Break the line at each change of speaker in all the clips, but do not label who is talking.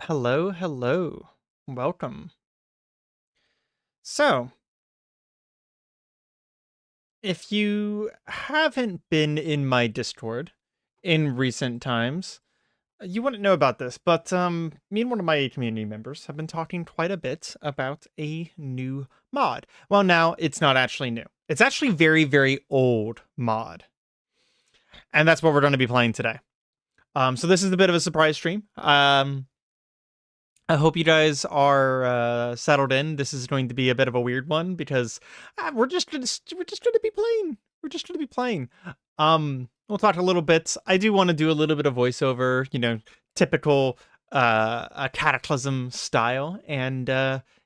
Hello, hello. Welcome. So, if you haven't been in my Discord in recent times, you wouldn't know about this, but me and one of my community members have been talking quite a bit about a new mod. Well, now it's not actually new. It's actually very, very old mod. And that's what we're going to be playing today. So this is a bit of a surprise stream. I hope you guys are settled in. This is going to be a bit of a weird one because we're just gonna be playing. We're just gonna be playing. We'll talk a little bit. I do want to do a little bit of voiceover, typical a Cataclysm style. And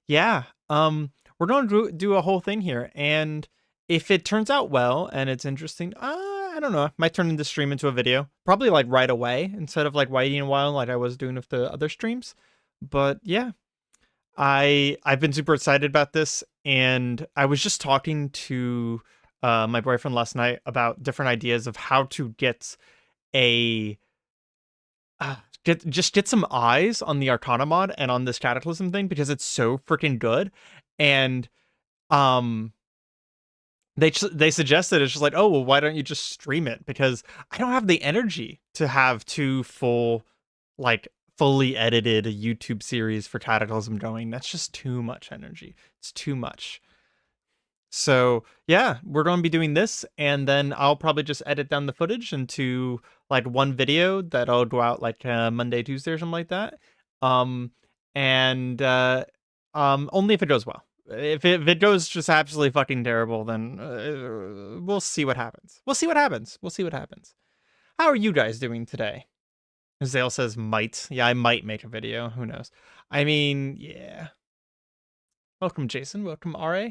yeah, we're going to do a whole thing here. And if it turns out well and it's interesting, I don't know. I might turn this stream into a video, probably like right away instead of like waiting a while like I was doing with the other streams. But yeah, I've been super excited about this, and I was just talking to my boyfriend last night about different ideas of how to get a get some eyes on the Arcana mod and on this Cataclysm thing because it's so freaking good. And they suggested it's just like, oh well, why don't you just stream it? Because I don't have the energy to have two full fully edited a YouTube series for Cataclysm going. That's just too much energy. It's too much. So yeah, we're going to be doing this, and then I'll probably just edit down the footage into like one video that'll go out like Monday, Tuesday, or something like that. Only if it goes well. If it goes just absolutely fucking terrible, then we'll see what happens. We'll see what happens. How are you guys doing today? Zale says might. Yeah, I might make a video. Who knows? I mean, yeah. Welcome, Jason. Welcome, RA.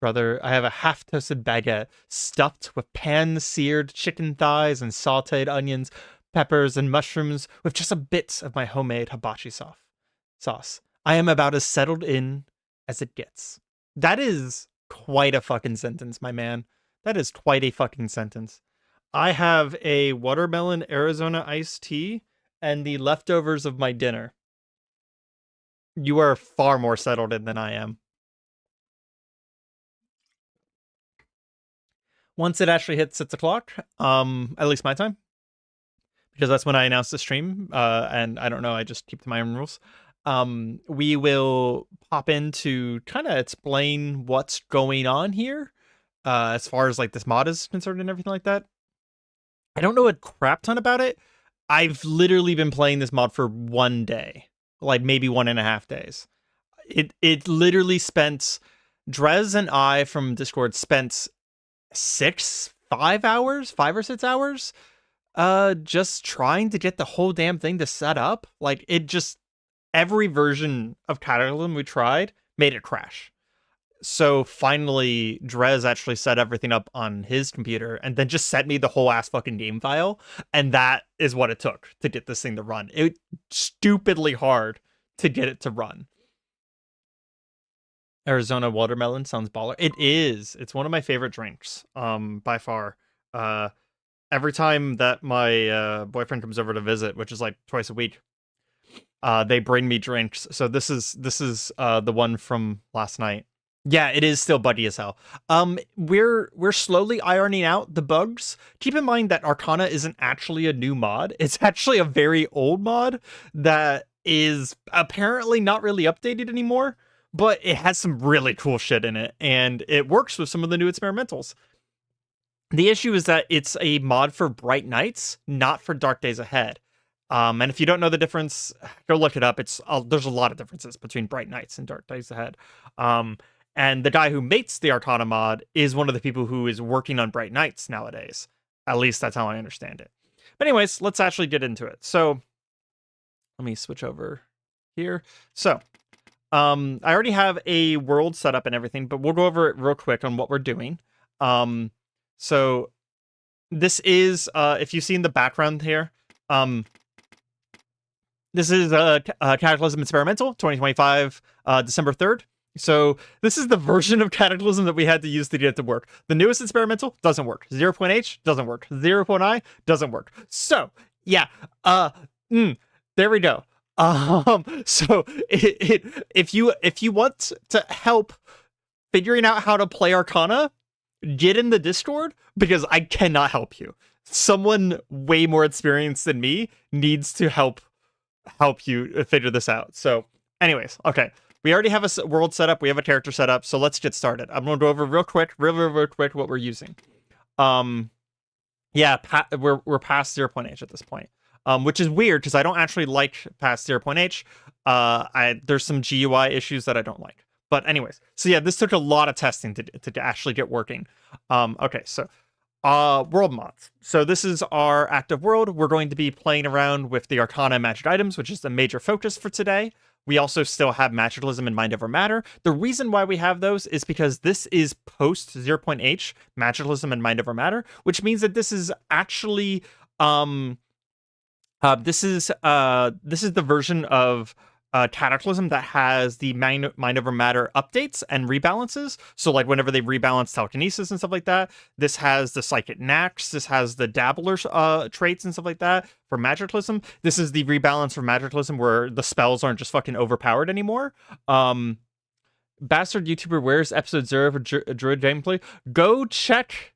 Brother, I have a half-toasted baguette stuffed with pan-seared chicken thighs and sauteed onions, peppers, and mushrooms with just a bit of my homemade hibachi sauce. I am about as settled in as it gets. That is quite a fucking sentence, my man. That is quite a fucking sentence. I have a watermelon Arizona iced tea and the leftovers of my dinner. You are far more settled in than I am. Once it actually hits 6 o'clock, at least my time, because that's when I announce the stream, and I don't know, I just keep to my own rules. We will pop in to kind of explain what's going on here, as far as like this mod is concerned and everything like that. I don't know a crap ton about it. I've literally been playing this mod for 1 day, like maybe 1.5 days. It literally spent, Drez and I from Discord spent 5 or 6 hours, just trying to get the whole damn thing to set up. Like every version of Cataclysm we tried made it crash. So finally, Drez actually set everything up on his computer and then just sent me the whole ass fucking game file. And that is what it took to get this thing to run. It stupidly hard to get it to run. Arizona watermelon sounds baller. It is. It's one of my favorite drinks, by far. Every time that my boyfriend comes over to visit, which is like twice a week, they bring me drinks. So this is the one from last night. Yeah, it is still buggy as hell. We're slowly ironing out the bugs. Keep in mind that Arcana isn't actually a new mod. It's actually a very old mod that is apparently not really updated anymore, but it has some really cool shit in it, and it works with some of the new experimentals. The issue is that it's a mod for Bright Nights, not for Dark Days Ahead. And if you don't know the difference, go look it up. There's a lot of differences between Bright Nights and Dark Days Ahead. And the guy who makes the Arcana mod is one of the people who is working on Bright Nights nowadays. At least that's how I understand it. But anyways, let's actually get into it. So let me switch over here. So I already have a world set up and everything, but we'll go over it real quick on what we're doing. So this is, if you see in the background here, this is a Cataclysm Experimental 2025, December 3rd. So this is the version of Cataclysm that we had to use to get it to work. The newest experimental doesn't work. 0.H doesn't work. 0.I doesn't work. So Yeah. There we go. So if you want to help figuring out how to play Arcana, get in the Discord, because I cannot help you. Someone way more experienced than me needs to help you figure this out. So anyways, okay. We already have a world set up. We have a character set up. So let's get started. I'm going to go over real quick what we're using. Yeah, we're past 0.h at this point. Which is weird because I don't actually like past 0.h. There's some GUI issues that I don't like. But anyways, so yeah, this took a lot of testing to actually get working. Okay, so world mods. So this is our active world. We're going to be playing around with the Arcana magic items, which is the major focus for today. We also still have Magiclysm and Mind Over Matter. The reason why we have those is because this is post 0.h, Magiclysm and Mind Over Matter, which means that this is actually this is the version of Cataclysm that has the Mind Over Matter updates and rebalances. So like whenever they rebalance telekinesis and stuff like that, this has the psychic knacks, this has the dabbler's traits and stuff like that for Magiclysm. This is the rebalance for Magiclysm where the spells aren't just fucking overpowered anymore. Bastard YouTuber, where's episode 0 for Druid gameplay? Go check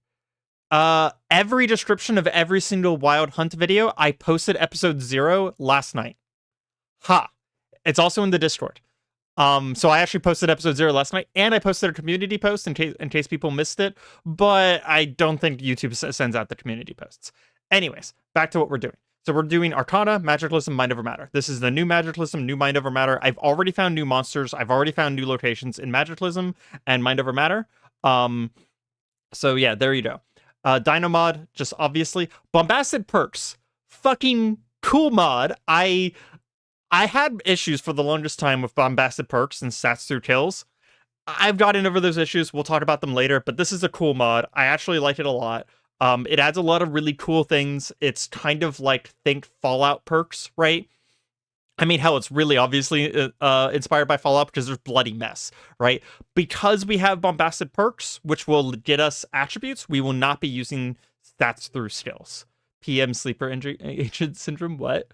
every description of every single Wild Hunt video. I posted episode 0 last night. Ha! It's also in the Discord. So I actually posted episode 0 last night, and I posted a community post in case people missed it, but I don't think YouTube sends out the community posts. Anyways, back to what we're doing. So we're doing Arcana, Magiclysm, Mind Over Matter. This is the new Magiclysm, new Mind Over Matter. I've already found new monsters. I've already found new locations in Magiclysm and Mind Over Matter. So yeah, there you go. DinoMod, just obviously. Bombastic Perks, fucking cool mod. I had issues for the longest time with Bombastic Perks and stats through kills. I've gotten over those issues. We'll talk about them later, but this is a cool mod. I actually like it a lot. It adds a lot of really cool things. It's kind of like, think Fallout perks, right? I mean, hell, it's really obviously inspired by Fallout because there's bloody mess, right? Because we have Bombastic Perks, which will get us attributes, we will not be using stats through skills. PM Sleeper Agent Syndrome, what?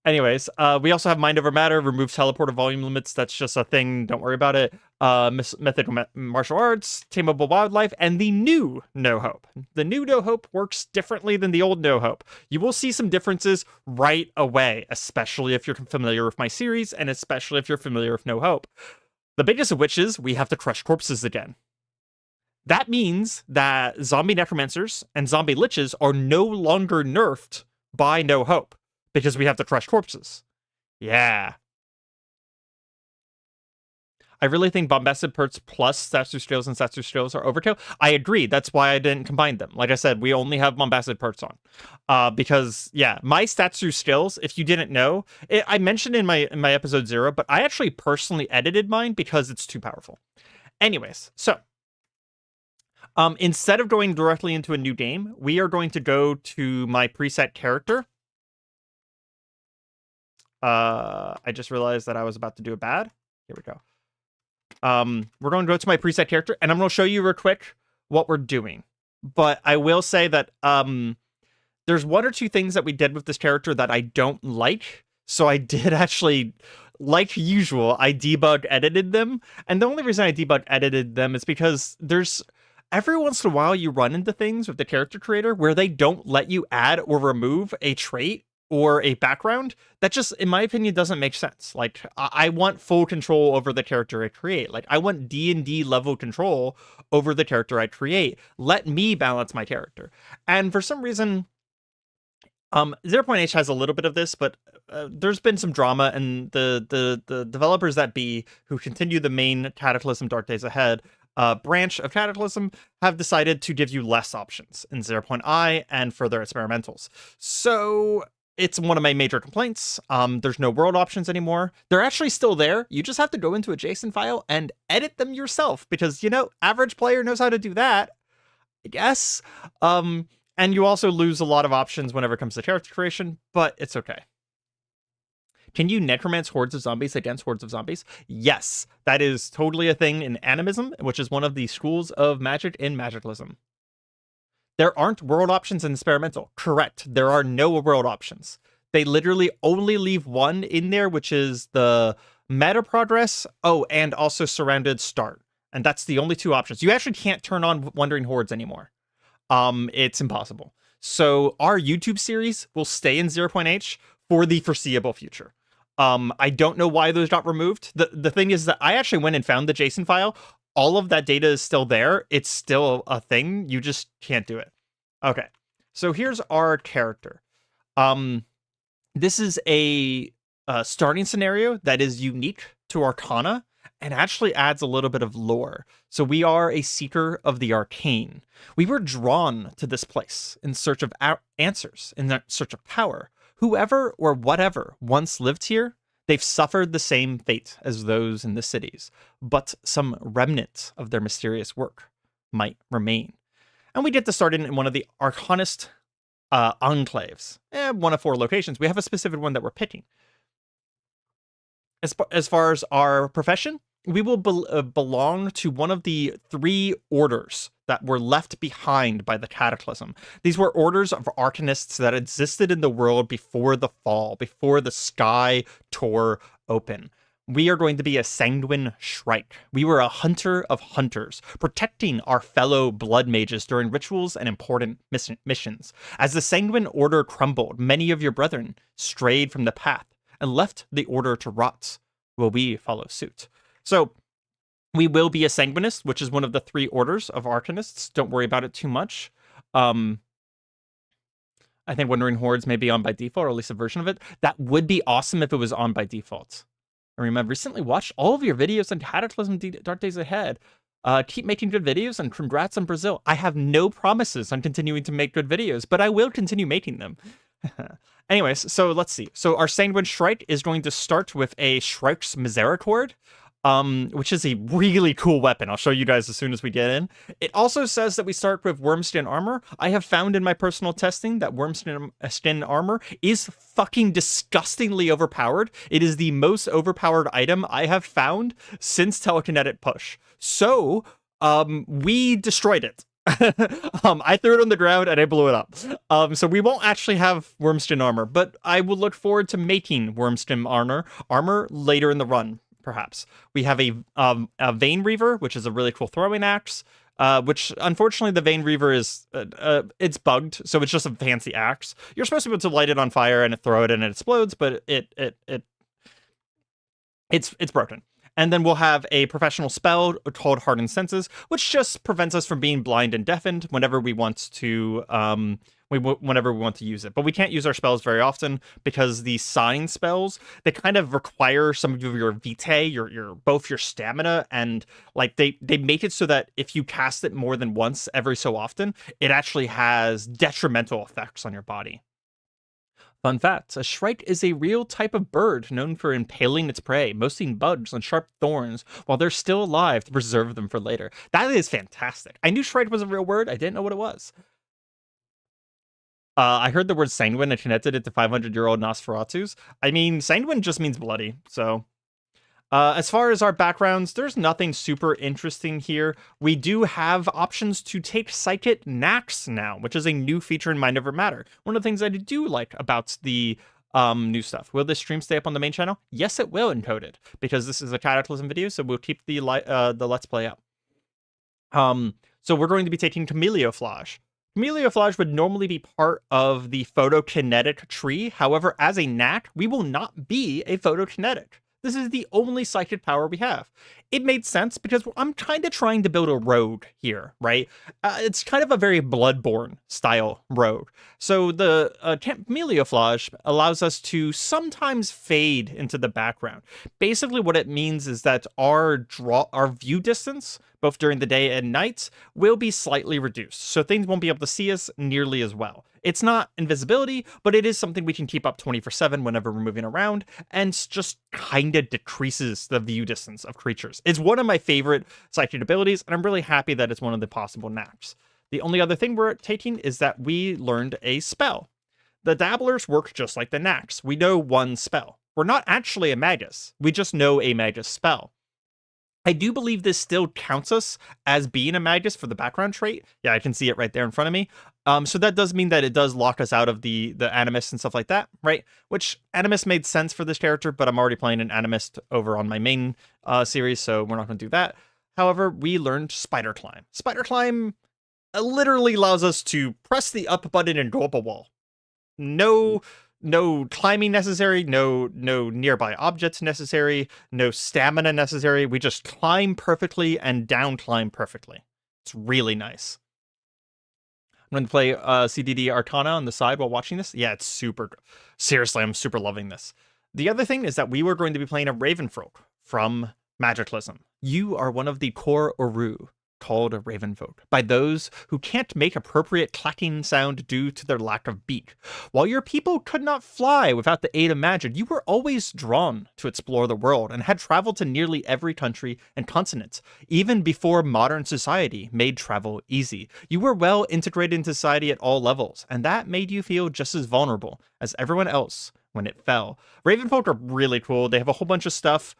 Anyways, we also have Mind Over Matter, remove teleporter volume limits. That's just a thing. Don't worry about it. Mythical Martial Arts, Tamable Wildlife, and the new No Hope. The new No Hope works differently than the old No Hope. You will see some differences right away, especially if you're familiar with my series, and especially if you're familiar with No Hope. The biggest of which is we have to crush corpses again. That means that zombie necromancers and zombie liches are no longer nerfed by No Hope, because we have to crush corpses. Yeah. I really think Bombastic Perks plus Stats Through Skills and Stats Through Skills are overkill. I agree. That's why I didn't combine them. Like I said, we only have Bombastic Perks on. Because, yeah, my Stats Through Skills, if you didn't know, I mentioned in my episode 0, but I actually personally edited mine because it's too powerful. Anyways, so instead of going directly into a new game, we are going to go to my preset character. I just realized that I was about to do a bad. Here we go. We're going to go to my preset character, and I'm going to show you real quick what we're doing. But I will say that there's one or two things that we did with this character that I don't like. So I did actually, like usual, I debug edited them. And the only reason I debug edited them is because there's every once in a while you run into things with the character creator where they don't let you add or remove a trait or a background that just, in my opinion, doesn't make sense. Like, I want full control over the character I create. Like, I want D&D level control over the character I create. Let me balance my character. And for some reason, 0.h has a little bit of this, but there's been some drama, and the developers that be, who continue the main Cataclysm Dark Days Ahead branch of Cataclysm, have decided to give you less options in 0.I and further experimentals. So it's one of my major complaints. There's no world options anymore. They're actually still there. You just have to go into a JSON file and edit them yourself because, you know, average player knows how to do that, I guess. And you also lose a lot of options whenever it comes to character creation, but it's okay. Can you necromance hordes of zombies against hordes of zombies? Yes, that is totally a thing in animism, which is one of the schools of magic in Magiclysm. There aren't world options in experimental. Correct. There are no world options. They literally only leave one in there, which is the meta progress. Oh, and also surrounded start. And that's the only two options. You actually can't turn on Wandering Hordes anymore. It's impossible. So our YouTube series will stay in 0.h for the foreseeable future. I don't know why those got removed. The thing is that I actually went and found the JSON file. All of that data is still there. It's still a thing. You just can't do it. Okay. So here's our character. This is a starting scenario that is unique to Arcana and actually adds a little bit of lore. So we are a seeker of the arcane. We were drawn to this place in search of answers, in search of power. Whoever or whatever once lived here, they've suffered the same fate as those in the cities, but some remnant of their mysterious work might remain. And we get to start in one of the Arcanist enclaves. One of 4 locations. We have a specific one that we're picking. As far as our profession, we will belong to one of the 3 orders that were left behind by the Cataclysm. These were orders of arcanists that existed in the world before the fall, before the sky tore open. We are going to be a sanguine shrike. We were a hunter of hunters, protecting our fellow blood mages during rituals and important missions. As the sanguine order crumbled, many of your brethren strayed from the path and left the order to rot. Will we follow suit? So we will be a sanguinist, which is one of the 3 orders of arcanists. Don't worry about it too much. I think Wandering Hordes may be on by default, or at least a version of it. That would be awesome if it was on by default. Areima, I've recently watched all of your videos on Cataclysm Dark Days Ahead. Keep making good videos, and congrats on Brazil. I have no promises on continuing to make good videos, but I will continue making them. Anyways, so let's see. So our Sanguine Shrike is going to start with a Shrike's Misericord, which is a really cool weapon. I'll show you guys as soon as we get in. It also says that we start with Wormskin Armor. I have found in my personal testing that Wormskin Armor is fucking disgustingly overpowered. It is the most overpowered item I have found since Telekinetic Push. So, we destroyed it. I threw it on the ground and I blew it up. So we won't actually have Wormskin Armor, but I will look forward to making Wormskin armor later in the run, perhaps. We have a Vein Reaver, which is a really cool throwing axe, which unfortunately the Vein Reaver is, it's bugged, so it's just a fancy axe. You're supposed to be able to light it on fire and throw it and it explodes, but it's broken. And then we'll have a professional spell called Hardened Senses, which just prevents us from being blind and deafened whenever we want to whenever we want to use it. But we can't use our spells very often because the sign spells, they kind of require some of your vitae, your both your stamina, and like they make it so that if you cast it more than once every so often, it actually has detrimental effects on your body. Fun fact, a shrike is a real type of bird known for impaling its prey, mostly bugs on sharp thorns while they're still alive to preserve them for later. That is fantastic. I knew shrike was a real word. I didn't know what it was. I heard the word sanguine and connected it to 500-year-old Nosferatus. I mean, sanguine just means bloody, so... as far as our backgrounds, there's nothing super interesting here. We do have options to take Psychic Knacks now, which is a new feature in Mind Over Matter. One of the things I do like about the new stuff. Will this stream stay up on the main channel? Yes, it will, encoded, because this is a Cataclysm video, so we'll keep the Let's Play up. So we're going to be taking Camellioflage. Camellioflage would normally be part of the photokinetic tree. However, as a knack, we will not be a photokinetic. This is the only psychic power we have. It made sense because I'm kind of trying to build a rogue here, right? It's kind of a very Bloodborne style rogue. So the Camellioflage allows us to sometimes fade into the background. Basically what it means is that our view distance, both during the day and night, will be slightly reduced. So things won't be able to see us nearly as well. It's not invisibility, but it is something we can keep up 24/7 whenever we're moving around, and just kind of decreases the view distance of creatures. It's one of my favorite psychic abilities, and I'm really happy that it's one of the possible knacks. The only other thing we're taking is that we learned a spell. The dabblers work just like the knacks. We know one spell. We're not actually a magus. We just know a magus spell. I do believe this still counts us as being a Magus for the background trait. Yeah, I can see it right there in front of me. So that does mean that it does lock us out of the Animist and stuff like that, right? Which Animist made sense for this character, but I'm already playing an Animist over on my main series, so we're not going to do that. However, we learned Spider Climb. Spider Climb literally allows us to press the up button and go up a wall. No climbing necessary, no nearby objects necessary, no stamina necessary. We just climb perfectly and down climb perfectly. It's really nice. I'm going to play CDDA Arcana on the side while watching this. Yeah, it's super. Seriously, I'm super loving this. The other thing is that we were going to be playing a Ravenfolk from Magiclysm. You are one of the core Oru, called a Ravenfolk, by those who can't make appropriate clacking sound due to their lack of beak. While your people could not fly without the aid of magic, you were always drawn to explore the world and had traveled to nearly every country and continent, even before modern society made travel easy. You were well integrated into society at all levels, and that made you feel just as vulnerable as everyone else when it fell. Ravenfolk are really cool. They have a whole bunch of stuff.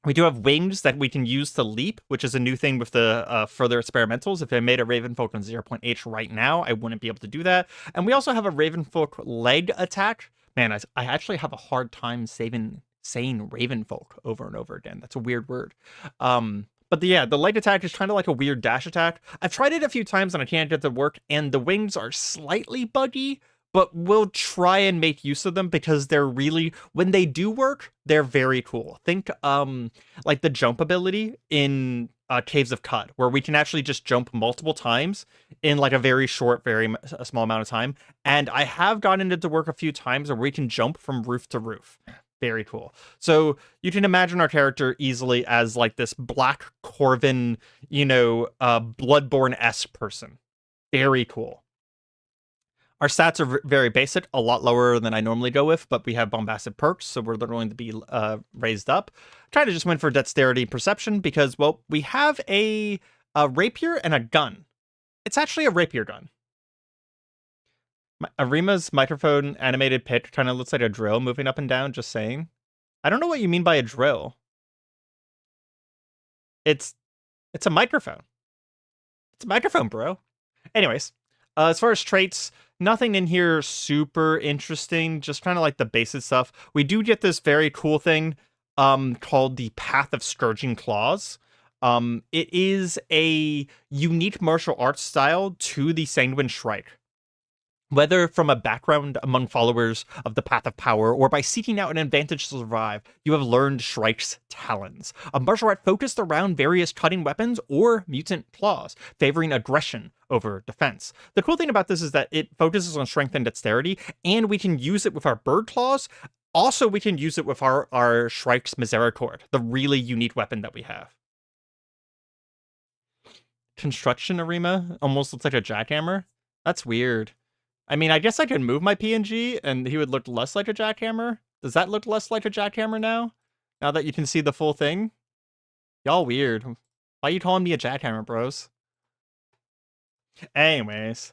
We do have wings that we can use to leap, which is a new thing with the further experimentals. If I made a Ravenfolk on 0.H right now, I wouldn't be able to do that. And we also have a Ravenfolk leg attack. Man, I actually have a hard time saying Ravenfolk over and over again. That's a weird word. But yeah, the leg attack is kind of like a weird dash attack. I've tried it a few times and I can't get it to work, and the wings are slightly buggy, but we'll try and make use of them because they're really, when they do work, they're very cool. Think like the jump ability in Caves of Qud, where we can actually just jump multiple times in like a very short, a small amount of time. And I have gotten it to work a few times where we can jump from roof to roof. Very cool. So you can imagine our character easily as like this Black Corvin, Bloodborne-esque person. Very cool. Our stats are very basic, a lot lower than I normally go with, but we have Bombastic Perks, so we're going to be raised up. Try to just win for Dexterity Perception because, well, we have a rapier and a gun. It's actually a rapier gun. Arima's microphone animated pitch kind of looks like a drill moving up and down, just saying. I don't know what you mean by a drill. It's a microphone. It's a microphone, bro. Anyways, as far as traits, nothing in here super interesting, just kind of like the basic stuff. We do get this very cool thing called the Path of Scourging Claws. It is a unique martial arts style to the Sanguine Shrike. Whether from a background among followers of the Path of Power or by seeking out an advantage to survive, you have learned Shrike's Talons, a martial art focused around various cutting weapons or mutant claws, favoring aggression over defense. The cool thing about this is that it focuses on strength and dexterity, and we can use it with our bird claws. Also, we can use it with our Shrike's Misericord, the really unique weapon that we have. Construction Arima almost looks like a jackhammer. That's weird. I mean, I guess I could move my PNG and he would look less like a jackhammer. Does that look less like a jackhammer now? Now that you can see the full thing? Y'all weird. Why are you calling me a jackhammer, bros? Anyways.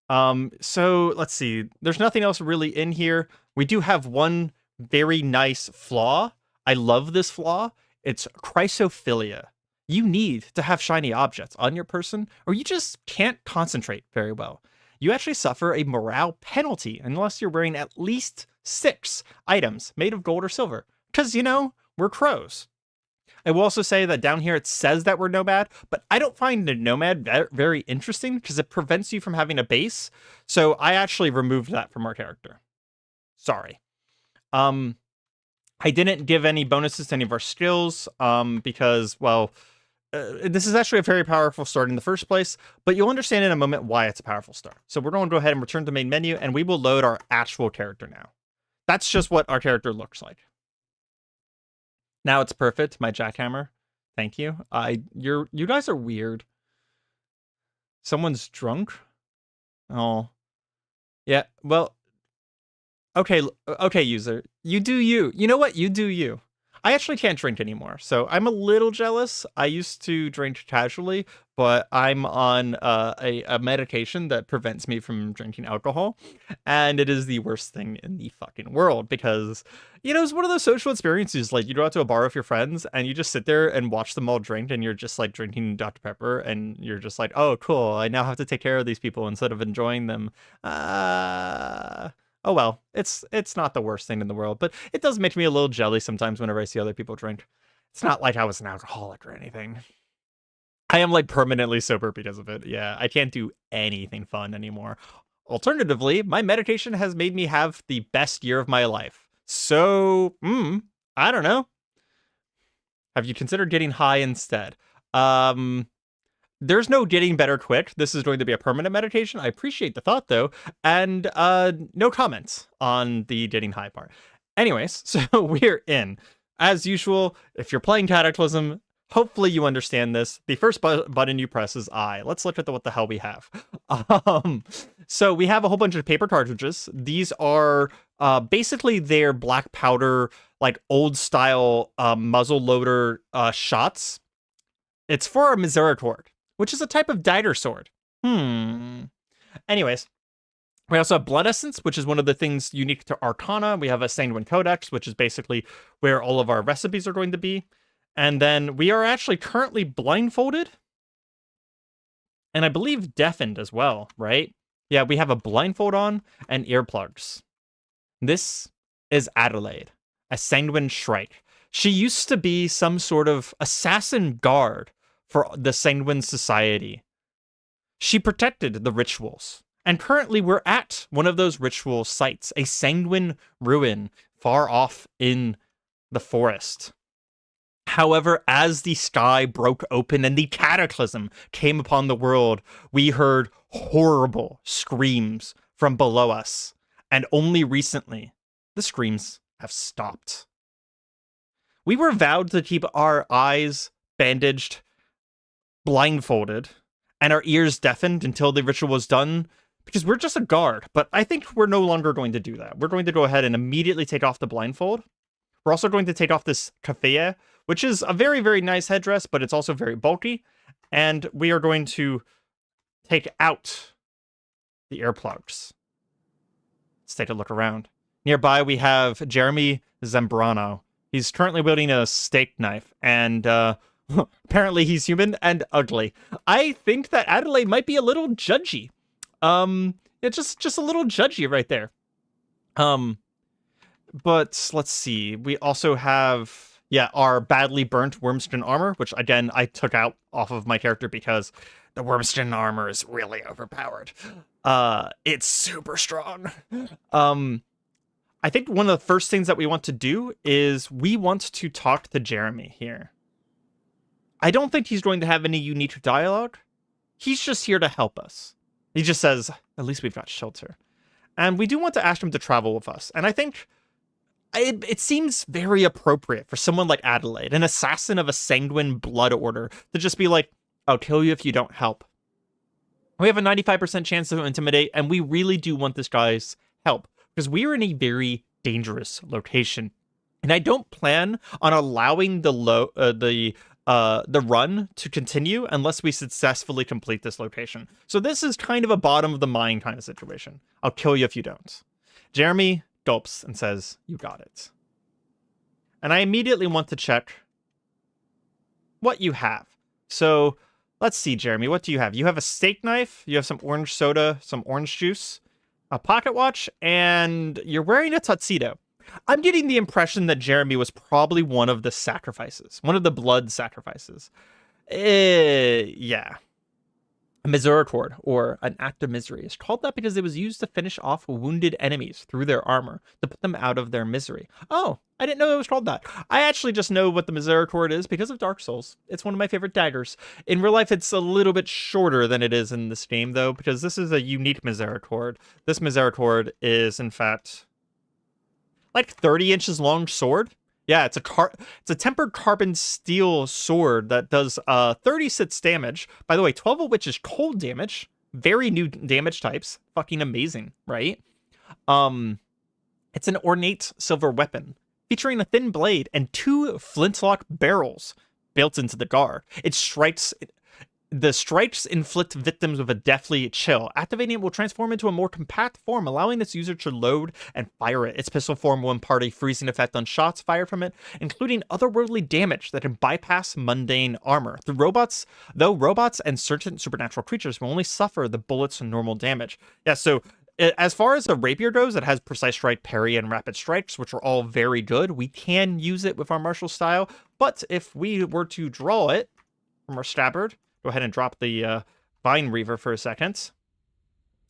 So let's see. There's nothing else really in here. We do have one very nice flaw. I love this flaw. It's chrysophilia. You need to have shiny objects on your person, or you just can't concentrate very well. You actually suffer a morale penalty unless you're wearing at least 6 items made of gold or silver. Because, we're crows. I will also say that down here it says that we're nomad, but I don't find the nomad very interesting because it prevents you from having a base. So I actually removed that from our character. Sorry. I didn't give any bonuses to any of our skills because, well, this is actually a very powerful start in the first place, but you'll understand in a moment why it's a powerful start. So we're going to go ahead and return to the main menu, and we will load our actual character now. That's just what our character looks like. Now it's perfect, my jackhammer. Thank you. You guys are weird. Someone's drunk? Oh. Yeah, well. Okay, user. You do you. You know what? You do you. I actually can't drink anymore, so I'm a little jealous. I used to drink casually, but I'm on a medication that prevents me from drinking alcohol, and it is the worst thing in the fucking world because, it's one of those social experiences. Like, you go out to a bar with your friends, and you just sit there and watch them all drink, and you're just, like, drinking Dr. Pepper, and you're just like, oh, cool, I now have to take care of these people instead of enjoying them. Oh well, it's not the worst thing in the world, but it does make me a little jelly sometimes whenever I see other people drink. It's not like I was an alcoholic or anything. I am, like, permanently sober because of it. Yeah, I can't do anything fun anymore. Alternatively, my medication has made me have the best year of my life. So, I don't know. Have you considered getting high instead? There's no getting better quick. This is going to be a permanent medication. I appreciate the thought, though. And no comments on the getting high part. Anyways, so we're in. As usual, if you're playing Cataclysm, hopefully you understand this. The first button you press is I. Let's look at what the hell we have. So we have a whole bunch of paper cartridges. These are basically their black powder, like old style muzzle loader shots. It's for a Misericord, which is a type of dagger sword. Anyways, we also have Blood Essence, which is one of the things unique to Arcana. We have a Sanguine Codex, which is basically where all of our recipes are going to be. And then we are actually currently blindfolded. And I believe deafened as well, right? Yeah, we have a blindfold on and earplugs. This is Adelaide, a Sanguine Shrike. She used to be some sort of assassin guard for the Sanguine Society. She protected the rituals. And currently we're at one of those ritual sites, a Sanguine ruin far off in the forest. However, as the sky broke open and the cataclysm came upon the world, we heard horrible screams from below us. And only recently, the screams have stopped. We were vowed to keep our eyes bandaged, blindfolded, and our ears deafened until the ritual was done, because we're just a guard. But I think we're no longer going to do that. We're going to go ahead and immediately take off the blindfold. We're also going to take off this kafaya, which is a very, very nice headdress, but it's also very bulky. And we are going to take out the earplugs. Let's take a look around. Nearby, we have Jeremy Zambrano. He's currently wielding a steak knife, and apparently he's human and ugly. I think that Adelaide might be a little judgy. It's just a little judgy right there. But let's see. We also have, our badly burnt wormskin armor, which again I took out off of my character because the wormskin armor is really overpowered. It's super strong. I think one of the first things that we want to do is we want to talk to Jeremy here. I don't think he's going to have any unique dialogue. He's just here to help us. He just says, at least we've got shelter. And we do want to ask him to travel with us. And I think it seems very appropriate for someone like Adelaide, an assassin of a Sanguine blood order, to just be like, I'll kill you if you don't help. We have a 95% chance to intimidate, and we really do want this guy's help, because we are in a very dangerous location. And I don't plan on allowing the run to continue unless we successfully complete this location. So this is kind of a bottom of the mine kind of situation. I'll kill you if you don't. Jeremy gulps and says, you got it. And I immediately want to check what you have. So let's see, Jeremy, what do you have? You have a steak knife, you have some orange soda, some orange juice, a pocket watch, and you're wearing a tuxedo. I'm getting the impression that Jeremy was probably one of the sacrifices, one of the blood sacrifices. Yeah. A Misericord, or an act of misery, is called that because it was used to finish off wounded enemies through their armor, to put them out of their misery. Oh, I didn't know it was called that. I actually just know what the Misericord is because of Dark Souls. It's one of my favorite daggers. In real life, it's a little bit shorter than it is in this game, though, because this is a unique Misericord. This Misericord is, in fact, like 30 inches long sword. Yeah, it's a tempered carbon steel sword that does 36 damage. By the way, 12 of which is cold damage. Very new damage types. Fucking amazing, right? It's an ornate silver weapon. featuring a thin blade and 2 flintlock barrels built into the guard. The strikes inflict victims with a deathly chill. Activating it will transform into a more compact form, allowing its user to load and fire it. Its pistol form will impart a freezing effect on shots fired from it, including otherworldly damage that can bypass mundane armor. Though robots and certain supernatural creatures will only suffer the bullet's normal damage. Yeah, so as far as the rapier goes, it has precise strike, parry, and rapid strikes, which are all very good. We can use it with our martial style, but if we were to draw it from our scabbard, go ahead and drop the Vine Reaver for a second,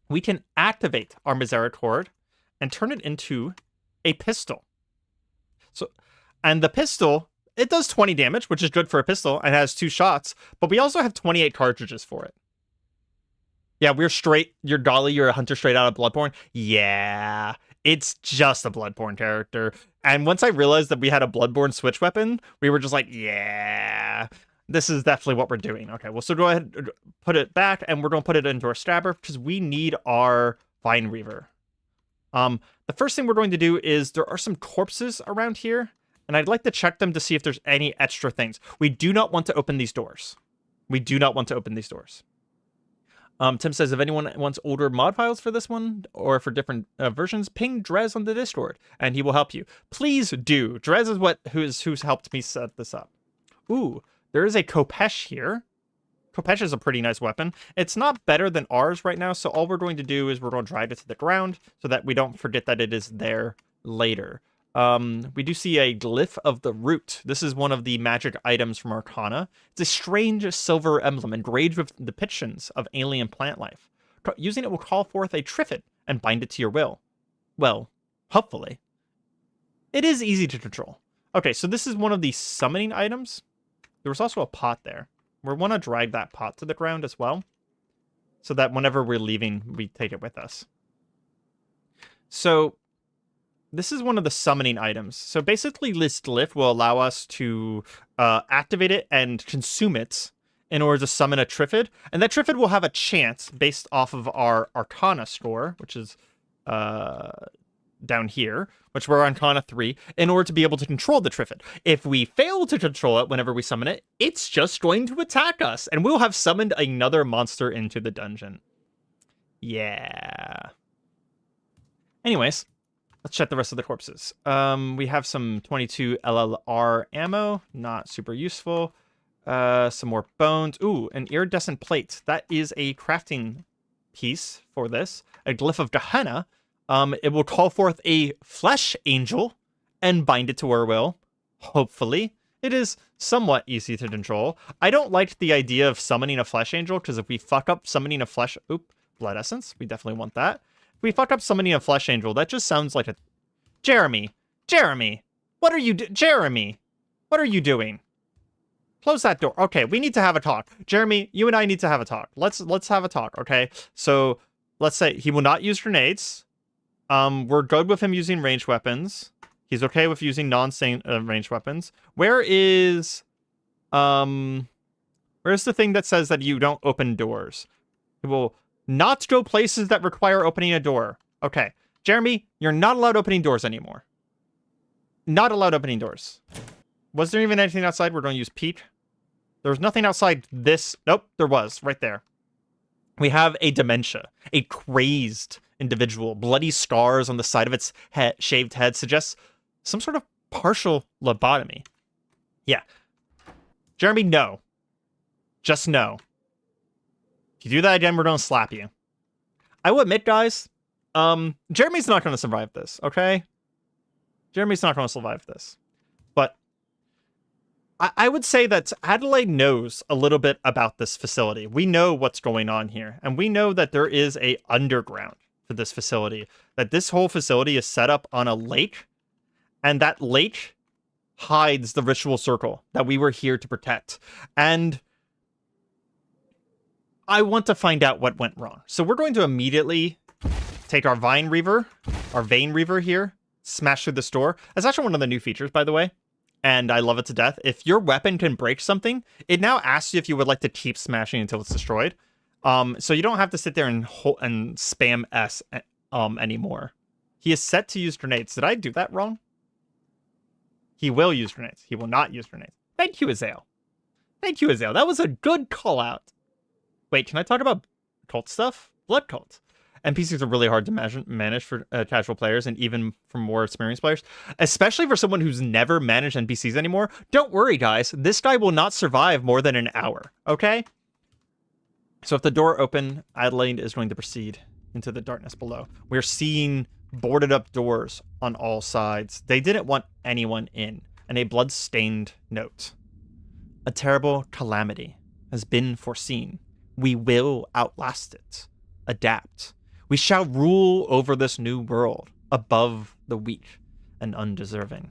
we can activate our Misericord and turn it into a pistol. And the pistol, it does 20 damage, which is good for a pistol, and has 2 shots, but we also have 28 cartridges for it. Yeah, we're straight, you're Dolly, you're a hunter straight out of Bloodborne. Yeah, it's just a Bloodborne character. And once I realized that we had a Bloodborne switch weapon, we were just like, yeah, this is definitely what we're doing. Okay, well, so go ahead and put it back, and we're going to put it into our stabber because we need our Vine Reaver. The first thing we're going to do is there are some corpses around here, and I'd like to check them to see if there's any extra things. We do not want to open these doors. We do not want to open these doors. Tim says, if anyone wants older mod files for this one or for different versions, ping Drez on the Discord, and he will help you. Please do. Drez is who's helped me set this up. Ooh. There is a Khopesh here. Khopesh is a pretty nice weapon. It's not better than ours right now, so all we're going to do is we're going to drag it to the ground so that we don't forget that it is there later. We do see a Glyph of the Root. This is one of the magic items from Arcana. It's a strange silver emblem engraved with depictions of alien plant life. Using it will call forth a Triffid and bind it to your will. Well, hopefully. It is easy to control. Okay, so this is one of the summoning items. There was also a pot there. We want to drag that pot to the ground as well, so that whenever we're leaving, we take it with us. So this is one of the summoning items. So basically, this glyph will allow us to activate it and consume it in order to summon a Triffid. And that Triffid will have a chance based off of our Arcana score, which is down here, which we're Arcana 3, in order to be able to control the Triffid. If we fail to control it whenever we summon it, it's just going to attack us, and we'll have summoned another monster into the dungeon. Yeah. Anyways, let's check the rest of the corpses. We have some 22 LLR ammo, not super useful. Some more bones. Ooh, an iridescent plate. That is a crafting piece for this. A Glyph of Gehenna. It will call forth a flesh angel and bind it to our will. Hopefully. It is somewhat easy to control. I don't like the idea of summoning a flesh angel, because if we fuck up summoning a flesh... Oop, blood essence. We definitely want that. If we fuck up summoning a flesh angel, that just sounds like a... Jeremy! What are you Jeremy! What are you doing? Close that door. Okay, we need to have a talk. Jeremy, you and I need to have a talk. Let's have a talk, okay? So, let's say he will not use grenades. We're good with him using ranged weapons. He's okay with using ranged weapons. Where's the thing that says that you don't open doors? He will not go places that require opening a door. Okay. Jeremy, you're not allowed opening doors anymore. Not allowed opening doors. Was there even anything outside? We're going to use peek. There was nothing outside this. Nope, there was. Right there. We have a dementia. A crazed individual. Bloody scars on the side of its shaved head suggests some sort of partial lobotomy. Yeah. Jeremy, no. Just no. If you do that again, we're going to slap you. I will admit, guys, Jeremy's not going to survive this, okay? Jeremy's not going to survive this. But I would say that Adelaide knows a little bit about this facility. We know what's going on here. And we know that there is a underground for this facility. That this whole facility is set up on a lake. And that lake hides the ritual circle that we were here to protect. And I want to find out what went wrong. So we're going to immediately take our Vein Reaver here, smash through this door. That's actually one of the new features, by the way. And I love it to death. If your weapon can break something, it now asks you if you would like to keep smashing until it's destroyed. So you don't have to sit there and spam S anymore. He is set to use grenades. Did I do that wrong? He will use grenades. He will not use grenades. Thank you, Azael. Thank you, Azael. That was a good call out. Wait, can I talk about cult stuff? Blood cult. NPCs are really hard to manage for casual players and even for more experienced players, especially for someone who's never managed NPCs anymore. Don't worry, guys. This guy will not survive more than an hour, okay? So if the door open, Adelaide is going to proceed into the darkness below. We're seeing boarded up doors on all sides. They didn't want anyone in. And a blood-stained note. A terrible calamity has been foreseen. We will outlast it. Adapt. We shall rule over this new world, above the weak and undeserving.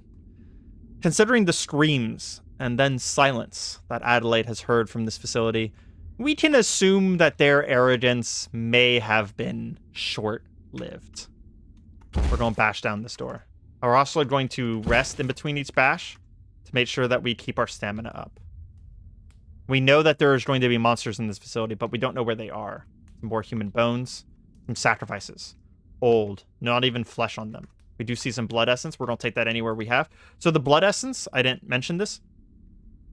Considering the screams and then silence that Adelaide has heard from this facility, we can assume that their arrogance may have been short-lived. We're going to bash down this door. We're also going to rest in between each bash to make sure that we keep our stamina up. We know that there is going to be monsters in this facility, but we don't know where they are. More human bones, some sacrifices. Old, not even flesh on them. We do see some blood essence. We're going to take that anywhere we have. So the blood essence, I didn't mention this.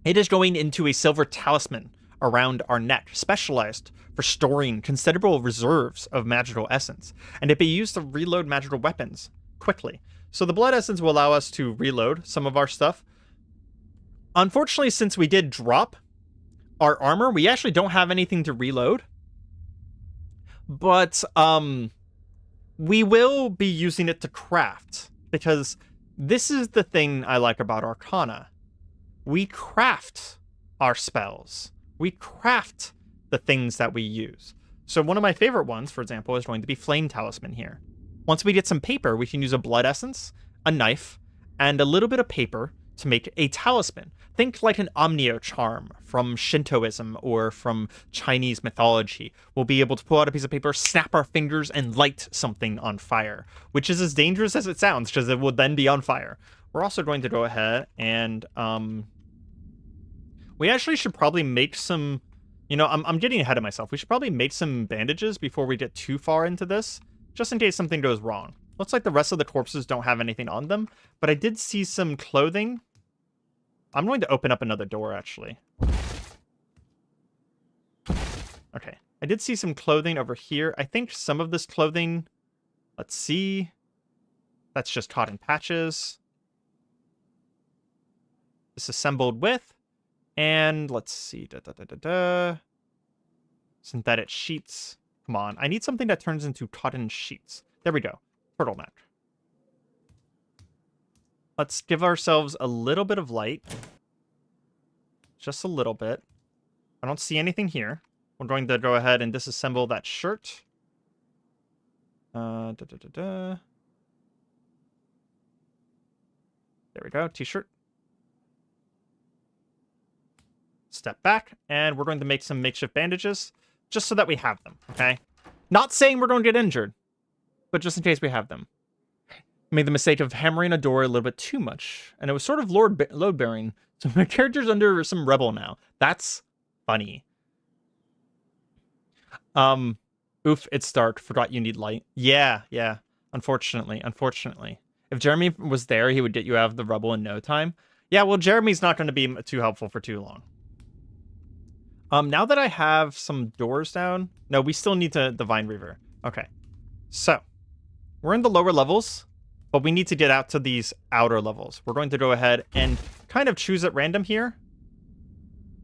It is going into a silver talisman around our neck, specialized for storing considerable reserves of magical essence. And it be used to reload magical weapons quickly. So the blood essence will allow us to reload some of our stuff. Unfortunately, since we did drop our armor, we actually don't have anything to reload. But we will be using it to craft, because this is the thing I like about Arcana. We craft our spells. We craft the things that we use. So one of my favorite ones, for example, is going to be Flame Talisman here. Once we get some paper, we can use a blood essence, a knife, and a little bit of paper to make a talisman. Think like an Omnio charm from Shintoism or from Chinese mythology. We'll be able to pull out a piece of paper, snap our fingers, and light something on fire, which is as dangerous as it sounds, because it will then be on fire. We're also going to go ahead and we actually should probably make some, you know, I'm getting ahead of myself. We should probably make some bandages before we get too far into this, just in case something goes wrong. Looks like the rest of the corpses don't have anything on them, but I did see some clothing. I'm going to open up another door, actually. Okay. I did see some clothing over here. I think some of this clothing, let's see. That's just cotton patches. Disassembled with. And let's see. Synthetic sheets. Come on. I need something that turns into cotton sheets. There we go. Turtleneck. Let's give ourselves a little bit of light. Just a little bit. I don't see anything here. We're going to go ahead and disassemble that shirt. There we go. T-shirt. Step back. And we're going to make some makeshift bandages. Just so that we have them. Okay? Not saying we're going to get injured. But just in case we have them. Made the mistake of hammering a door a little bit too much, and it was sort of load-bearing, so my character's under some rebel now. That's funny. Oof, it's dark. Forgot you need light. Yeah. Unfortunately. If Jeremy was there, he would get you out of the rubble in no time. Yeah, well, Jeremy's not going to be too helpful for too long. Now that I have some doors down... No, we still need to Divine Reaver. Okay. So, we're in the lower levels... But we need to get out to these outer levels. We're going to go ahead and kind of choose at random here.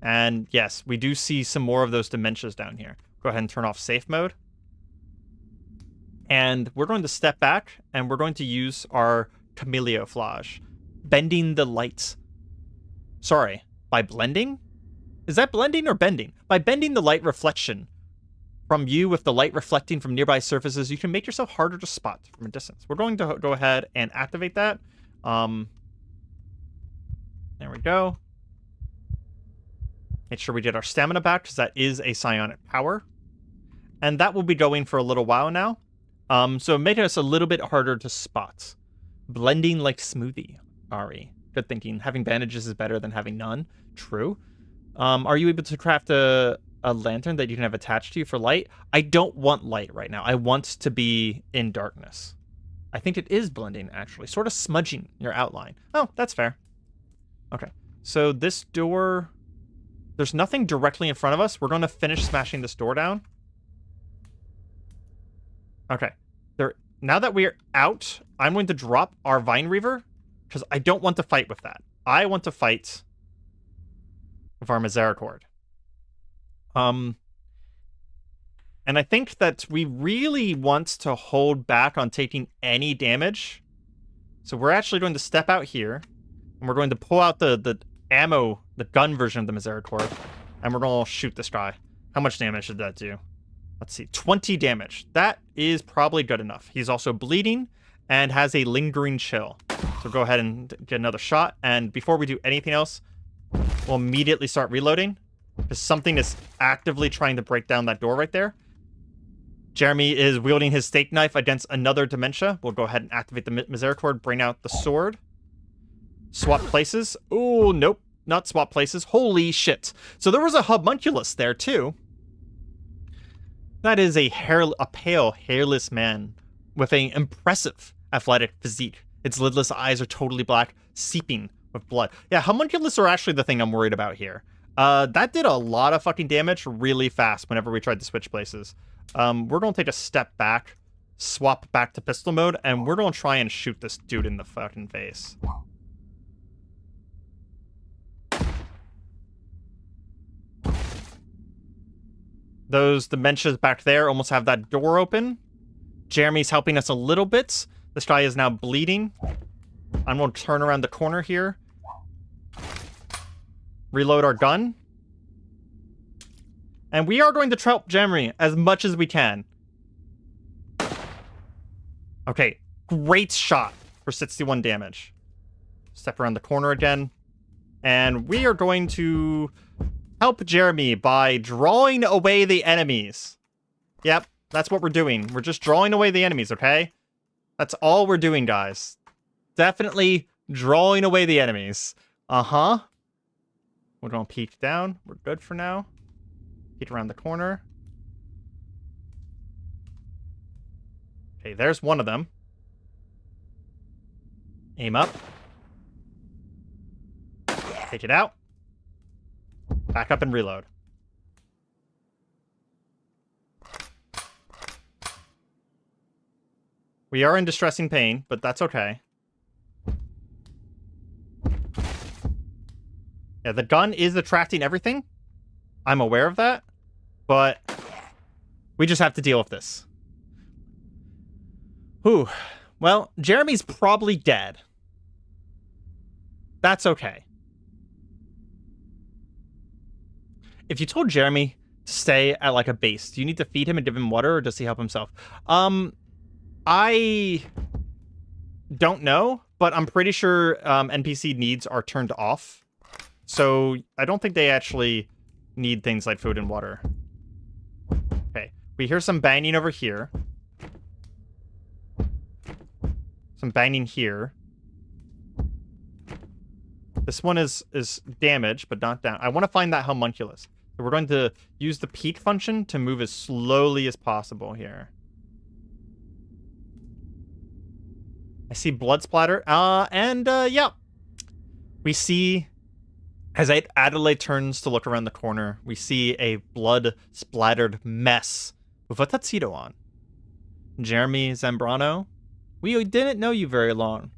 And yes, we do see some more of those dementias down here. Go ahead and turn off safe mode. And we're going to step back, and we're going to use our Camellioflage. Bending the light. Sorry, by blending? Is that blending or bending? By bending the light reflection from you with the light reflecting from nearby surfaces, you can make yourself harder to spot from a distance. We're going to go ahead and activate that. There we go. Make sure we get our stamina back, because that is a psionic power. And that will be going for a little while now. So making us a little bit harder to spot. Blending like smoothie, Ari. Good thinking. Having bandages is better than having none. True. Are you able to craft a lantern that you can have attached to you for light? I don't want light right now. I want to be in darkness. I think it is blending, actually. Sort of smudging your outline. Oh, that's fair. Okay. So this door... There's nothing directly in front of us. We're going to finish smashing this door down. Okay. Now that we're out, I'm going to drop our Vine Reaver, because I don't want to fight with that. I want to fight with our Misericord. And I think that we really want to hold back on taking any damage. So we're actually going to step out here, and we're going to pull out the ammo, the gun version of the Misericord, and we're going to shoot this guy. How much damage did that do? Let's see, 20 damage. That is probably good enough. He's also bleeding and has a lingering chill. So go ahead and get another shot. And before we do anything else, we'll immediately start reloading, because something is actively trying to break down that door right there. Jeremy is wielding his steak knife against another Dementia. We'll go ahead and activate the Misericord, bring out the sword. Swap places. Oh, nope. Not swap places. Holy shit. So there was a homunculus there, too. That is a pale, hairless man with an impressive athletic physique. Its lidless eyes are totally black, seeping with blood. Yeah, homunculus are actually the thing I'm worried about here. That did a lot of fucking damage really fast whenever we tried to switch places. We're going to take a step back, swap back to pistol mode, and we're going to try and shoot this dude in the fucking face. Those Dementias back there almost have that door open. Jeremy's helping us a little bit. This guy is now bleeding. I'm going to turn around the corner here. Reload our gun. And we are going to help Jeremy as much as we can. Okay, great shot for 61 damage. Step around the corner again. And we are going to help Jeremy by drawing away the enemies. Yep, that's what we're doing. We're just drawing away the enemies, okay? That's all we're doing, guys. Definitely drawing away the enemies. Uh-huh. We're going to peek down. We're good for now. Peek around the corner. Okay, there's one of them. Aim up. Take it out. Back up and reload. We are in distressing pain, but that's okay. Yeah, the gun is attracting everything. I'm aware of that, but we just have to deal with this. Whew. Well, Jeremy's probably dead. That's okay. If you told Jeremy to stay at, like, a base, do you need to feed him and give him water, or does he help himself? I don't know, but I'm pretty sure NPC needs are turned off. So I don't think they actually need things like food and water. Okay, we hear some banging over here. Some banging here. This one is damaged, but not down. I want to find that homunculus. So we're going to use the peek function to move as slowly as possible here. I see blood splatter. Yeah. We see, as Adelaide turns to look around the corner, we see a blood-splattered mess with a tuxedo on. Jeremy Zambrano, we didn't know you very long.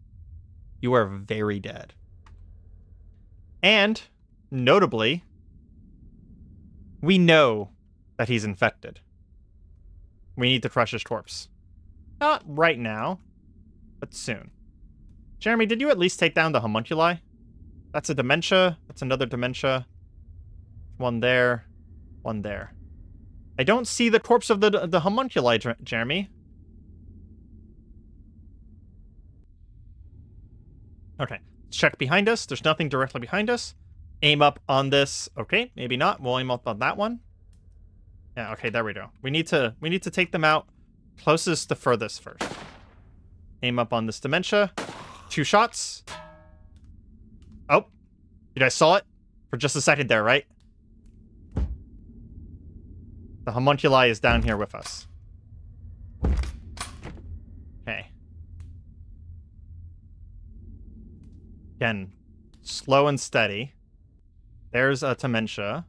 You are very dead. And, notably, we know that he's infected. We need to crush his corpse. Not right now, but soon. Jeremy, did you at least take down the homunculi? That's a Dementia. That's another Dementia. One there. One there. I don't see the corpse of the homunculi, Jeremy. Okay. Let's check behind us. There's nothing directly behind us. Aim up on this. Okay, maybe not. We'll aim up on that one. Yeah, okay, there we go. We need to take them out closest to furthest first. Aim up on this Dementia. 2 shots. Oh. You guys saw it? For just a second there, right? The homunculi is down here with us. Okay. Again, slow and steady. There's a Dementia.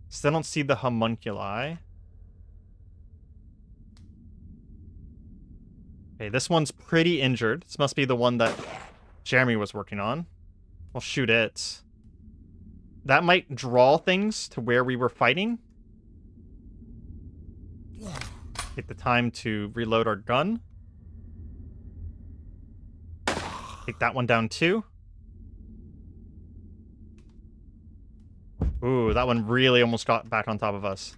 Still don't see the homunculi. Okay, this one's pretty injured. This must be the one that Jeremy was working on. We'll shoot it. That might draw things to where we were fighting. Take the time to reload our gun. Take that one down too. Ooh, that one really almost got back on top of us.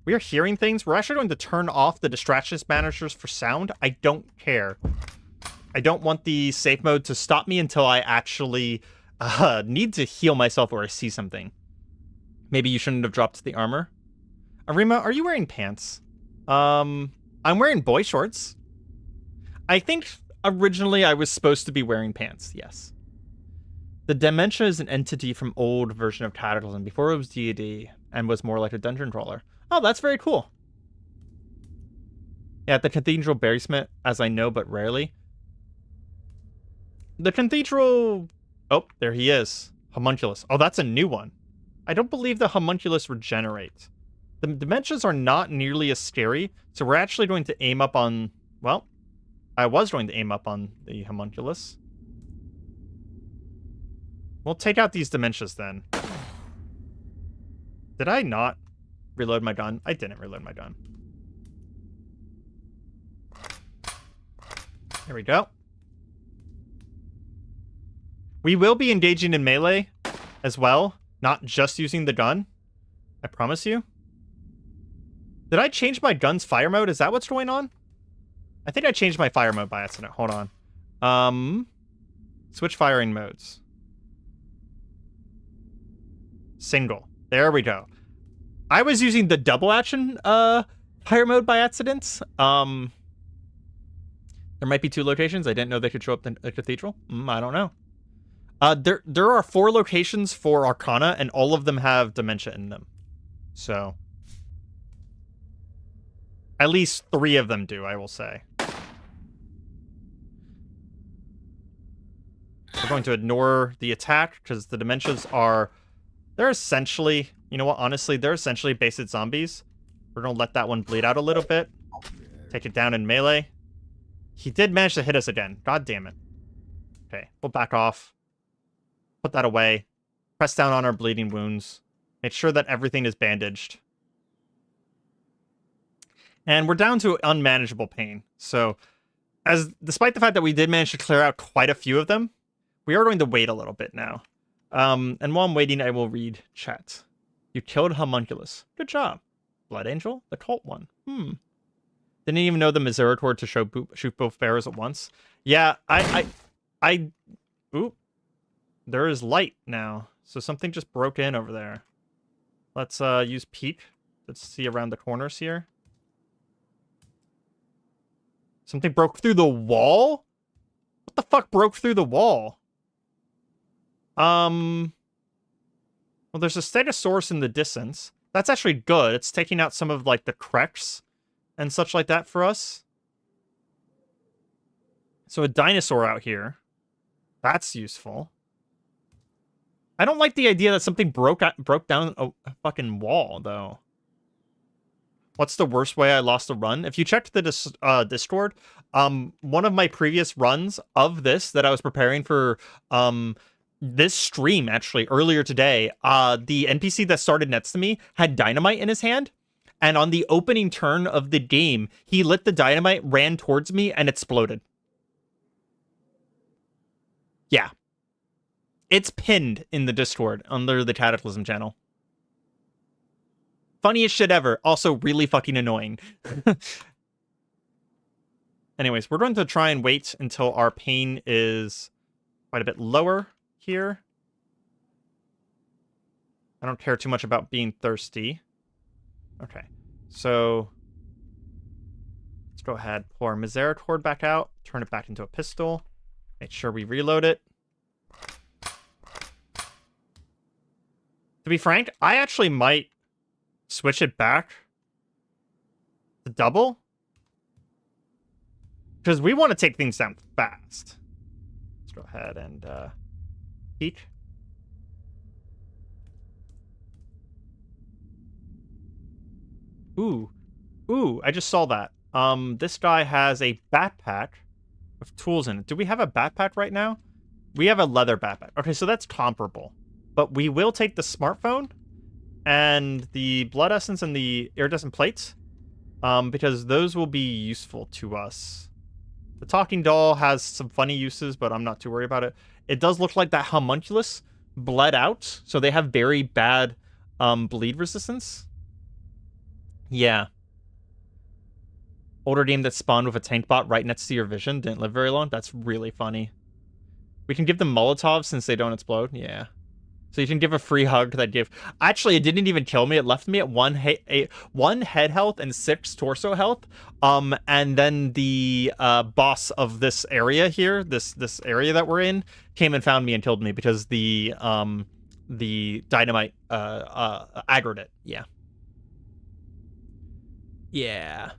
We are hearing things. We're actually going to turn off the distractions managers for sound. I don't care. I don't want the safe mode to stop me until I actually need to heal myself or I see something. Maybe you shouldn't have dropped the armor. Areima, are you wearing pants? I'm wearing boy shorts. I think originally I was supposed to be wearing pants, yes. The Dementia is an entity from old version of Cataclysm before it was D&D and was more like a dungeon crawler. Oh, that's very cool. Yeah, the Cathedral Berrysmith, as I know, but rarely. The Cathedral... Oh, there he is. Homunculus. Oh, that's a new one. I don't believe the Homunculus regenerate. The Dementias are not nearly as scary, so we're actually going to aim up on... Well, I was going to aim up on the Homunculus. We'll take out these Dementias then. Did I not reload my gun? I didn't reload my gun. There we go. We will be engaging in melee as well, not just using the gun. I promise you. Did I change my gun's fire mode? Is that what's going on? I think I changed my fire mode by accident. Hold on. Switch firing modes. Single. There we go. I was using the double action fire mode by accident. There might be 2 locations. I didn't know they could show up in a cathedral. I don't know. There are 4 locations for Arcana, and all of them have Dementia in them. So at least 3 of them do, I will say. We're going to ignore the attack because the Dementias are... They're essentially... You know what? Honestly, they're essentially basic zombies. We're going to let that one bleed out a little bit. Take it down in melee. He did manage to hit us again. God damn it. Okay, we'll back off. Put that away. Press down on our bleeding wounds. Make sure that everything is bandaged. And we're down to unmanageable pain. So, despite the fact that we did manage to clear out quite a few of them, we are going to wait a little bit now. And while I'm waiting, I will read chat. You killed Homunculus. Good job. Blood Angel? The cult one. Didn't even know the Misericord to shoot both bearers at once. Yeah, Oop. There is light now. So something just broke in over there. Let's use peek. Let's see around the corners here. Something broke through the wall? What the fuck broke through the wall? Well, there's a Stegosaurus in the distance. That's actually good. It's taking out some of, like, the cracks and such like that for us. So a dinosaur out here. That's useful. I don't like the idea that something broke down a fucking wall, though. What's the worst way I lost a run? If you checked the Discord, one of my previous runs of this that I was preparing for this stream, actually, earlier today, the NPC that started next to me had dynamite in his hand, and on the opening turn of the game, he lit the dynamite, ran towards me, and exploded. Yeah. It's pinned in the Discord under the Cataclysm channel. Funniest shit ever. Also really fucking annoying. Anyways, we're going to try and wait until our pain is quite a bit lower here. I don't care too much about being thirsty. Okay, so let's go ahead, pull our Misericord back out, turn it back into a pistol, make sure we reload it. To be frank, I actually might switch it back to double. Because we want to take things down fast. Let's go ahead and peek. Ooh. Ooh, I just saw that. This guy has a backpack with tools in it. Do we have a backpack right now? We have a leather backpack. Okay, so that's comparable. But we will take the smartphone and the blood essence and the iridescent plates, because those will be useful to us. The talking doll has some funny uses, but I'm not too worried about it. It does look like that homunculus bled out, so they have very bad bleed resistance. Yeah. Older game that spawned with a tank bot right next to your vision didn't live very long. That's really funny. We can give them Molotovs since they don't explode. Yeah. So you can give a free hug that give... Actually, it didn't even kill me. It left me at one head health and 6 torso health. And then the boss of this area here, this area that we're in, came and found me and killed me because the dynamite aggroed it. Yeah. Yeah.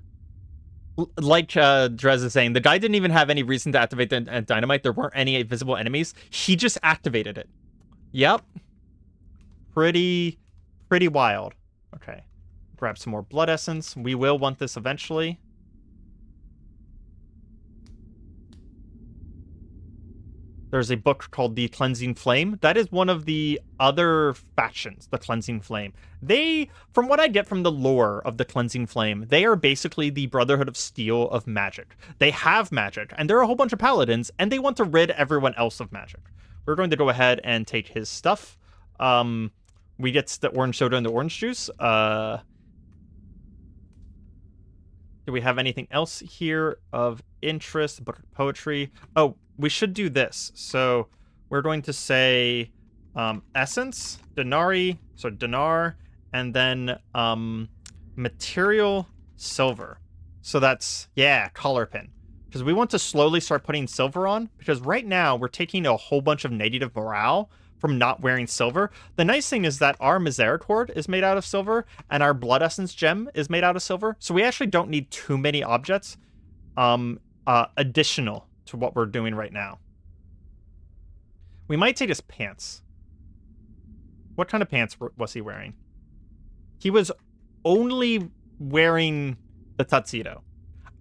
Like Drez is saying, the guy didn't even have any reason to activate the dynamite. There weren't any visible enemies. He just activated it. Yep. Pretty wild. Okay. Grab some more blood essence. We will want this eventually. There's a book called The Cleansing Flame. That is one of the other factions, the Cleansing Flame. They, from what I get from the lore of the Cleansing Flame, they are basically the Brotherhood of Steel of magic. They have magic, and there are a whole bunch of paladins, and they want to rid everyone else of magic. We're going to go ahead and take his stuff. We get the orange soda and the orange juice. Do we have anything else here of interest? Book of poetry. Oh, we should do this. So we're going to say essence, denari, so dinar, and then material silver. So that's, yeah, collar pin. Because we want to slowly start putting silver on, because right now we're taking a whole bunch of negative morale from not wearing silver. The nice thing is that our misericord is made out of silver, and our blood essence gem is made out of silver, so we actually don't need too many objects additional to what we're doing right now. We might take his pants. What kind of pants was he wearing? He was only wearing the tuxedo.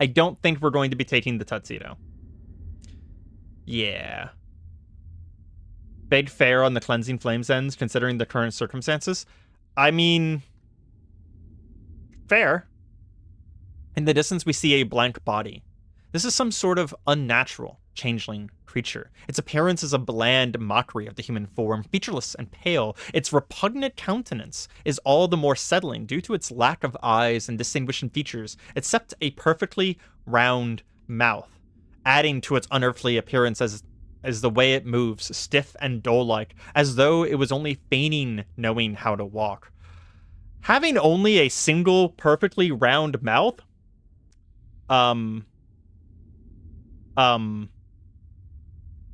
I don't think we're going to be taking the tuxedo. Yeah. Big fair on the Cleansing Flames ends, considering the current circumstances. I mean, fair. In the distance, we see a blank body. This is some sort of unnatural changeling creature. Its appearance is a bland mockery of the human form, featureless and pale. Its repugnant countenance is all the more settling due to its lack of eyes and distinguishing features, except a perfectly round mouth, adding to its unearthly appearance as the way it moves, stiff and dull-like, as though it was only feigning knowing how to walk. Having only a single perfectly round mouth,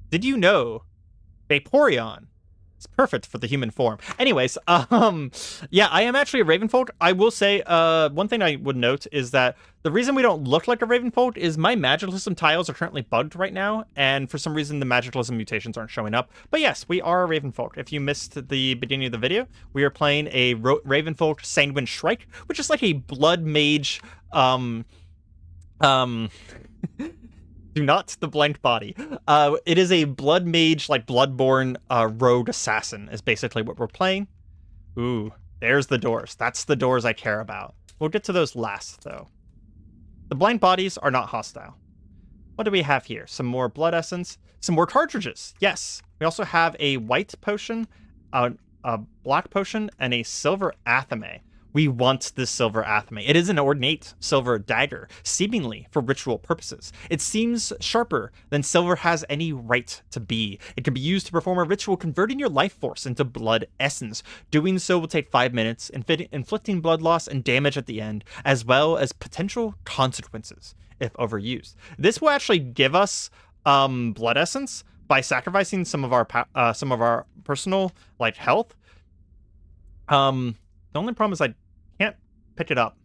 did you know Vaporeon is perfect for the human form? Anyways, yeah, I am actually a Ravenfolk. I will say, one thing I would note is that the reason we don't look like a Ravenfolk is my Magiclysm tiles are currently bugged right now, and for some reason the Magiclysm mutations aren't showing up. But yes, we are a Ravenfolk. If you missed the beginning of the video, we are playing a Ravenfolk Sanguine Shrike, which is like a blood mage, do not the blank body. It is a blood mage, like bloodborne rogue assassin is basically what we're playing. Ooh, there's the doors. That's the doors I care about. We'll get to those last, though. The blank bodies are not hostile. What do we have here? Some more blood essence. Some more cartridges. Yes. We also have a white potion, a black potion, and a silver athame. We want this silver athame. It is an ornate silver dagger, seemingly for ritual purposes. It seems sharper than silver has any right to be. It can be used to perform a ritual converting your life force into blood essence. Doing so will take 5 minutes, inflicting blood loss and damage at the end, as well as potential consequences if overused. This will actually give us blood essence by sacrificing some of our personal like health. The only problem is I can't pick it up.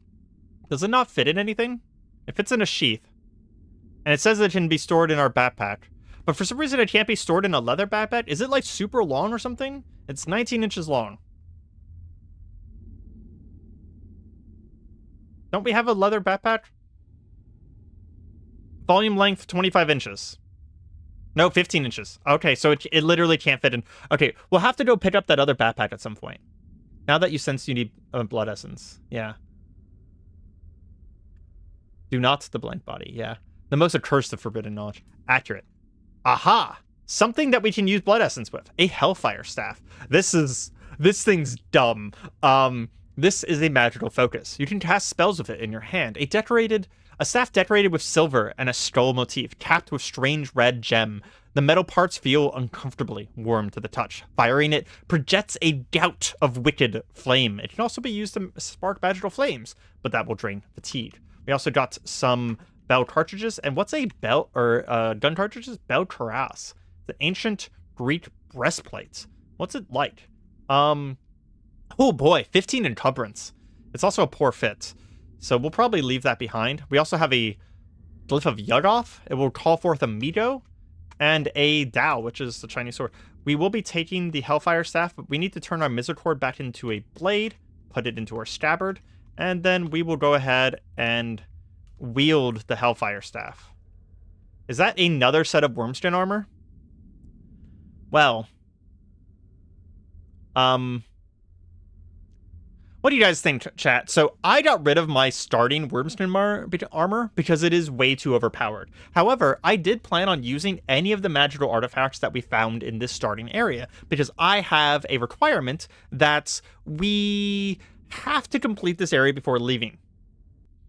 Does it not fit in anything? It fits in a sheath. And it says it can be stored in our backpack. But for some reason, it can't be stored in a leather backpack. Is it, like, super long or something? It's 19 inches long. Don't we have a leather backpack? Volume length, 25 inches. No, 15 inches. Okay, so it literally can't fit in. Okay, we'll have to go pick up that other backpack at some point. Now that you sense you need blood essence. Yeah. Do not the blank body. Yeah. The most accursed of forbidden knowledge. Accurate. Aha! Something that we can use blood essence with. A hellfire staff. This thing's dumb. This is a magical focus. You can cast spells with it in your hand. A staff decorated with silver and a skull motif, capped with strange red gem. The metal parts feel uncomfortably warm to the touch. Firing it projects a gout of wicked flame. It can also be used to spark magical flames, but that will drain fatigue. We also got some bell cartridges. And what's a bell or gun cartridges? Bell cuirass. The ancient Greek breastplate. What's it like? Oh boy, 15 encumbrance. It's also a poor fit. So we'll probably leave that behind. We also have a glyph of Yugoth. It will call forth a Mito and a Dao, which is the Chinese sword. We will be taking the Hellfire Staff, but we need to turn our Misericord back into a blade, put it into our scabbard, and then we will go ahead and wield the Hellfire Staff. Is that another set of Wormskin armor? Well, what do you guys think, chat? So I got rid of my starting Wormskin armor because it is way too overpowered. However, I did plan on using any of the magical artifacts that we found in this starting area because I have a requirement that we have to complete this area before leaving.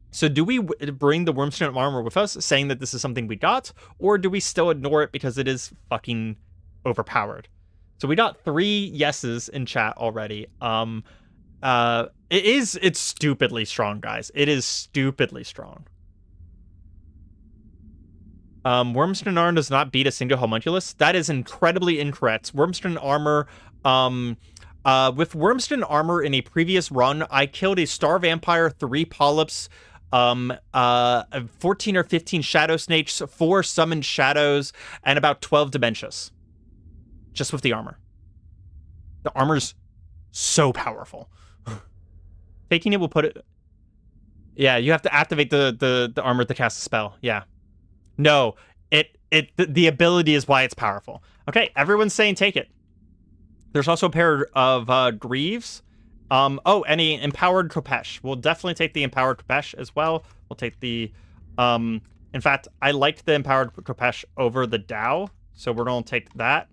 So do we bring the Wormskin armor with us, saying that this is something we got, or do we still ignore it because it is fucking overpowered? So we got 3 yeses in chat already. It's stupidly strong, guys. It is stupidly strong. Wormskin armor does not beat a single homunculus. That is incredibly incorrect. Wormskin armor, with Wormskin armor in a previous run, I killed a star vampire, 3 polyps, 14 or 15 shadow snakes, 4 summoned shadows, and about 12 dementias. Just with the armor. The armor's so powerful. Taking it will put it... Yeah, you have to activate the armor to cast a spell. Yeah. No, the ability is why it's powerful. Okay, everyone's saying take it. There's also a pair of greaves. Any empowered Kopesh. We'll definitely take the empowered Kopesh as well. We'll take the... in fact, I liked the empowered Kopesh over the Dao, so we're going to take that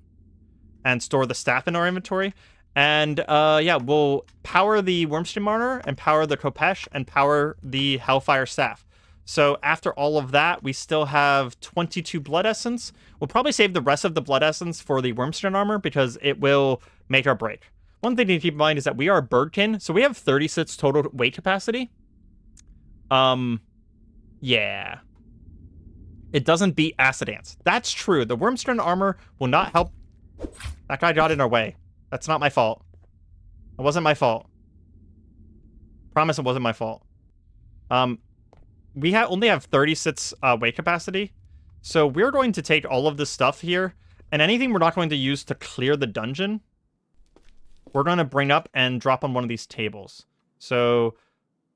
and store the staff in our inventory. And, yeah, we'll power the Wormskin armor and power the Kopesh and power the Hellfire Staff. So after all of that, we still have 22 blood essence. We'll probably save the rest of the blood essence for the Wormskin armor because it will make or break. One thing to keep in mind is that we are birdkin, so we have 36 total weight capacity. Yeah. It doesn't beat Acid Ants. That's true. The Wormskin armor will not help. That guy got in our way. That's not my fault. It wasn't my fault. Promise it wasn't my fault. We only have 36 weight capacity. So we're going to take all of this stuff here. And anything we're not going to use to clear the dungeon, we're going to bring up and drop on one of these tables. So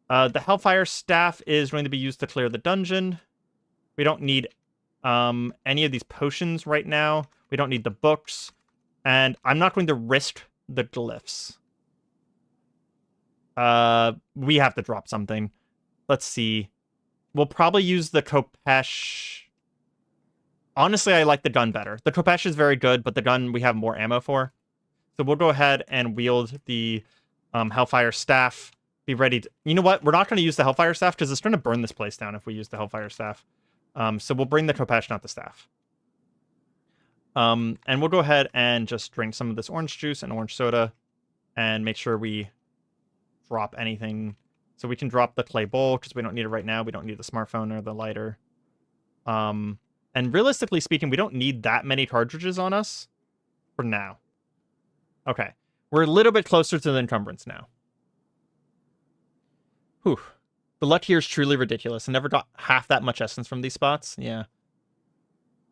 the Hellfire Staff is going to be used to clear the dungeon. We don't need any of these potions right now. We don't need the books. And I'm not going to risk the glyphs. We have to drop something. Let's see. We'll probably use the Kopesh. Honestly, I like the gun better. The Kopesh is very good, but the gun we have more ammo for. So we'll go ahead and wield the Hellfire Staff. Be ready to... You know what? We're not going to use the Hellfire Staff because it's going to burn this place down if we use the Hellfire Staff. So we'll bring the Kopesh, not the staff. And we'll go ahead and just drink some of this orange juice and orange soda and make sure we drop anything. So we can drop the clay bowl because we don't need it right now. We don't need the smartphone or the lighter. And realistically speaking, we don't need that many cartridges on us for now. Okay. We're a little bit closer to the encumbrance now. Whew. The luck here is truly ridiculous. I never got half that much essence from these spots. Yeah.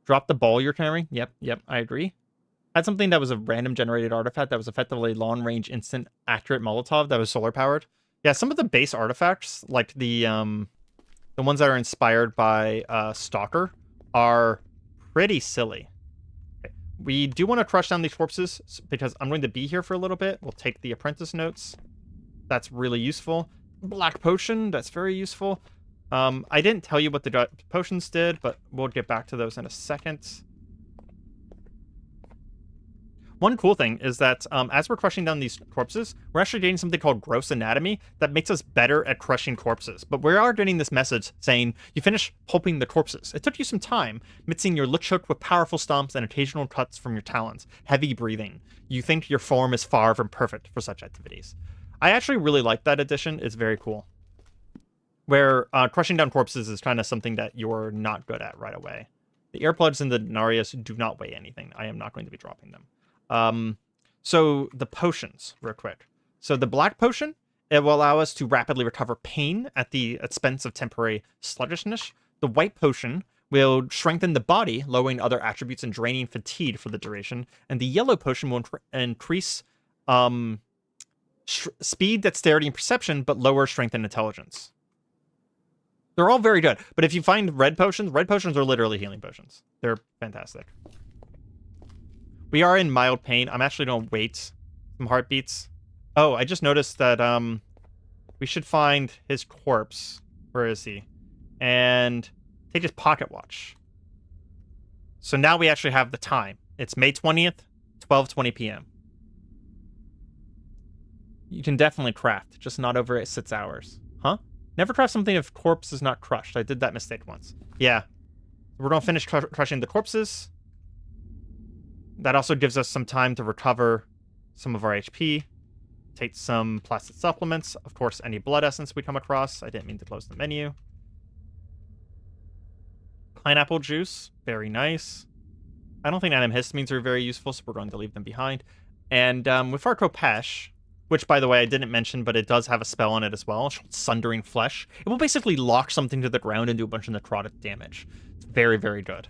Drop the ball you're carrying. Yep, I agree. Had something that was a random generated artifact that was effectively long-range instant accurate Molotov that was solar powered. Yeah, some of the base artifacts, like the ones that are inspired by Stalker, are pretty silly. Okay. We do want to crush down these corpses because I'm going to be here for a little bit. We'll take the apprentice notes. That's really useful. Black potion, that's very useful. I didn't tell you what the potions did, but we'll get back to those in a second. One cool thing is that as we're crushing down these corpses, we're actually getting something called gross anatomy that makes us better at crushing corpses. But we are getting this message saying, you finish pulping the corpses. It took you some time, mixing your lick hook with powerful stomps and occasional cuts from your talons. Heavy breathing. You think your form is far from perfect for such activities. I actually really like that addition. It's very cool. Where crushing down corpses is kind of something that you're not good at right away. The earplugs and the Denarius do not weigh anything. I am not going to be dropping them. So the potions, real quick. So the black potion, it will allow us to rapidly recover pain at the expense of temporary sluggishness. The white potion will strengthen the body, lowering other attributes and draining fatigue for the duration. And the yellow potion will increase speed, dexterity, and perception, but lower strength and intelligence. They're all very good. But if you find red potions are literally healing potions. They're fantastic. We are in mild pain. I'm actually going to wait some heartbeats. Oh, I just noticed that we should find his corpse. Where is he? And take his pocket watch. So now we actually have the time. It's May 20th, 12:20 p.m. You can definitely craft, just not over 6 hours. Huh? Never craft something if corpse is not crushed. I did that mistake once. Yeah. We're going to finish crushing the corpses. That also gives us some time to recover some of our HP. Take some plastic supplements. Of course, any blood essence we come across. I didn't mean to close the menu. Pineapple juice. Very nice. I don't think antihistamines are very useful, so we're going to leave them behind. And with our Kopesh, which, by the way, I didn't mention, but it does have a spell on it as well. It's called Sundering Flesh. It will basically lock something to the ground and do a bunch of necrotic damage. It's very, very good.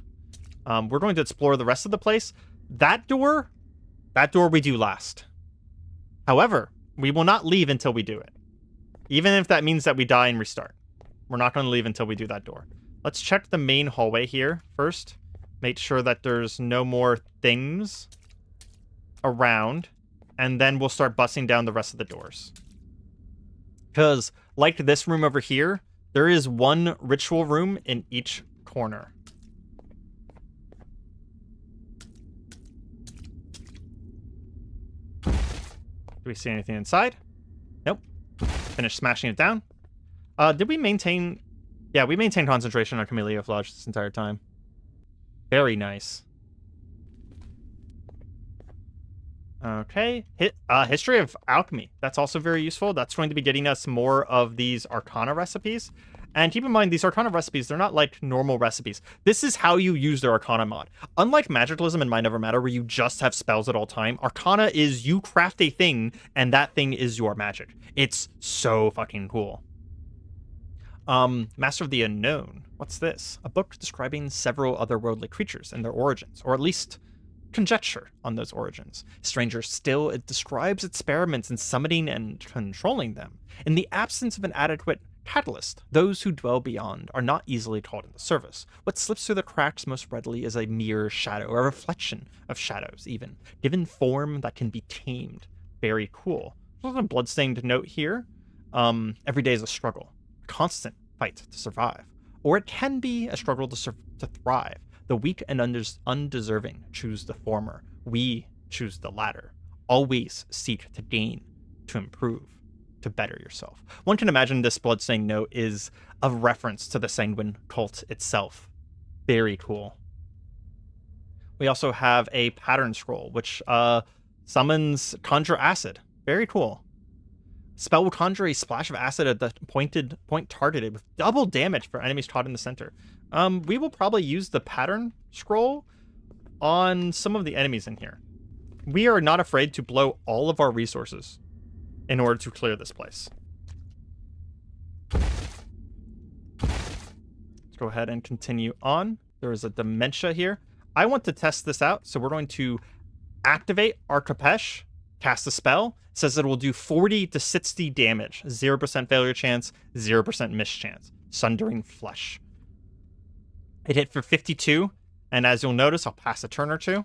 We're going to explore the rest of the place. That door we do last. However, we will not leave until we do it. Even if that means that we die and restart. We're not going to leave until we do that door. Let's check the main hallway here first. Make sure that there's no more things around. And then we'll start busting down the rest of the doors. Because, like this room over here, there is one ritual room in each corner. Do we see anything inside? Nope. Finish smashing it down. Did we maintain... Yeah, we maintained concentration on Camellioflage this entire time. Very nice. Okay. History of Alchemy. That's also very useful. That's going to be getting us more of these Arcana recipes. And keep in mind, these Arcana recipes, they're not like normal recipes. This is how you use their Arcana mod. Unlike Magiclysm and Might Never Matter, where you just have spells at all time, Arcana is you craft a thing, and that thing is your magic. It's so fucking cool. Master of the Unknown. What's this? A book describing several otherworldly creatures and their origins, or at least conjecture on those origins. Stranger still, it describes experiments in summoning and controlling them. In the absence of an adequate catalyst, those who dwell beyond are not easily called into service. What slips through the cracks most readily is a mere shadow, or a reflection of shadows even, given form that can be tamed. Very cool. There's a bloodstained note here. Every day is a struggle, a constant fight to survive. Or it can be a struggle to thrive. The weak and undeserving choose the former. We choose the latter. Always seek to gain, to improve, to better yourself. One can imagine this bloodstained note is a reference to the Sanguine cult itself. Very cool. We also have a pattern scroll, which summons Conjure Acid. Very cool. Spell will conjure a splash of acid at the point targeted with double damage for enemies caught in the center. We will probably use the pattern scroll on some of the enemies in here. We are not afraid to blow all of our resources in order to clear this place. Let's go ahead and continue on. There is a dementia here. I want to test this out, so we're going to activate Arcapesh, cast a spell. It says it will do 40 to 60 damage, 0% failure chance, 0% miss chance. Sundering Flesh. It hit for 52, and as you'll notice, I'll pass a turn or two.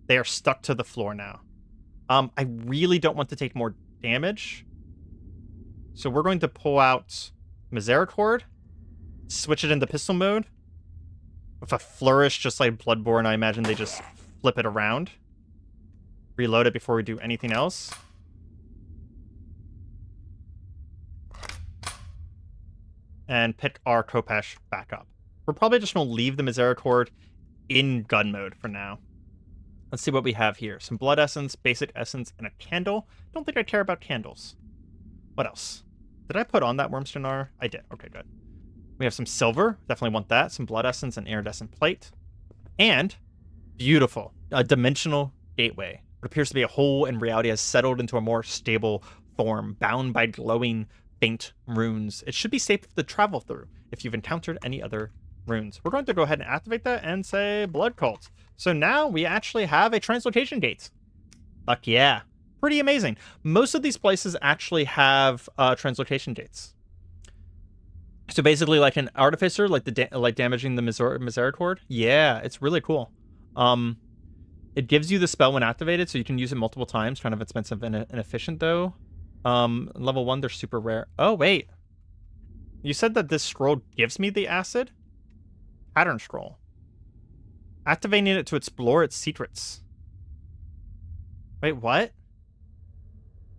They are stuck to the floor now. I really don't want to take more damage, so we're going to pull out Misericord, switch it into pistol mode. With a flourish, just like Bloodborne, I imagine they just flip it around. Reload it before we do anything else. And pick our Khopesh back up. We're probably just going to leave the Misericord in gun mode for now. Let's see what we have here. Some Blood Essence, Basic Essence, and a Candle. Don't think I care about candles. What else? Did I put on that Wormstone R? I did. Okay, good. We have some silver. Definitely want that. Some Blood Essence and Iridescent Plate. And, beautiful, a Dimensional Gateway. What appears to be a hole in reality has settled into a more stable form, bound by glowing, faint runes. It should be safe to travel through if you've encountered any other runes. We're going to go ahead and activate that and say Blood Cult. So now we actually have a translocation gate. Fuck yeah. Pretty amazing. Most of these places actually have translocation gates. So basically like an Artificer, like damaging the Misericord. Yeah, it's really cool. It gives you the spell when activated, so you can use it multiple times. Kind of expensive and inefficient, though. Level 1, they're super rare. Oh, wait. You said that this scroll gives me the acid? Pattern scroll. Activating it to explore its secrets. Wait, what?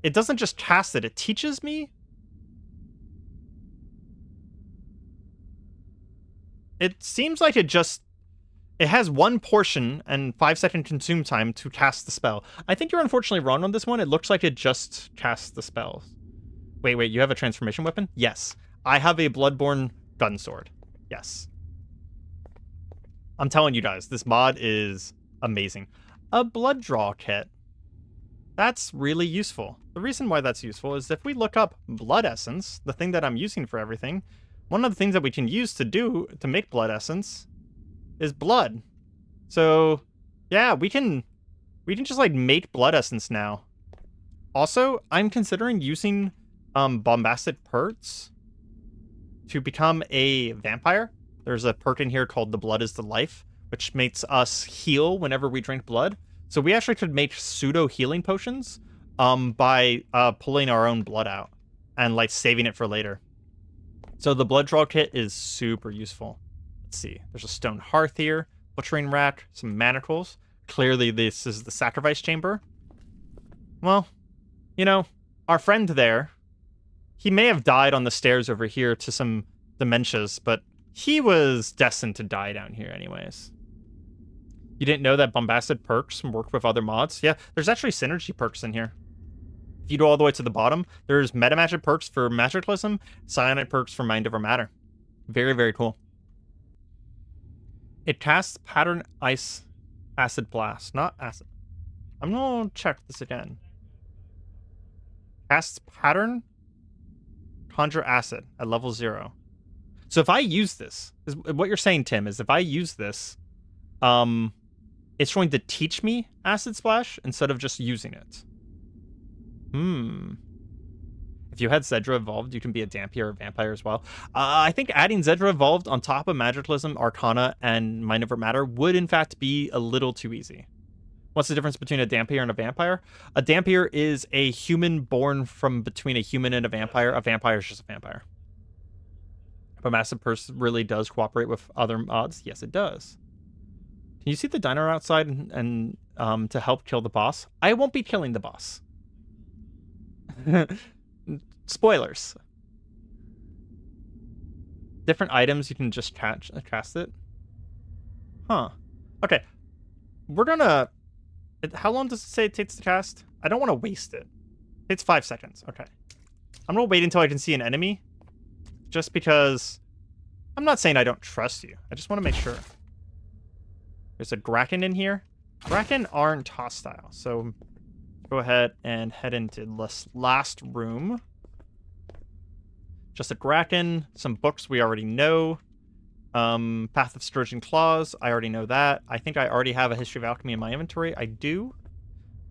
It doesn't just cast it, it teaches me? It seems like it has one portion and 5-second consume time to cast the spell. I think you're unfortunately wrong on this one. It looks like it just casts the spells. Wait, you have a transformation weapon? Yes. I have a Bloodborne gun sword. Yes. I'm telling you guys, this mod is amazing. A blood draw kit. That's really useful. The reason why that's useful is if we look up Blood Essence, the thing that I'm using for everything, one of the things that we can use to make Blood Essence is blood. So yeah, we can just like make Blood Essence now. Also, I'm considering using Bombastic Perks to become a vampire. There's a perk in here called The Blood is the Life, which makes us heal whenever we drink blood. So we actually could make pseudo healing potions by pulling our own blood out and like saving it for later. So the blood draw kit is super useful. Let's see. There's a stone hearth here, butchering rack, some manacles. Clearly this is the sacrifice chamber. Well, you know, our friend there, he may have died on the stairs over here to some dementias, but he was destined to die down here anyways. You didn't know that Bombastic Perks work with other mods? Yeah, there's actually synergy perks in here. If you go all the way to the bottom, there's meta magic perks for Magiclysm, psionic perks for Mind Over Matter. Very, very cool. It casts Pattern Ice Acid Blast, not Acid. I'm gonna check this again. Casts Pattern Conjure Acid at level 0. So if I use this, is what you're saying, Tim, is if I use this, it's going to teach me Acid Splash instead of just using it. If you had Zedra evolved, you can be a Dampier or Vampire as well. I think adding Zedra evolved on top of Magiclysm, Arcana, and Mind Over Matter would in fact be a little too easy. What's the difference between a Dampier and a Vampire? A Dampier is a human born from between a human and a vampire. A vampire is just a vampire. But Massive Purse really does cooperate with other mods. Yes, it does. Can you see the dino outside and to help kill the boss? I won't be killing the boss. Spoilers. Different items, you can just cast it. Huh. Okay. We're gonna... How long does it say it takes to cast? I don't want to waste it. It's 5 seconds. Okay. I'm gonna wait until I can see an enemy. Just because... I'm not saying I don't trust you. I just want to make sure. There's a Kraken in here. Kraken aren't hostile, so... Go ahead and head into this last room. Just a Kraken, some books we already know. Path of Sturgeon Claws, I already know that. I think I already have a History of Alchemy in my inventory. I do.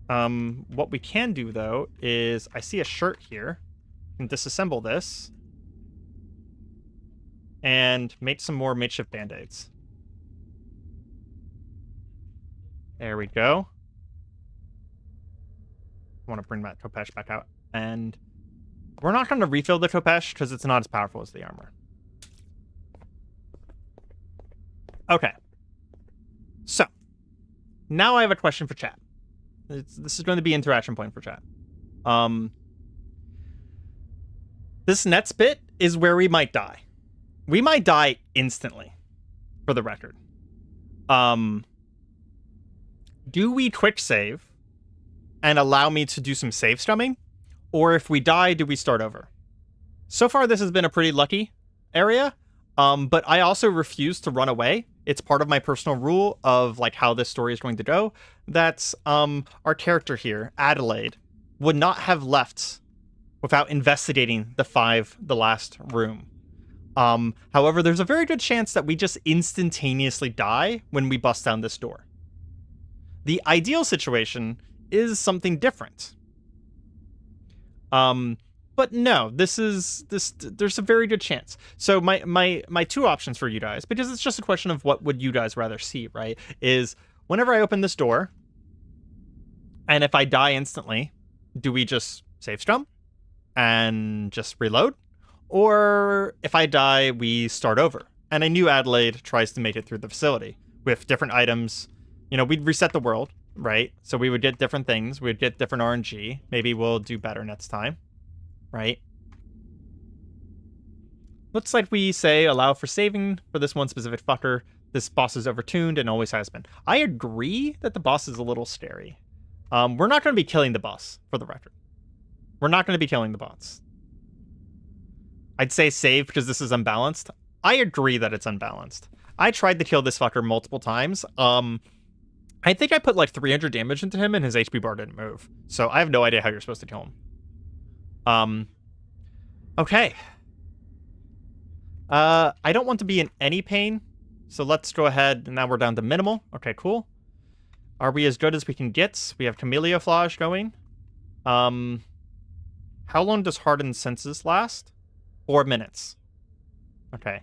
What we can do, though, is I see a shirt here. We can disassemble this. And make some more makeshift band-aids. There we go. I want to bring that Topesh back out. And we're not going to refill the Topesh because it's not as powerful as the armor. Okay. So, now I have a question for chat. This is going to be interaction point for chat. This next bit is where we might die. We might die instantly, for the record. Do we quick save and allow me to do some save strumming? Or if we die, do we start over? So far, this has been a pretty lucky area, but I also refuse to run away. It's part of my personal rule of like how this story is going to go. That's our character here, Adelaide, would not have left without investigating the last room. However, there's a very good chance that we just instantaneously die when we bust down this door. The ideal situation is something different. But no, there's a very good chance. So my two options for you guys, because it's just a question of what would you guys rather see, right? Is whenever I open this door, and if I die instantly, do we just save strum and just reload? Or if I die, we start over. And I knew Adelaide tries to make it through the facility with different items. You know, we'd reset the world, right? So we would get different things. We'd get different RNG. Maybe we'll do better next time, right? Looks like we say allow for saving for this one specific fucker. This boss is overtuned and always has been. I agree that the boss is a little scary. We're not going to be killing the boss, for the record. We're not going to be killing the boss. I'd say save because this is unbalanced. I agree that it's unbalanced. I tried to kill this fucker multiple times. I think I put like 300 damage into him and his HP bar didn't move. So I have no idea how you're supposed to kill him. Okay. I don't want to be in any pain. So let's go ahead. And now we're down to minimal. Okay, cool. Are we as good as we can get? We have Camelliaflage going. How long does Hardened Senses last? 4 minutes. Okay.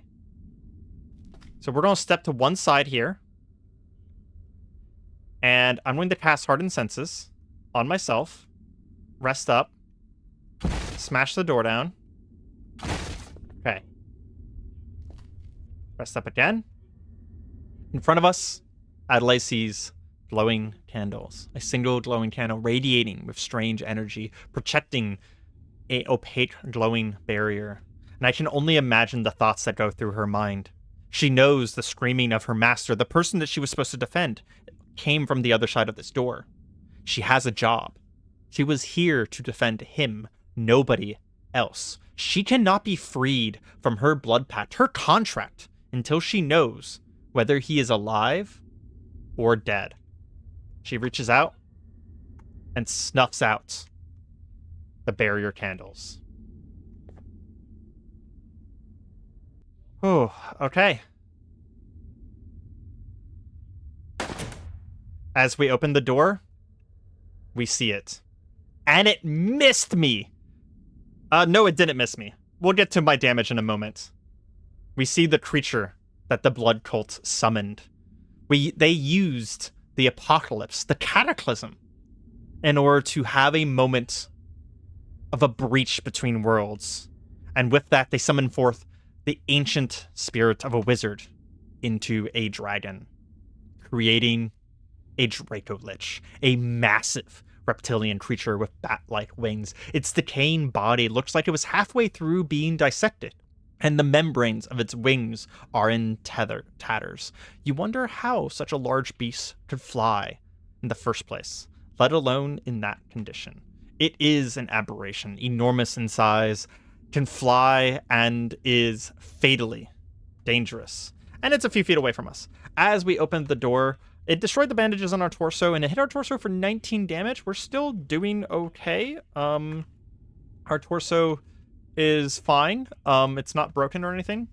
So we're going to step to one side here. And I'm going to cast Hardened Senses on myself. Rest up. Smash the door down. Okay. Rest up again. In front of us, Adelaide sees glowing candles. A single glowing candle radiating with strange energy, protecting an opaque glowing barrier. And I can only imagine the thoughts that go through her mind. She knows the screaming of her master, the person that she was supposed to defend, came from the other side of this door. She has a job. She was here to defend him, nobody else. She cannot be freed from her blood pact, her contract, until she knows whether he is alive or dead. She reaches out and snuffs out the barrier candles. Oh, okay. As we open the door, we see it. And it missed me! No, it didn't miss me. We'll get to my damage in a moment. We see the creature that the blood cult summoned. They used the apocalypse, the cataclysm, in order to have a moment of a breach between worlds. And with that, they summon forth the ancient spirit of a wizard into a dragon, creating a Dracolich, a massive reptilian creature with bat-like wings. Its decaying body looks like it was halfway through being dissected, and the membranes of its wings are in tatters. You wonder how such a large beast could fly in the first place, let alone in that condition. It is an aberration, enormous in size, can fly, and is fatally dangerous. And it's a few feet away from us. As we opened the door, it destroyed the bandages on our torso, and it hit our torso for 19 damage. We're still doing okay. Our torso is fine. It's not broken or anything.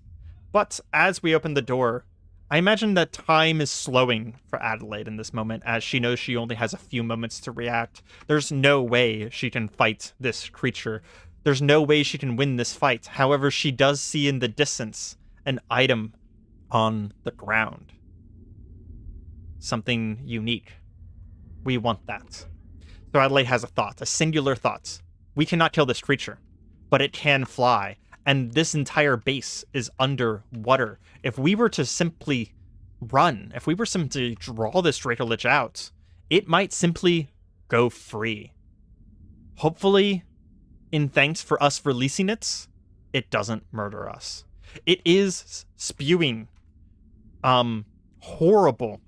But as we open the door, I imagine that time is slowing for Adelaide in this moment, as she knows she only has a few moments to react. There's no way she can fight this creature. There's no way she can win this fight. However, she does see in the distance an item on the ground. Something unique. We want that. So Adelaide has a thought, a singular thought. We cannot kill this creature, but it can fly. And this entire base is underwater. If we were to simply run, if we were simply to draw this Dracolich out, it might simply go free. Hopefully, in thanks for us releasing it, it doesn't murder us. It is spewing horrible,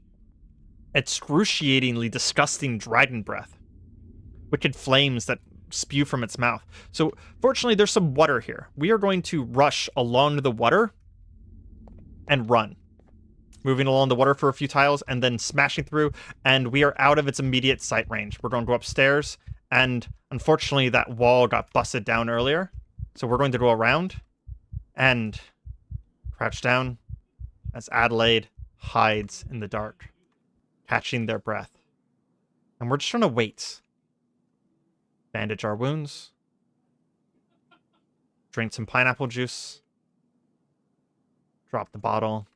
excruciatingly disgusting dragon breath. Wicked flames that spew from its mouth. So fortunately there's some water here. We are going to rush along the water and run. Moving along the water for a few tiles and then smashing through, and we are out of its immediate sight range. We're going to go upstairs, and unfortunately that wall got busted down earlier. So we're going to go around and crouch down as Adelaide hides in the dark, catching their breath. And we're just trying to wait. Bandage our wounds. Drink some pineapple juice. Drop the bottle.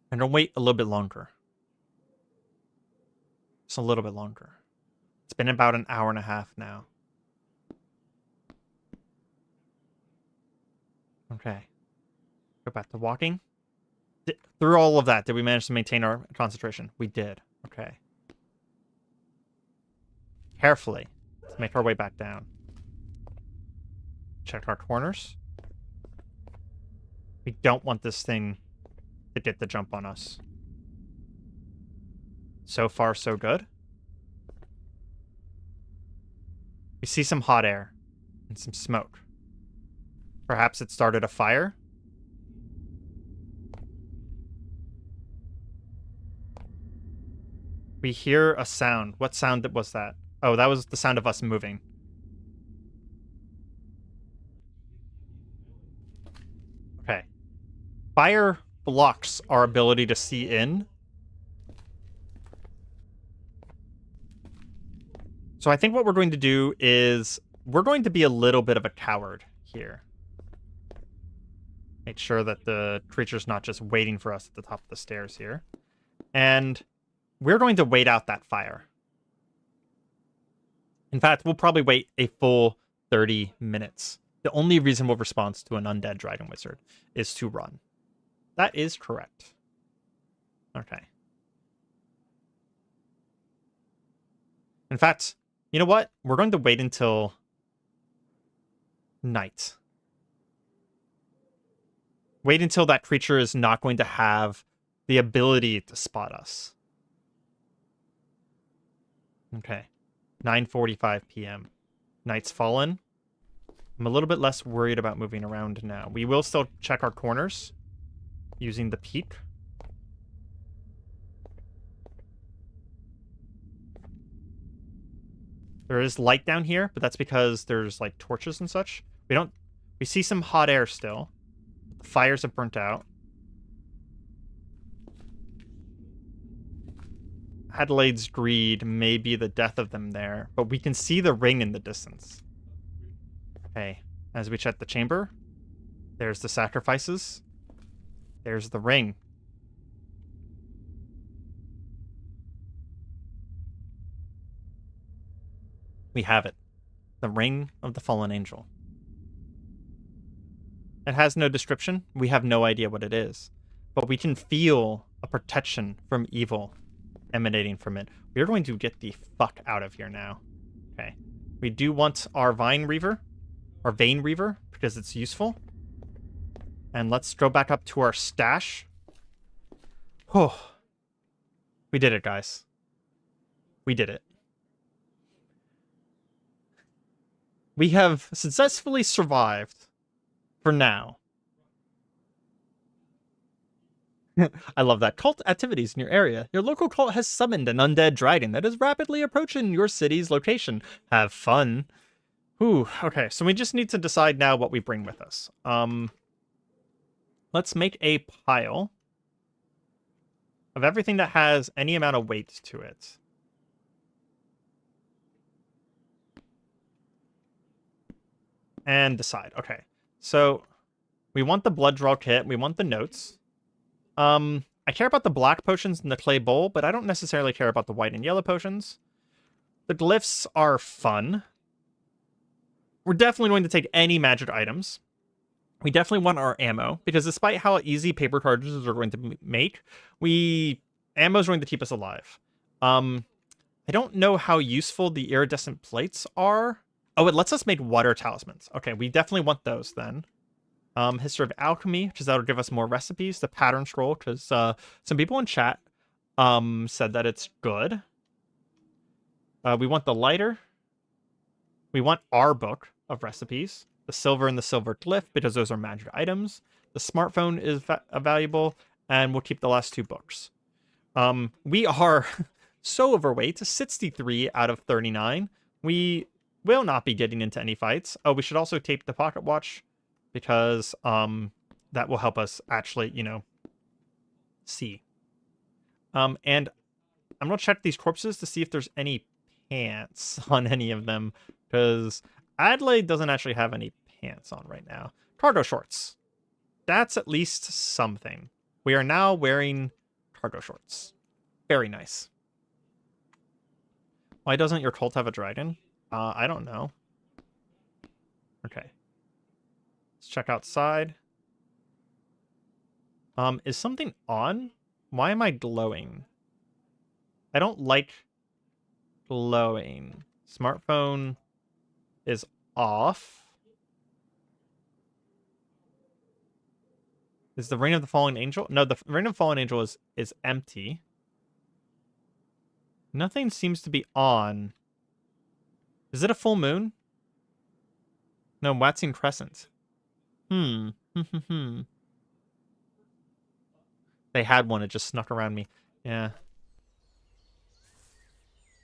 And then wait a little bit longer. Just a little bit longer. It's been about an hour and a half now. Okay. Go back to walking. Through all of that, did we manage to maintain our concentration? We did. Okay. Carefully. Let's make our way back down. Check our corners. We don't want this thing to get the jump on us. So far, so good. We see some hot air and some smoke. Perhaps it started a fire? We hear a sound. What sound was that? Oh, that was the sound of us moving. Okay. Fire blocks our ability to see in. So I think what we're going to do is we're going to be a little bit of a coward here. Make sure that the creature's not just waiting for us at the top of the stairs here. And we're going to wait out that fire. In fact, we'll probably wait a full 30 minutes. The only reasonable response to an undead dragon wizard is to run. That is correct. Okay. In fact, you know what? We're going to wait until night. Wait until that creature is not going to have the ability to spot us. Okay. 9:45 p.m. Night's fallen. I'm a little bit less worried about moving around now. We will still check our corners using the peek. There is light down here, but that's because there's like torches and such. We see some hot air still. The fires have burnt out. Adelaide's greed may be the death of them there, but we can see the ring in the distance. Okay, as we check the chamber, there's the sacrifices. There's the ring. We have it. The ring of the fallen angel. It has no description. We have no idea what it is. But we can feel a protection from evil emanating from it. We're going to get the fuck out of here now. Okay. We do want our Vein Reaver, because it's useful. And let's go back up to our stash. Oh. We did it, guys. We did it. We have successfully survived for now. I love that. Cult activities in your area. Your local cult has summoned an undead dragon that is rapidly approaching your city's location. Have fun. Ooh, okay, so we just need to decide now what we bring with us. Let's make a pile of everything that has any amount of weight to it. And decide. Okay. So we want the blood draw kit. We want the notes. I care about the black potions in the clay bowl, but I don't necessarily care about the white and yellow potions. The glyphs are fun. We're definitely going to take any magic items. We definitely want our ammo, because despite how easy paper charges are going to make, ammo is going to keep us alive. I don't know how useful the iridescent plates are. Oh, it lets us make water talismans. Okay, we definitely want those then. History of Alchemy, because that'll give us more recipes. The Pattern Scroll, because some people in chat said that it's good. We want the lighter. We want our book of recipes. The silver and the silver glyph, because those are magic items. The smartphone is valuable, and we'll keep the last 2 books. We are so overweight, 63 out of 39. We will not be getting into any fights. Oh, we should also tape the pocket watch, because that will help us actually, see. And I'm going to check these corpses to see if there's any pants on any of them, because Adelaide doesn't actually have any pants on right now. Cargo shorts. That's at least something. We are now wearing cargo shorts. Very nice. Why doesn't your cult have a dragon? I don't know. Okay. Let's check outside. Is something on? Why am I glowing? I don't like glowing. Smartphone is off. Is the Ring of the Fallen Angel? No, the Ring of the Fallen Angel is empty. Nothing seems to be on. Is it a full moon? No, waxing crescent. They had one, it just snuck around me. Yeah.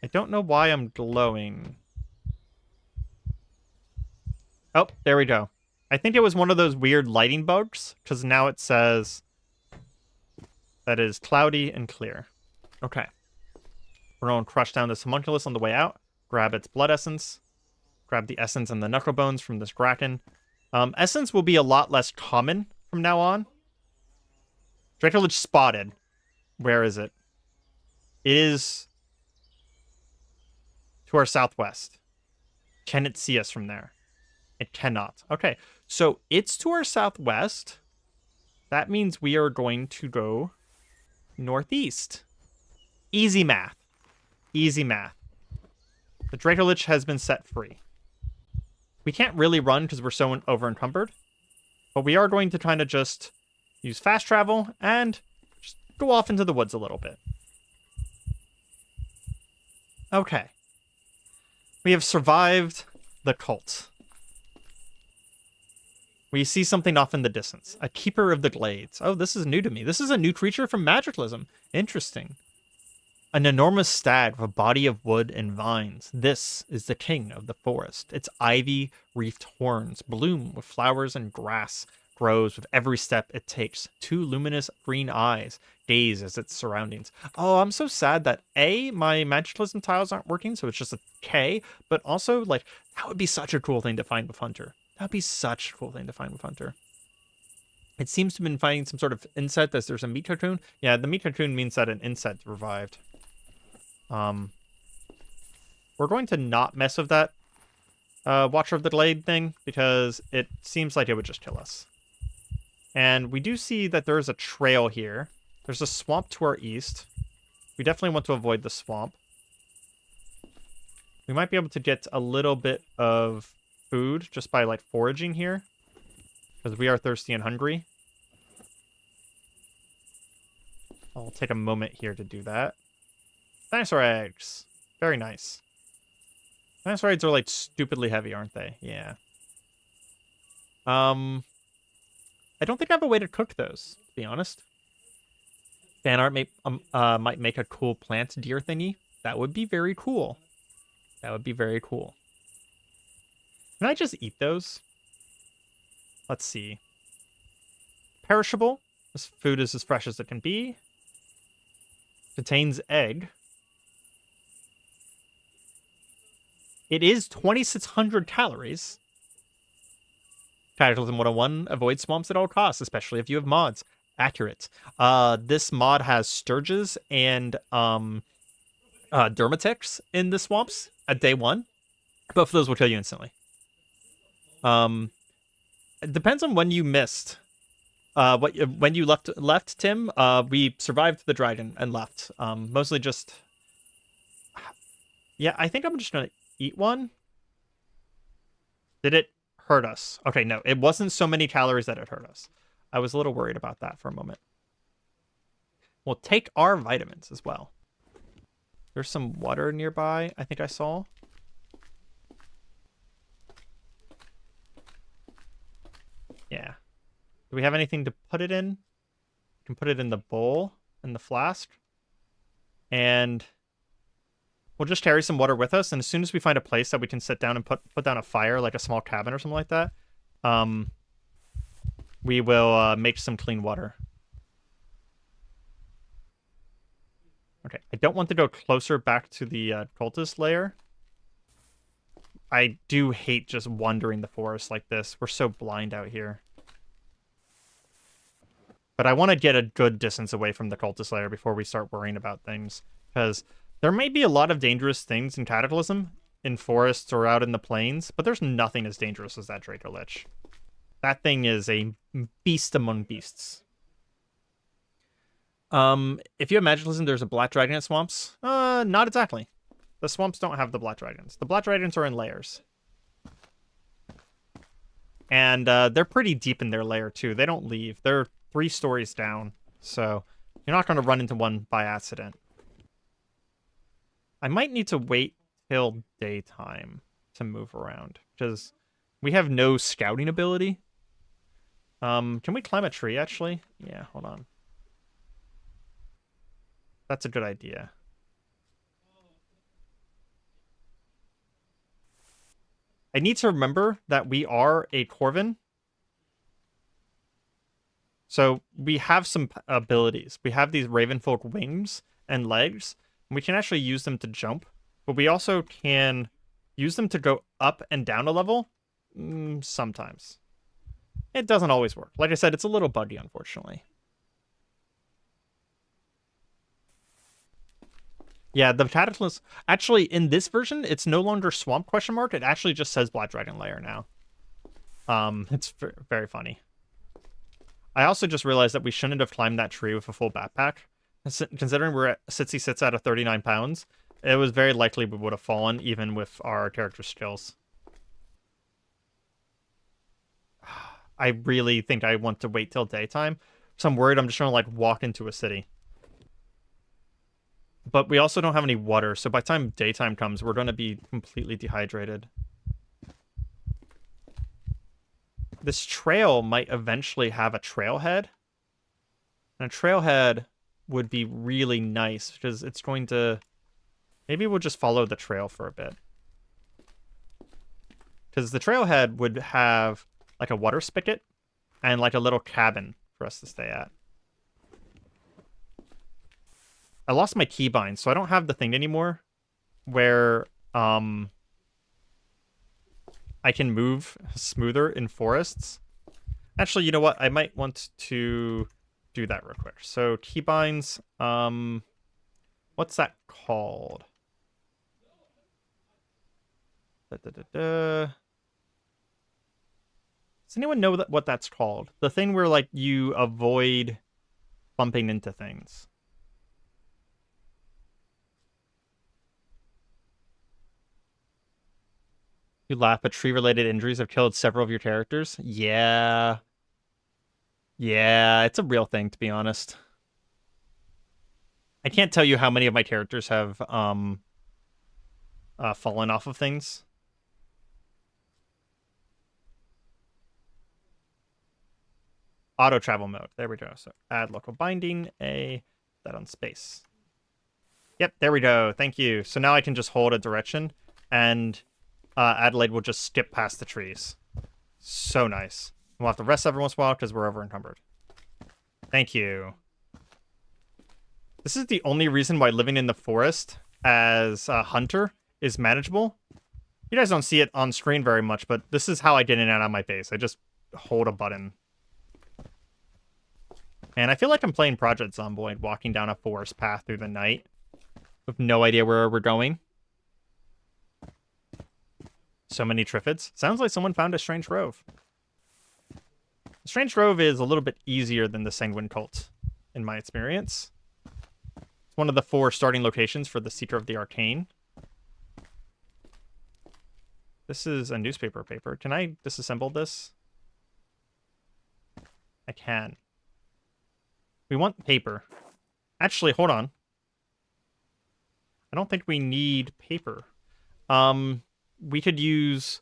I don't know why I'm glowing. Oh, there we go. I think it was one of those weird lighting bugs, because now it says that it is cloudy and clear. Okay. We're going to crush down this homunculus on the way out, grab its blood essence, grab the essence and the knuckle bones from this kraken. Essence will be a lot less common from now on. Dracolich spotted. Where is it? It is to our southwest. Can it see us from there? It cannot. Okay, so it's to our southwest. That means we are going to go northeast. Easy math. Easy math. The Dracolich has been set free. We can't really run because we're so over-encumbered, but we are going to kind of just use fast travel and just go off into the woods a little bit. Okay. We have survived the cult. We see something off in the distance. A Keeper of the Glades. Oh, this is new to me. This is a new creature from Magiclysm. Interesting. An enormous stag with a body of wood and vines. This is the king of the forest. Its ivy-wreathed horns bloom with flowers and grass. Grows with every step it takes. 2 luminous green eyes gaze at its surroundings. Oh, I'm so sad that A, my Magiclysm tiles aren't working, so it's just a K, but also, like, that would be such a cool thing to find with Hunter. That'd be such a cool thing to find with Hunter. It seems to have been finding some sort of insect as there's a meat cocoon. Yeah, the meat cocoon means that an insect revived. We're going to not mess with that Watcher of the Glade thing, because it seems like it would just kill us. And we do see that there is a trail here. There's a swamp to our east. We definitely want to avoid the swamp. We might be able to get a little bit of food just by, like, foraging here, because we are thirsty and hungry. I'll take a moment here to do that. Dinosaur eggs. Very nice. Dinosaur eggs are, like, stupidly heavy, aren't they? Yeah. I don't think I have a way to cook those, to be honest. Fan art might make a cool plant deer thingy. That would be very cool. That would be very cool. Can I just eat those? Let's see. Perishable. This food is as fresh as it can be. Contains egg. It is 2,600 calories. Cataclysm 101, avoid swamps at all costs, especially if you have mods. Accurate. This mod has sturges and dermatics in the swamps at day 1. Both of those will kill you instantly. It depends on when you missed. When you left Tim, we survived the dragon and left. Mostly just... Yeah, I think I'm just gonna eat one. Did it hurt us? Okay, no, it wasn't so many calories that it hurt us. I was a little worried about that for a moment. We'll take our vitamins as well. There's some water nearby, I think I saw. Yeah. Do we have anything to put it in? We can put it in the bowl, in the flask. And we'll just carry some water with us, and as soon as we find a place that we can sit down and put down a fire, like a small cabin or something like that, we will make some clean water. Okay, I don't want to go closer back to the cultist lair. I do hate just wandering the forest like this. We're so blind out here. But I want to get a good distance away from the cultist lair before we start worrying about things, because there may be a lot of dangerous things in Cataclysm, in forests or out in the plains, but there's nothing as dangerous as that Draco Lich. That thing is a beast among beasts. If you have Magiclysm, there's a black dragon at swamps. Not exactly. The swamps don't have the black dragons. The black dragons are in lairs. And they're pretty deep in their lair, too. They don't leave. They're 3 stories down, so you're not going to run into one by accident. I might need to wait till daytime to move around, because we have no scouting ability. Can we climb a tree, actually? Yeah, hold on. That's a good idea. I need to remember that we are a Corvin. So we have some abilities. We have these Ravenfolk wings and legs. And we can actually use them to jump. But we also can use them to go up and down a level. Sometimes. It doesn't always work. Like I said, it's a little buggy, unfortunately. Yeah, the Cataclysm... Actually, in this version, it's no longer Swamp ? It actually just says Black Dragon Lair now. It's very funny. I also just realized that we shouldn't have climbed that tree with a full backpack. Considering Sitsy sits at 39 pounds, it was very likely we would have fallen, even with our character skills. I really think I want to wait till daytime, so I'm worried I'm just trying to, like, walk into a city. But we also don't have any water, so by the time daytime comes, we're going to be completely dehydrated. This trail might eventually have a trailhead. And a trailhead would be really nice, because it's going to... Maybe we'll just follow the trail for a bit. Because the trailhead would have, like, a water spigot and, like, a little cabin for us to stay at. I lost my keybind, so I don't have the thing anymore where I can move smoother in forests. Actually, you know what? I might want to do that real quick. So keybinds, what's that called? Does anyone know what that's called? The thing where, like, you avoid bumping into things. You laugh, but tree-related injuries have killed several of your characters? Yeah. Yeah, it's a real thing, to be honest. I can't tell you how many of my characters have fallen off of things. Auto travel mode. There we go. So add local binding, that on space. Yep, there we go. Thank you. So now I can just hold a direction, and Adelaide will just skip past the trees. So nice. We'll have to rest every once in a while because we're over encumbered. Thank you. This is the only reason why living in the forest as a hunter is manageable. You guys don't see it on screen very much, but this is how I get in and out of my base. I just hold a button. And I feel like I'm playing Project Zomboid, walking down a forest path through the night with no idea where we're going. So many Triffids. Sounds like someone found a Strange Grove. The Strange Grove is a little bit easier than the Sanguine Cult, in my experience. It's one of the 4 starting locations for the Seeker of the Arcane. This is a newspaper paper. Can I disassemble this? I can. We want paper. Actually, hold on. I don't think we need paper. We could use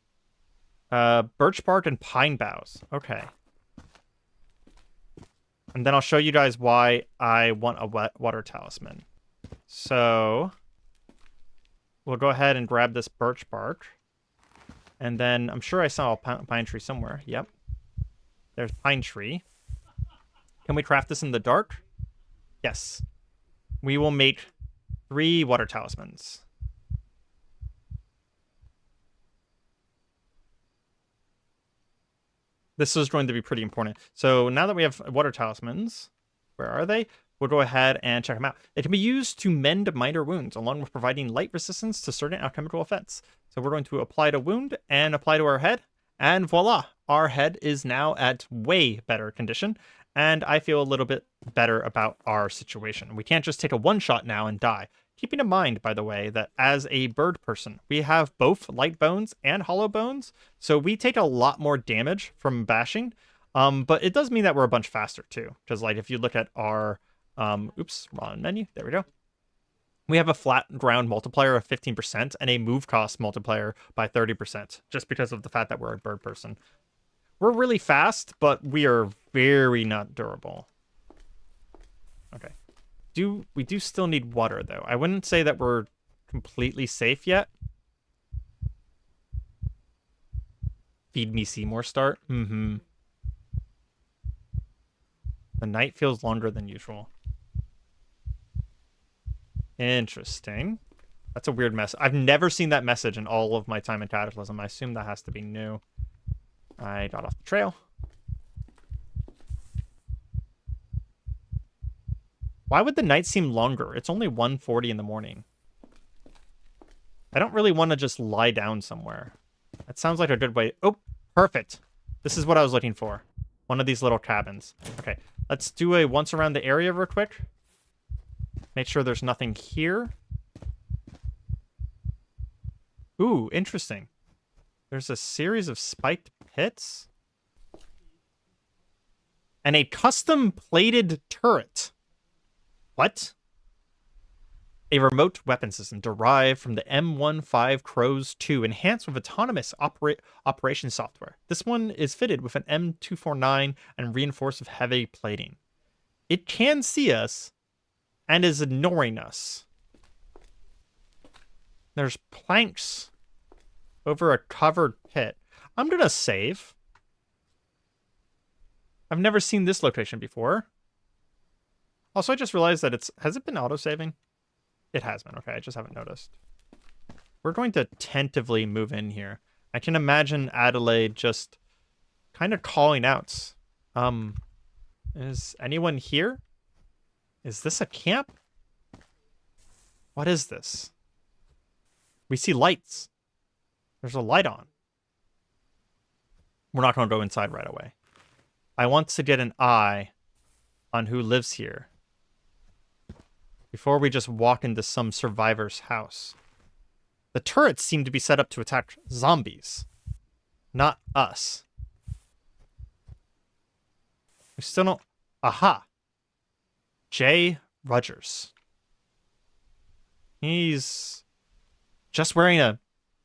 birch bark and pine boughs. Okay. And then I'll show you guys why I want a water talisman. So we'll go ahead and grab this birch bark. And then I'm sure I saw a pine tree somewhere. Yep. There's pine tree. Can we craft this in the dark? Yes. We will make 3 water talismans. This is going to be pretty important. So now that we have water talismans, where are they? We'll go ahead and check them out. It can be used to mend minor wounds, along with providing light resistance to certain alchemical effects. So we're going to apply to wound and apply to our head. And voila, our head is now at way better condition. And I feel a little bit better about our situation. We can't just take a one-shot now and die. Keeping in mind, by the way, that as a bird person, we have both light bones and hollow bones, so we take a lot more damage from bashing. But it does mean that we're a bunch faster too, because like if you look at our, oops, wrong menu. There we go. We have a flat ground multiplier of 15% and a move cost multiplier by 30%, just because of the fact that we're a bird person. We're really fast, but we are very not durable. Okay. We do still need water, though. I wouldn't say that we're completely safe yet. Feed me Seymour start. The night feels longer than usual. Interesting. That's a weird mess. I've never seen that message in all of my time in Cataclysm. I assume that has to be new. I got off the trail. Why would the night seem longer? It's only 1:40 in the morning. I don't really want to just lie down somewhere. That sounds like a good way. Oh, perfect. This is what I was looking for. One of these little cabins. Okay, let's do a once around the area real quick. Make sure there's nothing here. Ooh, interesting. There's a series of spiked pits. And a custom plated turret. What? A remote weapon system derived from the M15 Crows 2, enhanced with autonomous operation software. This one is fitted with an M249 and reinforced with heavy plating. It can see us and is ignoring us. There's planks over a covered pit. I'm gonna save. I've never seen this location before. Also, I just realized that has it been auto-saving? It has been. Okay, I just haven't noticed. We're going to tentatively move in here. I can imagine Adelaide just kind of calling out. Is anyone here? Is this a camp? What is this? We see lights. There's a light on. We're not going to go inside right away. I want to get an eye on who lives here before we just walk into some survivor's house. The turrets seem to be set up to attack zombies, not us. We still don't... Aha! Jay Rogers. He's just wearing a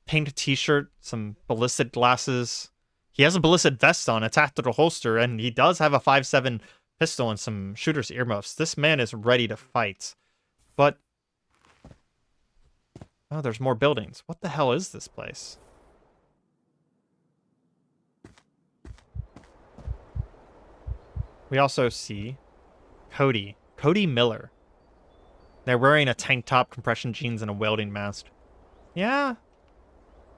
pink t-shirt, some ballistic glasses. He has a ballistic vest on, a tactical holster, and he does have a 5.7 pistol and some shooter's earmuffs. This man is ready to fight. But... oh, there's more buildings. What the hell is this place? We also see Cody Miller. They're wearing a tank top, compression jeans, and a welding mask. Yeah.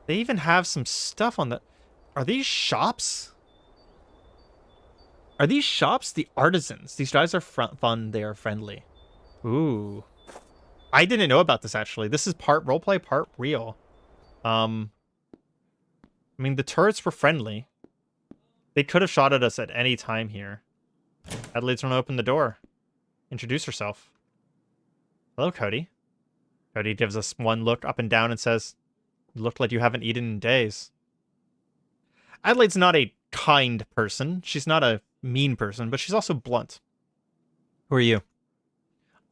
They even have some stuff on the... Are these shops? Are these shops? The artisans. These guys are fun. They are friendly. Ooh. I didn't know about this, actually. This is part roleplay, part real. I mean, the turrets were friendly. They could have shot at us at any time here. Adelaide's gonna open the door. Introduce herself. Hello, Cody. Cody gives us one look up and down and says, "You look like you haven't eaten in days." Adelaide's not a kind person. She's not a mean person, but she's also blunt. Who are you?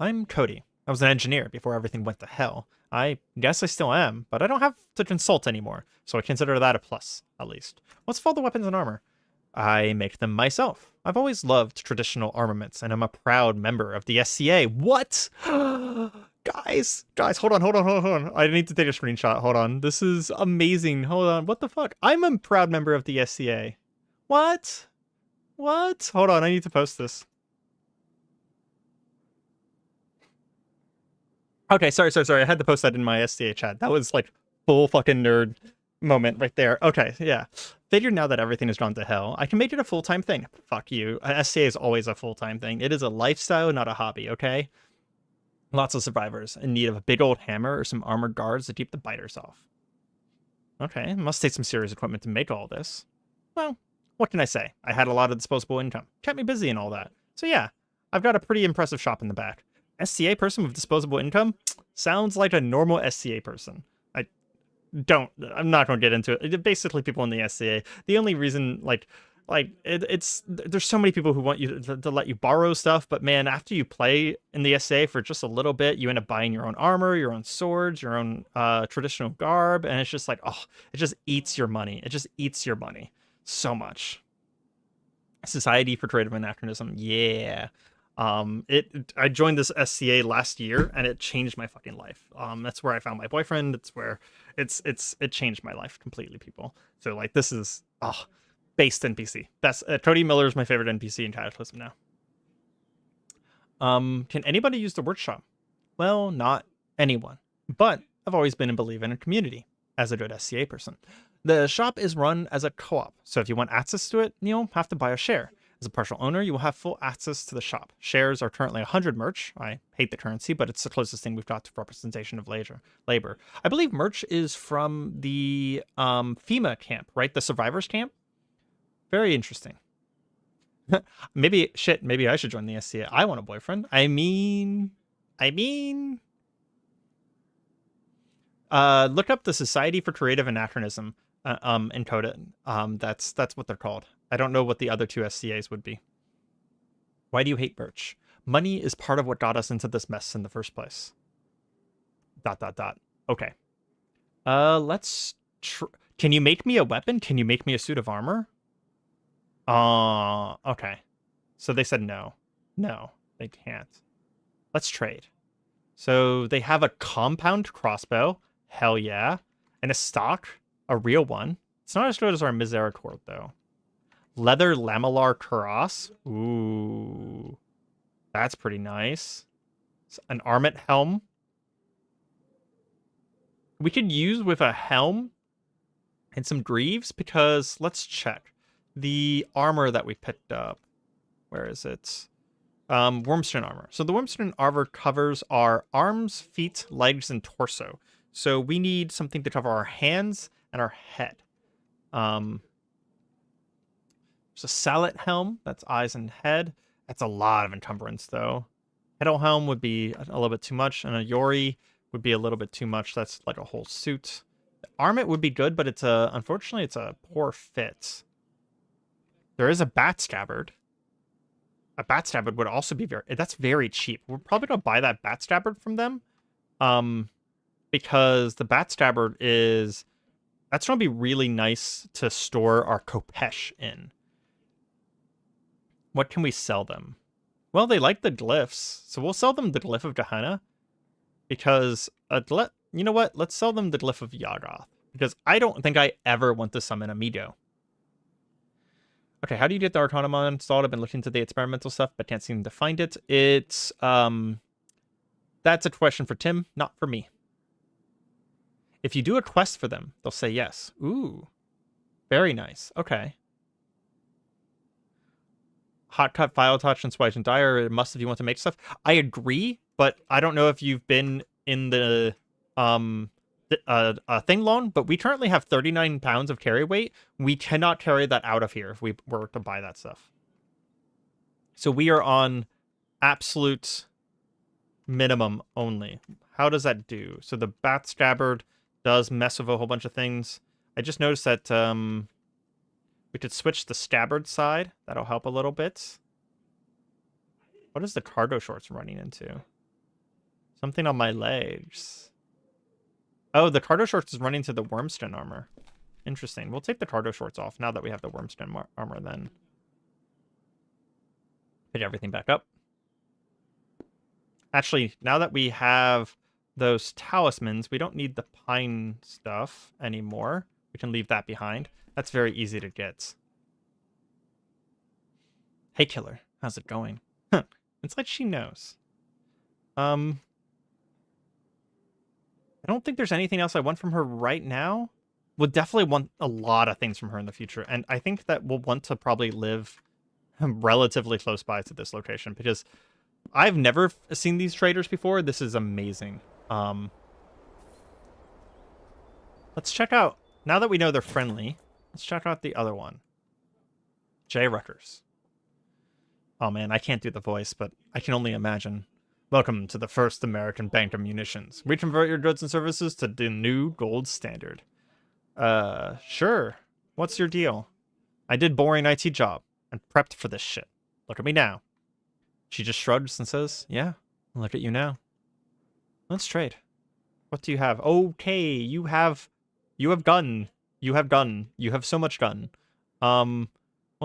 I'm Cody. I was an engineer before everything went to hell. I guess I still am, but I don't have to consult anymore, so I consider that a plus, at least. What's with all the weapons and armor? I make them myself. I've always loved traditional armaments, and I'm a proud member of the SCA. What? Guys, hold on. I need to take a screenshot. Hold on. This is amazing. Hold on. What the fuck? I'm a proud member of the SCA. What? Hold on. I need to post this. Okay, sorry. I had to post that in my SCA chat. That was like full fucking nerd moment right there. Okay, yeah. Figured now that everything has gone to hell, I can make it a full-time thing. Fuck you. SCA is always a full-time thing. It is a lifestyle, not a hobby, okay? Lots of survivors in need of a big old hammer or some armored guards to keep the biters off. Okay, must take some serious equipment to make all this. Well, what can I say? I had a lot of disposable income. Kept me busy and all that. So yeah, I've got a pretty impressive shop in the back. SCA person with disposable income? Sounds like a normal SCA person. I'm not going to get into it. Basically, people in the SCA. The only reason, there's so many people who want you to let you borrow stuff, but man, after you play in the SCA for just a little bit, you end up buying your own armor, your own swords, your own traditional garb, and it's just like, oh, it just eats your money. It just eats your money so much. Society for Creative Anachronism, yeah. I joined this SCA last year and it changed my fucking life. That's where I found my boyfriend. It's where it changed my life completely, people. So like, this is, based NPC. That's Cody Miller is my favorite NPC in Cataclysm now. Can anybody use the workshop? Well, not anyone, but I've always been a believer in a community as a good SCA person. The shop is run as a co-op, so if you want access to it, you'll have to buy a share. As a partial owner, you will have full access to the shop. Shares are currently 100 merch. I hate the currency, but it's the closest thing we've got to representation of labor. I believe merch is from the FEMA camp, right? The survivors camp. Very interesting. Maybe I should join the SCA. I want a boyfriend. I mean, look up the Society for Creative Anachronism and code it. That's what they're called. I don't know what the other two SCAs would be. Why do you hate merch? Money is part of what got us into this mess in the first place. ... Okay. Let's can you make me a weapon? Can you make me a suit of armor? Okay. So they said no. No, they can't. Let's trade. So they have a compound crossbow. Hell yeah. And a stock. A real one. It's not as good as our Misericord, though. Leather lamellar cuirass. Ooh. That's pretty nice. An armet helm. We could use with a helm and some greaves because let's check. The armor that we picked up. Where is it? Wormstone armor. So the Wormstone armor covers our arms, feet, legs, and torso. So we need something to cover our hands and our head. There's a Salet helm. That's eyes and head. That's a lot of encumbrance, though. Heddle helm would be a little bit too much, and a Yori would be a little bit too much. That's like a whole suit. The armet would be good, but unfortunately, it's a poor fit. There is a bat scabbard. A bat scabbard would also be that's very cheap. We're probably gonna buy that bat scabbard from them. Because the bat scabbard that's gonna be really nice to store our Kopesh in. What can we sell them? Well, they like the glyphs, so we'll sell them the glyph of Gehenna. Because you know what? Let's sell them the glyph of Yaggoth. Because I don't think I ever want to summon Amigo. Okay, how do you get the Arcana mod installed? I've been looking into the experimental stuff, but can't seem to find it. It's, that's a question for Tim, not for me. If you do a quest for them, they'll say yes. Ooh, very nice. Okay. Hot cut, file touch, and swipe and dire are a must if you want to make stuff. I agree, but I don't know if you've been in the thing long, but we currently have 39 pounds of carry weight. We cannot carry that out of here if we were to buy that stuff. So we are on absolute minimum only. How does that do? So the bat scabbard does mess with a whole bunch of things. I just noticed that we could switch the scabbard side. That'll help a little bit. What is the cargo shorts running into? Something on my legs. Oh, the cargo shorts is running to the wormskin armor. Interesting. We'll take the cargo shorts off now that we have the wormskin armor then. Pick everything back up. Actually, now that we have those talismans, we don't need the pine stuff anymore. We can leave that behind. That's very easy to get. Hey, killer. How's it going? Huh. It's like she knows. I don't think there's anything else I want from her right now. We'll definitely want a lot of things from her in the future. And I think that we'll want to probably live relatively close by to this location because I've never seen these traders before. This is amazing. Let's check out, now that we know they're friendly, let's check out the other one. Jay Ruckers. Oh man, I can't do the voice, but I can only imagine. Welcome to the first American bank of munitions. We convert your goods and services to the new gold standard. Sure. What's your deal? I did boring IT job and prepped for this shit. Look at me now. She just shrugs and says, yeah, look at you now. Let's trade. What do you have? Okay, you have gun. You have gun. You have so much gun. Well,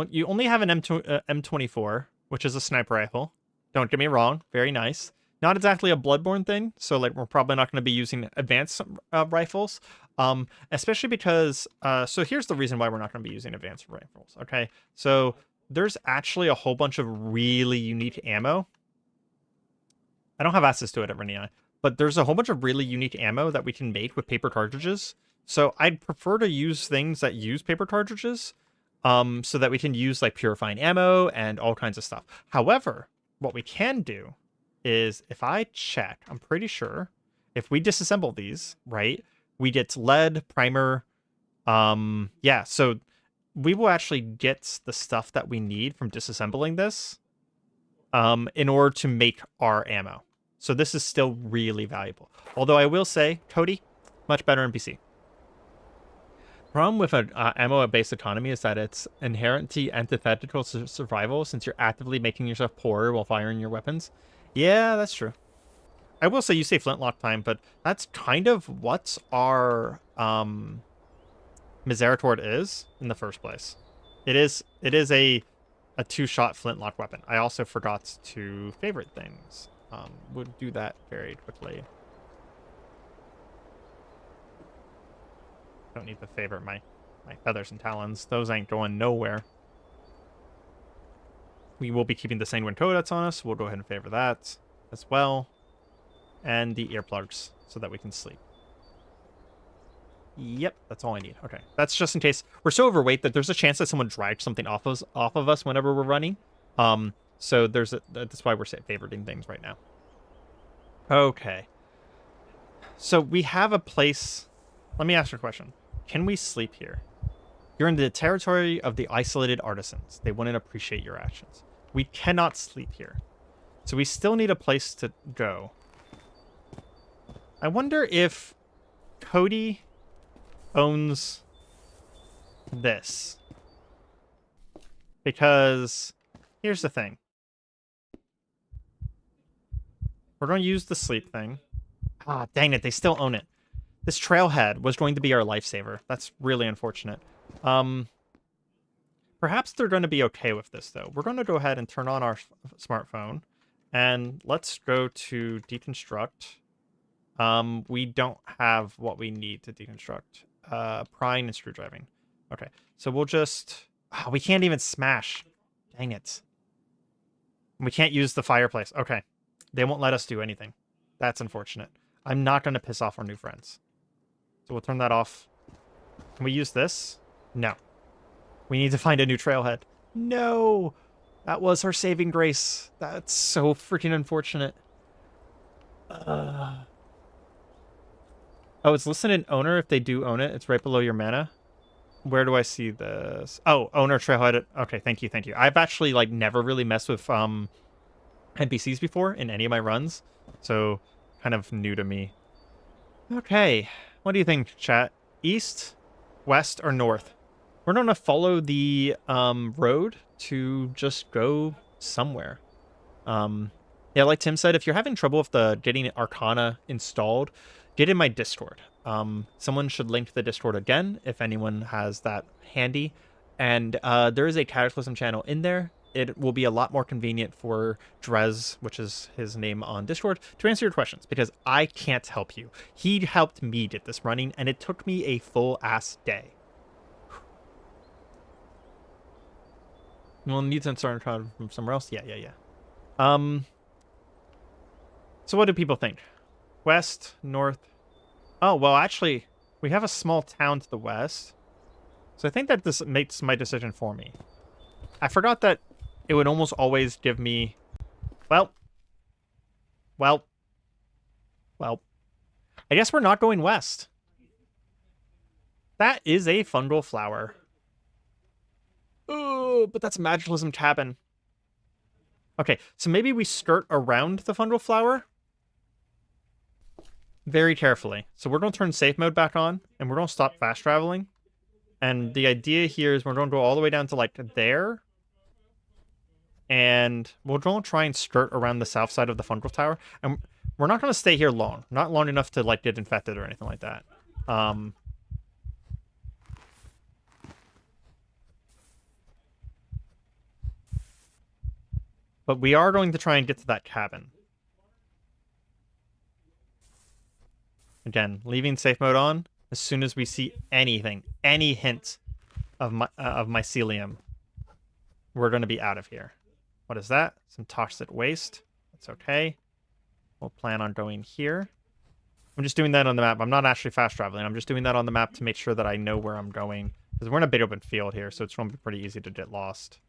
you only have an M24, which is a sniper rifle. Don't get me wrong. Very nice. Not exactly a Bloodborne thing, so like we're probably not going to be using advanced rifles, especially because, so here's the reason why we're not going to be using advanced rifles, okay? So there's actually a whole bunch of really unique ammo. I don't have access to it at Renia, but there's a whole bunch of really unique ammo that we can make with paper cartridges. So I'd prefer to use things that use paper cartridges, so that we can use like purifying ammo and all kinds of stuff. However, what we can do is if I check, I'm pretty sure if we disassemble these, right, we get lead, primer. Yeah, so we will actually get the stuff that we need from disassembling this in order to make our ammo. So this is still really valuable. Although I will say, Cody, much better in PC. Problem with an ammo-based economy is that it's inherently antithetical to survival since you're actively making yourself poorer while firing your weapons. Yeah, that's true. I will say you say flintlock time, but that's kind of what our Misericord is in the first place. It is a two-shot flintlock weapon. I also forgot to favorite things. We'll do that very quickly. Don't need to favorite my feathers and talons. Those ain't going nowhere. We will be keeping the Sanguine Codex on us. We'll go ahead and favor that as well. And the earplugs so that we can sleep. Yep, that's all I need. Okay, that's just in case we're so overweight that there's a chance that someone dragged something off of us whenever we're running. So that's why we're favoriting things right now. Okay. So we have a place. Let me ask you a question. Can we sleep here? You're in the territory of the isolated artisans. They wouldn't appreciate your actions. We cannot sleep here. So we still need a place to go. I wonder if Cody owns this. Because here's the thing. We're going to use the sleep thing. Ah, dang it. They still own it. This trailhead was going to be our lifesaver. That's really unfortunate. Perhaps they're going to be okay with this, though. We're going to go ahead and turn on our smartphone. And let's go to deconstruct. We don't have what we need to deconstruct. Prying and screwdriving. Okay, so we'll just Oh, we can't even smash. Dang it. We can't use the fireplace. Okay. They won't let us do anything. That's unfortunate. I'm not going to piss off our new friends. So we'll turn that off. Can we use this? No. We need to find a new trailhead. No! That was our saving grace. That's so freaking unfortunate. Oh, it's listed in owner if they do own it. It's right below your mana. Where do I see this? Oh, owner trailhead. Okay, thank you, thank you. I've actually like never really messed with NPCs before in any of my runs, so kind of new to me. Okay, what do you think, chat? East, west, or north? We're gonna follow the road to just go somewhere. Yeah, like Tim said, if you're having trouble with getting Arcana installed, get in my Discord. Someone should link to the Discord again if anyone has that handy. And there is a Cataclysm channel in there. It will be a lot more convenient for Drez, which is his name on Discord, to answer your questions, because I can't help you. He helped me get this running, and it took me a full-ass day. We'll need to start from somewhere else. Yeah. So what do people think? West, north? Oh, well, actually, we have a small town to the west. So I think that this makes my decision for me. I forgot that it would almost always give me... Well. I guess we're not going west. That is a fungal flower. Oh, but that's a Magiclysm cabin. Okay, so maybe we skirt around the fungal flower very carefully. So we're going to turn safe mode back on, and we're going to stop fast traveling. And the idea here is we're going to go all the way down to, like, there. And we're going to try and skirt around the south side of the fungal tower. And we're not going to stay here long. Not long enough to, like, get infected or anything like that. But we are going to try and get to that cabin. Again, leaving safe mode on. As soon as we see anything, any hint of mycelium, we're going to be out of here. What is that? Some toxic waste. That's okay. We'll plan on going here. I'm just doing that on the map. I'm not actually fast traveling. I'm just doing that on the map to make sure that I know where I'm going. Because we're in a big open field here, so it's going to be pretty easy to get lost.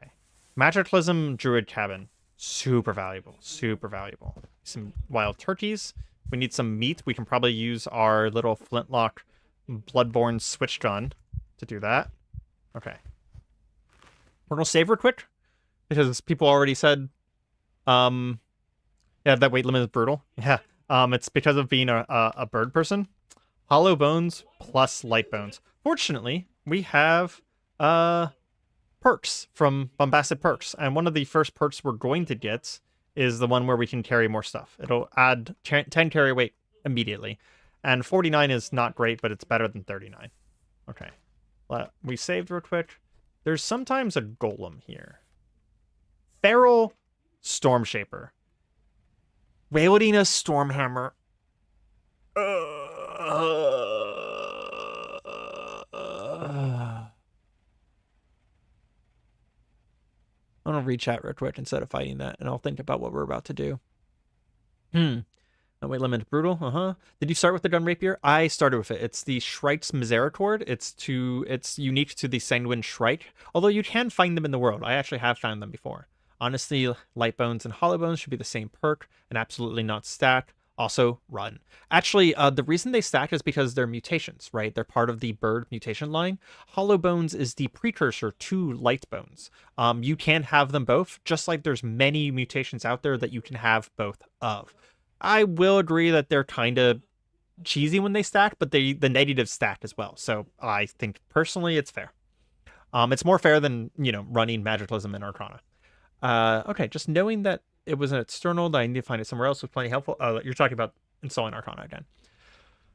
Okay. Magiclysm Druid Cabin. Super valuable. Super valuable. Some wild turkeys. We need some meat. We can probably use our little flintlock bloodborne switch gun to do that. Okay. We're going to save real quick because people already said, yeah, that weight limit is brutal. Yeah. It's because of being a bird person. Hollow bones plus light bones. Fortunately, we have perks from Bombastic Perks. And one of the first perks we're going to get is the one where we can carry more stuff. It'll add 10 carry weight immediately. And 49 is not great, but it's better than 39. Okay. We saved real quick. There's sometimes a golem here. Feral Stormshaper. Wielding a Stormhammer. I'm going to rechat real quick instead of fighting that, and I'll think about what we're about to do. Oh, wait, limit brutal. Did you start with the gun rapier? I started with it. It's the Shrike's Misericord. It's unique to the Sanguine Shrike, although you can find them in the world. I actually have found them before. Honestly, Light Bones and Hollow Bones should be the same perk and absolutely not stack. Also, run. Actually, the reason they stack is because they're mutations, right? They're part of the bird mutation line. Hollow Bones is the precursor to Light Bones. You can have them both, just like there's many mutations out there that you can have both of. I will agree that they're kind of cheesy when they stack, but the negatives stack as well. So I think personally it's fair. It's more fair than, running Magiclysm and Arcana. Okay, just knowing that it was an external, that I need to find it somewhere else was plenty helpful. You're talking about installing Arcana again.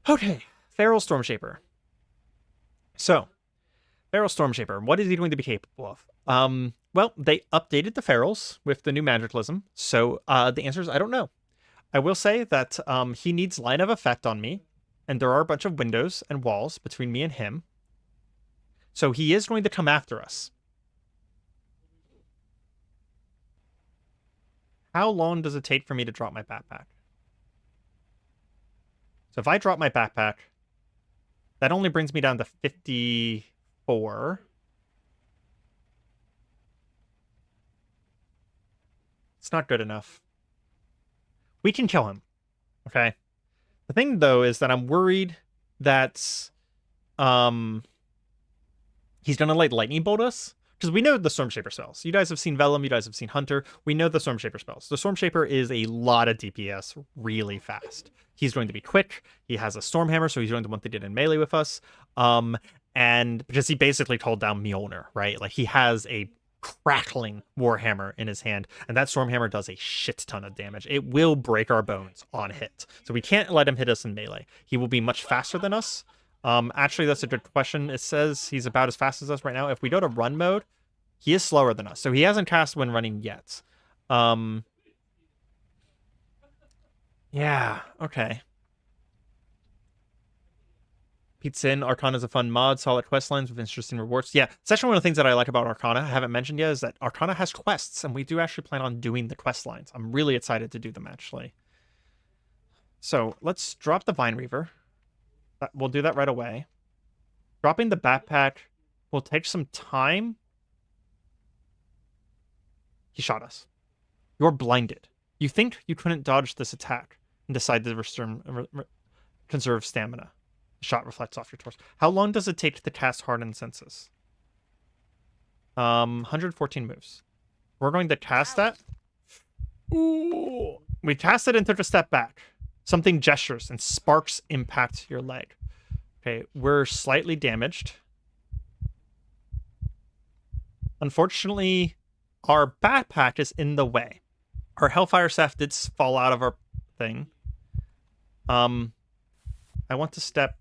Okay, Feral Stormshaper. So, Feral Stormshaper, what is he going to be capable of? Well, they updated the Ferals with the new Magiclysm, so the answer is I don't know. I will say that he needs line of effect on me, and there are a bunch of windows and walls between me and him. So he is going to come after us. How long does it take for me to drop my backpack? So if I drop my backpack, that only brings me down to 54. It's not good enough. We can kill him. Okay. The thing, though, is that I'm worried that he's gonna like lightning bolt us. Because we know the Stormshaper spells. You guys have seen Vellum, you guys have seen Hunter. We know the Stormshaper spells. The Stormshaper is a lot of DPS really fast. He's going to be quick. He has a Stormhammer, so he's going to want to get in melee with us. And because he basically called down Mjolnir, right? Like, he has a crackling Warhammer in his hand, and that Stormhammer does a shit ton of damage. It will break our bones on hit. So we can't let him hit us in melee. He will be much faster than us. Actually, that's a good question. It says he's about as fast as us right now. If we go to run mode, he is slower than us. So he hasn't cast when running yet. Yeah, okay. Pete's in. Arcana is a fun mod. Solid quest lines with interesting rewards. Yeah, it's actually one of the things that I like about Arcana, I haven't mentioned yet, is that Arcana has quests, and we do actually plan on doing the quest lines. I'm really excited to do them, actually. So let's drop the Vine Reaver. We'll do that right away. Dropping the backpack will take some time. He shot us. You're blinded. You think you couldn't dodge this attack and decide to conserve stamina. The shot reflects off your torso. How long does it take to cast Hardened Senses? 114 moves. We're going to cast that. Ooh. We cast it and took a step back. Something gestures and sparks impact your leg. Okay, we're slightly damaged. Unfortunately, our backpack is in the way. Our Hellfire Staff did fall out of our thing. I want to step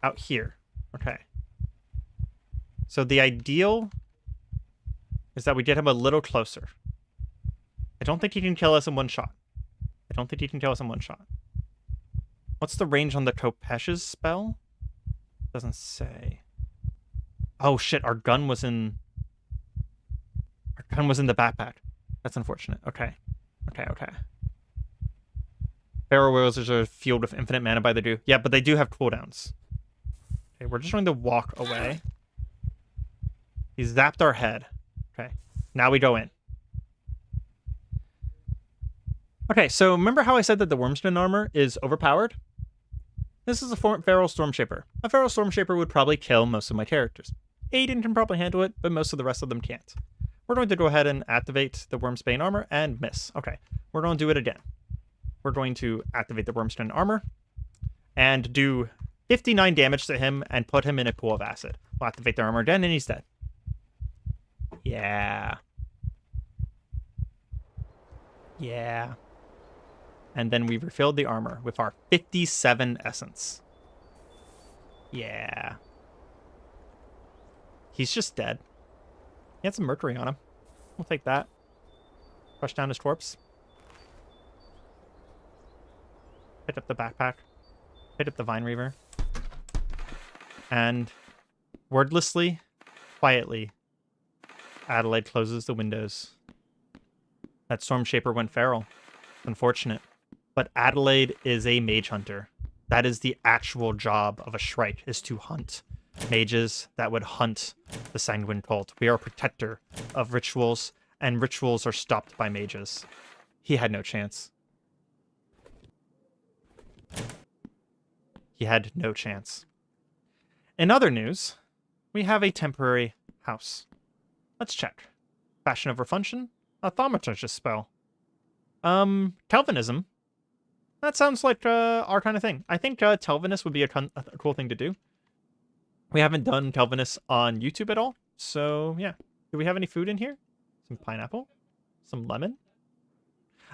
out here. Okay. So the ideal is that we get him a little closer. I don't think he can kill us in one shot. What's the range on the Kopesh's spell? Doesn't say. Oh shit, our gun was in the backpack. That's unfortunate. Okay. Feral Wizards are fueled with infinite mana by the do. Yeah, but they do have cooldowns. Okay, we're just going to walk away. He zapped our head. Okay, now we go in. Okay, so remember how I said that the Wormskin armor is overpowered? This is a Feral Stormshaper. A Feral Stormshaper would probably kill most of my characters. Aiden can probably handle it, but most of the rest of them can't. We're going to go ahead and activate the Wormsbane armor and miss. Okay, we're going to do it again. We're going to activate the Wormskin armor and do 59 damage to him and put him in a pool of acid. We'll activate the armor again and he's dead. Yeah. And then we refilled the armor with our 57 essence. Yeah. He's just dead. He had some mercury on him. We'll take that. Crush down his corpse. Pick up the backpack. Pick up the Vine Reaver. And wordlessly, quietly, Adelaide closes the windows. That Stormshaper went feral. Unfortunate. But Adelaide is a mage hunter. That is the actual job of a Shrike, is to hunt mages that would hunt the Sanguine Cult. We are a protector of rituals, and rituals are stopped by mages. He had no chance. He had no chance. In other news, we have a temporary house. Let's check. Fashion over function? A thaumaturge's spell. Kelvinism. That sounds like our kind of thing. I think Telvinus would be a cool thing to do. We haven't done Telvinus on YouTube at all, so yeah. Do we have any food in here? Some pineapple? Some lemon?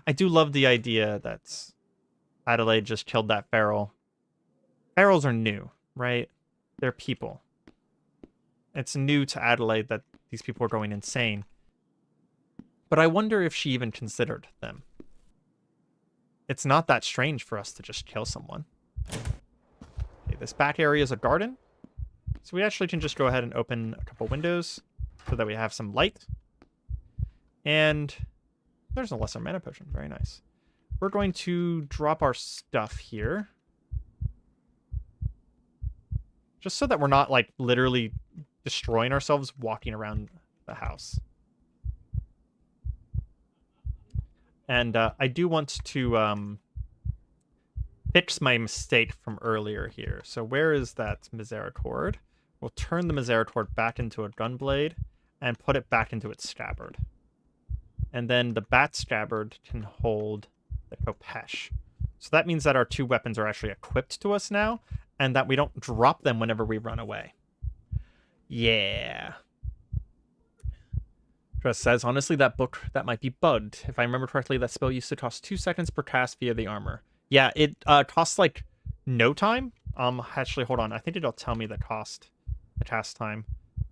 I do love the idea that Adelaide just killed that feral. Ferals are new, right? They're people. It's new to Adelaide that these people are going insane. But I wonder if she even considered them. It's not that strange for us to just kill someone. Okay, this back area is a garden. So we actually can just go ahead and open a couple windows so that we have some light. And there's a lesser mana potion. Very nice. We're going to drop our stuff here. Just so that we're not, like, literally destroying ourselves walking around the house. And I do want to fix my mistake from earlier here. So where is that Misericord? We'll turn the Misericord back into a gunblade and put it back into its scabbard. And then the bat scabbard can hold the Kopesh. So that means that our two weapons are actually equipped to us now, and that we don't drop them whenever we run away. Yeah. Trust says, honestly, that book, that might be bugged. If I remember correctly, that spell used to cost 2 seconds per cast via the armor. Yeah, it costs, like, no time. Actually, hold on. I think it'll tell me the cost, the cast time.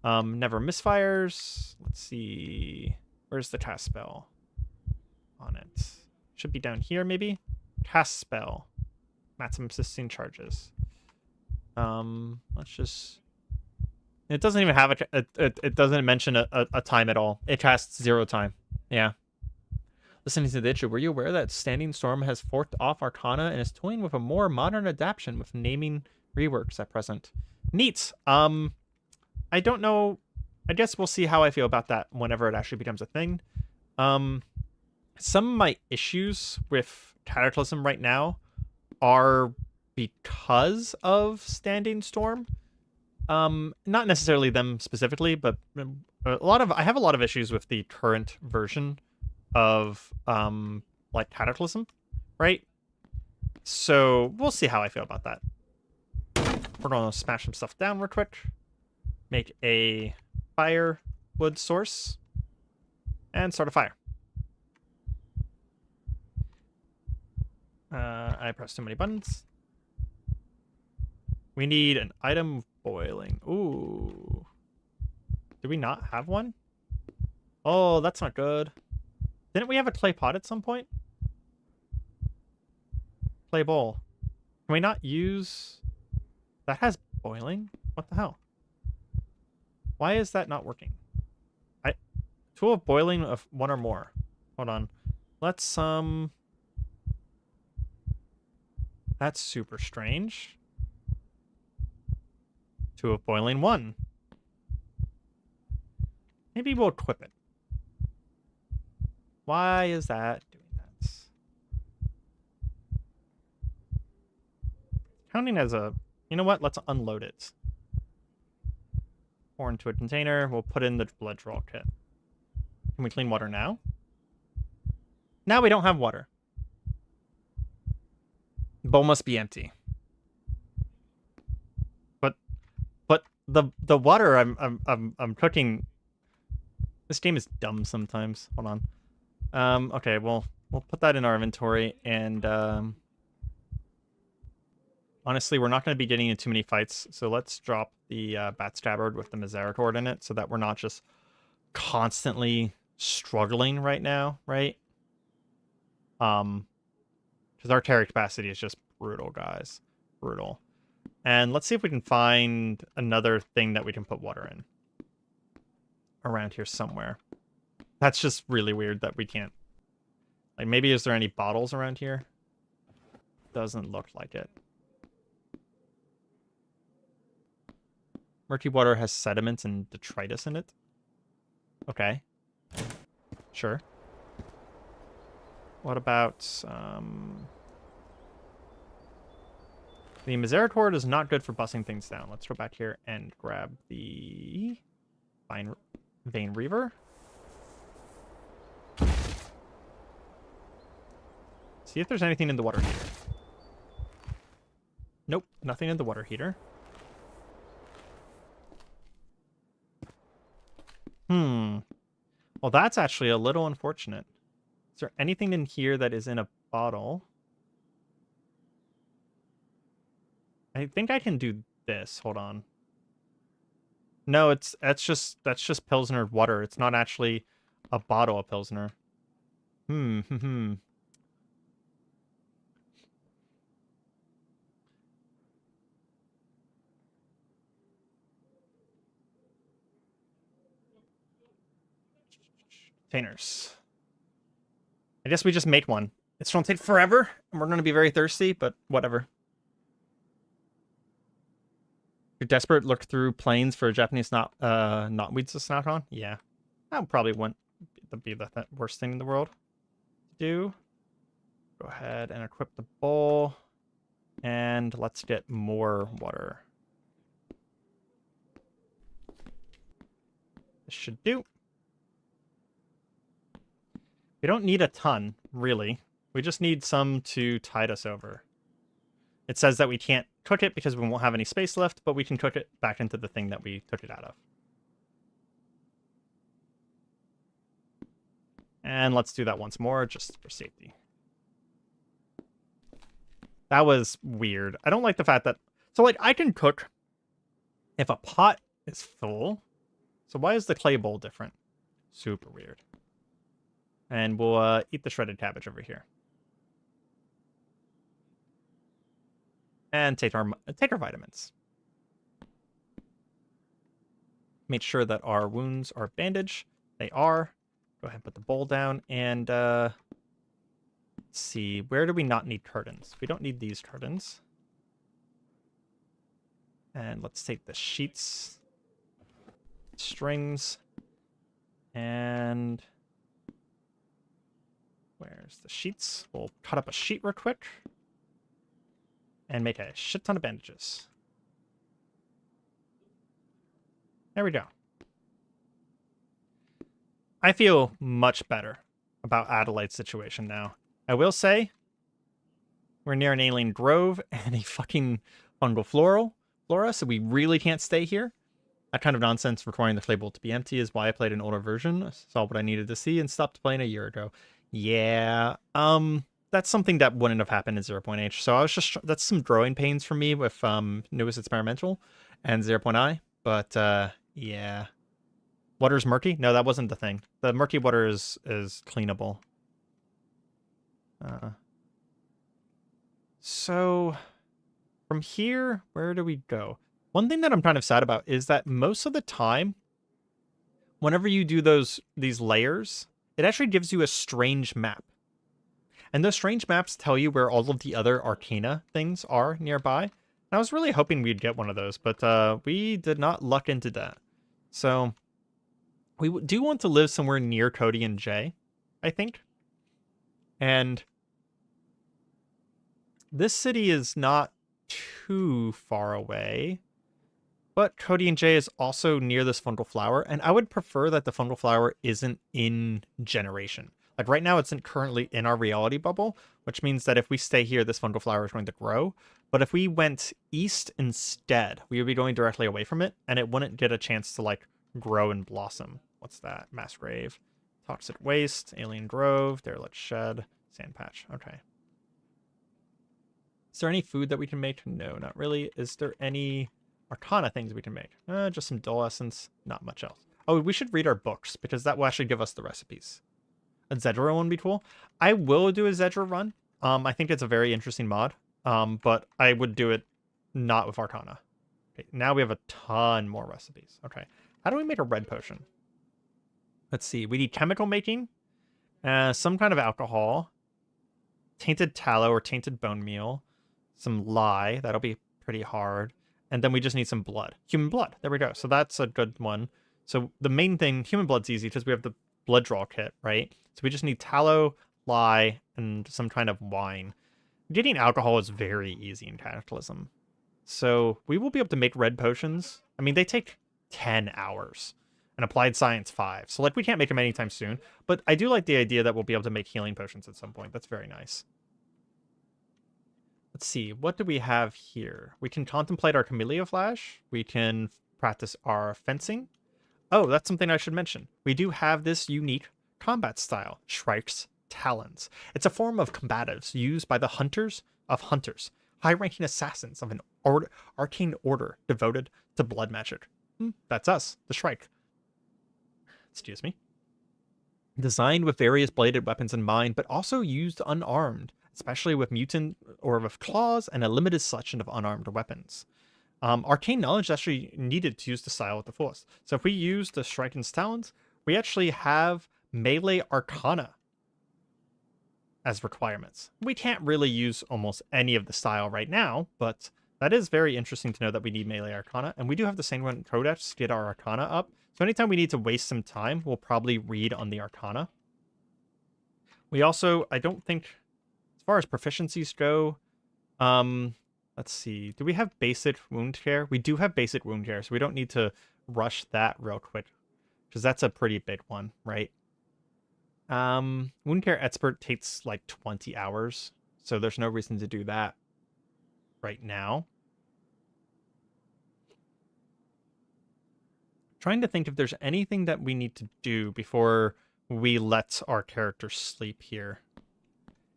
Never misfires. Let's see. Where's the cast spell on it? Should be down here, maybe? Cast spell. Maximum assisting charges. Let's just... It doesn't even have it doesn't mention a time at all. It casts 0 time. Yeah. Listening to the issue, were you aware that Standing Storm has forked off Arcana and is toying with a more modern adaptation with naming reworks at present? Neat. I don't know. I guess we'll see how I feel about that whenever it actually becomes a thing. Some of my issues with Cataclysm right now are because of Standing Storm. Not necessarily them specifically, but I have a lot of issues with the current version of like Cataclysm, right? So we'll see how I feel about that. We're gonna smash some stuff down real quick. Make a firewood source and start a fire. I pressed too many buttons. We need an item boiling. Ooh. Do we not have one? Oh, that's not good. Didn't we have a clay pot at some point? Clay bowl. Can we not use... That has boiling? What the hell? Why is that not working? Tool of boiling of 1 or more. Hold on. Let's, That's super strange. Tool of boiling 1. Maybe we'll equip it. Why is that doing that? Counting as a... You know what? Let's unload it. Pour into a container. We'll put in the blood draw kit. Can we clean water now? Now we don't have water. Bowl must be empty. But the water I'm cooking... This game is dumb sometimes. Hold on. Okay, we'll put that in our inventory, and honestly, we're not going to be getting into too many fights, so let's drop the bat scabbard with the Misericord in it, so that we're not just constantly struggling right now, right? Because our carry capacity is just brutal, guys. Brutal. And let's see if we can find another thing that we can put water in. Around here somewhere. That's just really weird that we can't. Like, maybe is there any bottles around here? Doesn't look like it. Murky water has sediment and detritus in it. Okay. Sure. What about, the Misericord is not good for busting things down. Let's go back here and grab the Vein Reaver. See if there's anything in the water heater. Nope, nothing in the water heater. Well, that's actually a little unfortunate. Is there anything in here that is in a bottle? I think I can do this. Hold on. No, that's just Pilsner water. It's not actually a bottle of Pilsner. Containers. I guess we just make one. It's going to take forever, and we're going to be very thirsty, but whatever. You're desperate, look through planes for a Japanese knotweeds to snack on? Yeah. That probably wouldn't be the worst thing in the world to do. Go ahead and equip the bowl. And let's get more water. This should do. We don't need a ton, really. We just need some to tide us over. It says that we can't cook it because we won't have any space left, but we can cook it back into the thing that we took it out of. And let's do that once more, just for safety. That was weird. I don't like the fact that... So, like, I can cook if a pot is full. So why is the clay bowl different? Super weird. And we'll eat the shredded cabbage over here. And take our vitamins. Make sure that our wounds are bandaged. They are. Go ahead and put the bowl down. And let's see. Where do we not need curtains? We don't need these curtains. And let's take the sheets. Strings. And where's the sheets? We'll cut up a sheet real quick. And make a shit ton of bandages. There we go. I feel much better about Adelaide's situation now. I will say, we're near an alien grove and a fucking fungal flora, so we really can't stay here. That kind of nonsense requiring the clay bowl to be empty is why I played an older version, saw what I needed to see, and stopped playing a year ago. Yeah, that's something that wouldn't have happened in 0.H. So I was just, that's some growing pains for me with newest experimental and 0.I. But yeah. Water's murky? No, that wasn't the thing. The murky water is cleanable. So from here, where do we go? One thing that I'm kind of sad about is that most of the time, whenever you do these layers, it actually gives you a strange map. And those strange maps tell you where all of the other Arcana things are nearby. And I was really hoping we'd get one of those, but we did not luck into that. So we do want to live somewhere near Cody and Jay, I think. And this city is not too far away. But Cody and Jay is also near this fungal flower. And I would prefer that the fungal flower isn't in generation. Like right now, it's currently in our reality bubble, which means that if we stay here, this fungal flower is going to grow. But if we went east instead, we would be going directly away from it, and it wouldn't get a chance to like grow and blossom. What's that? Mass grave, toxic waste, alien grove, derelict shed, sand patch. Okay. Is there any food that we can make? No, not really. Is there any Arcana things we can make? Just some dull essence, not much else. Oh, we should read our books because that will actually give us the recipes. A Zedra one would be cool. I will do a Zedra run. I think it's a very interesting mod. But I would do it not with Arcana. Okay, now we have a ton more recipes. Okay. How do we make a red potion? Let's see. We need chemical making, some kind of alcohol, tainted tallow or tainted bone meal, some lye. That'll be pretty hard. And then we just need some blood. Human blood. There we go. So that's a good one. So the main thing, human blood's easy because we have the blood draw kit, right? So we just need tallow, lye, and some kind of wine. Getting alcohol is very easy in Cataclysm. So we will be able to make red potions. I mean, they take 10 hours. And applied science 5. So like we can't make them anytime soon. But I do like the idea that we'll be able to make healing potions at some point. That's very nice. Let's see. What do we have here? We can contemplate our Camellia Flash. We can practice our fencing. Oh, that's something I should mention. We do have this unique combat style. Shrike's Talons. It's a form of combatives used by the hunters of hunters. High-ranking assassins of an arcane order devoted to blood magic. That's us, the Shrike. Excuse me. Designed with various bladed weapons in mind, but also used unarmed, especially with mutant or with claws and a limited selection of unarmed weapons. Arcane knowledge is actually needed to use the style at the fullest. So if we use the Shrike's Talons, we actually have melee Arcana as requirements. We can't really use almost any of the style right now, but that is very interesting to know that we need melee Arcana, and we do have the Sanguine Codex to get our Arcana up. So anytime we need to waste some time, we'll probably read on the Arcana. We also, I don't think, as far as proficiencies go, let's see. Do we have basic wound care? We do have basic wound care, so we don't need to rush that real quick, because that's a pretty big one, right? Wound care expert takes like 20 hours, so there's no reason to do that right now. Trying to think if there's anything that we need to do before we let our character sleep here.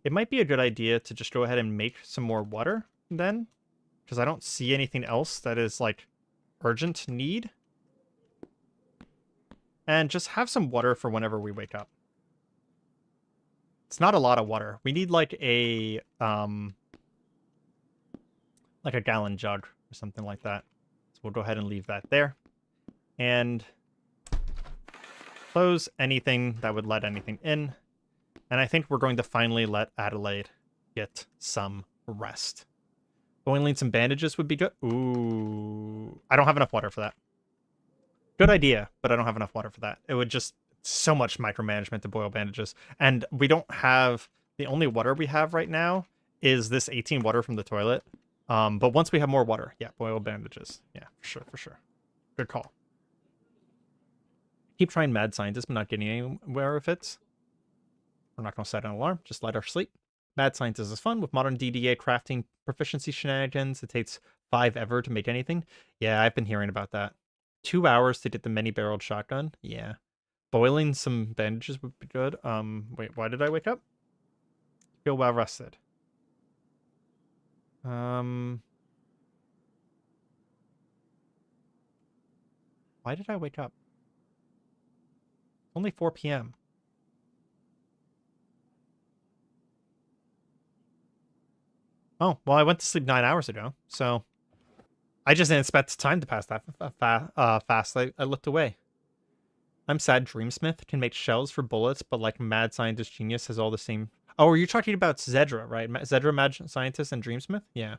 It might be a good idea to just go ahead and make some more water then, because I don't see anything else that is like urgent need. And just have some water for whenever we wake up. It's not a lot of water. We need like a gallon jug or something like that. So we'll go ahead and leave that there. And close anything that would let anything in. And I think we're going to finally let Adelaide get some rest. Boiling some bandages would be good. Ooh, I don't have enough water for that. Good idea, but I don't have enough water for that. It would just so much micromanagement to boil bandages. And we don't have, the only water we have right now is this 18 water from the toilet. But once we have more water, yeah, boil bandages. Yeah, for sure. Good call. Keep trying mad scientist, but not getting anywhere with it. We're not going to set an alarm, just let her sleep. Mad scientist is fun with modern DDA crafting proficiency shenanigans. It takes 5 ever to make anything. Yeah, I've been hearing about that. 2 hours to get the many-barreled shotgun. Yeah. Boiling some bandages would be good. Wait, why did I wake up? Feel well rested. Why did I wake up? Only 4 p.m. Oh, well, I went to sleep 9 hours ago, so I just didn't expect time to pass that fast. I looked away. I'm sad Dreamsmith can make shells for bullets, but like Mad Scientist Genius has all the same... Oh, are you talking about Zedra, right? Zedra, Mad Scientist, and Dreamsmith? Yeah.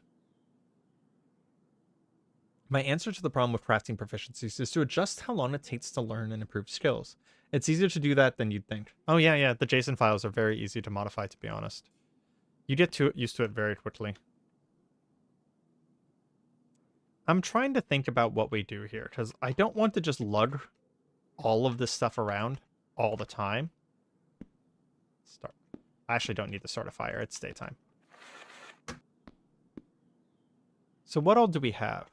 My answer to the problem with crafting proficiencies is to adjust how long it takes to learn and improve skills. It's easier to do that than you'd think. Oh, yeah. The JSON files are very easy to modify, to be honest. You get used to it very quickly. I'm trying to think about what we do here, because I don't want to just lug all of this stuff around all the time. Start. I actually don't need to start a fire. It's daytime. So what all do we have?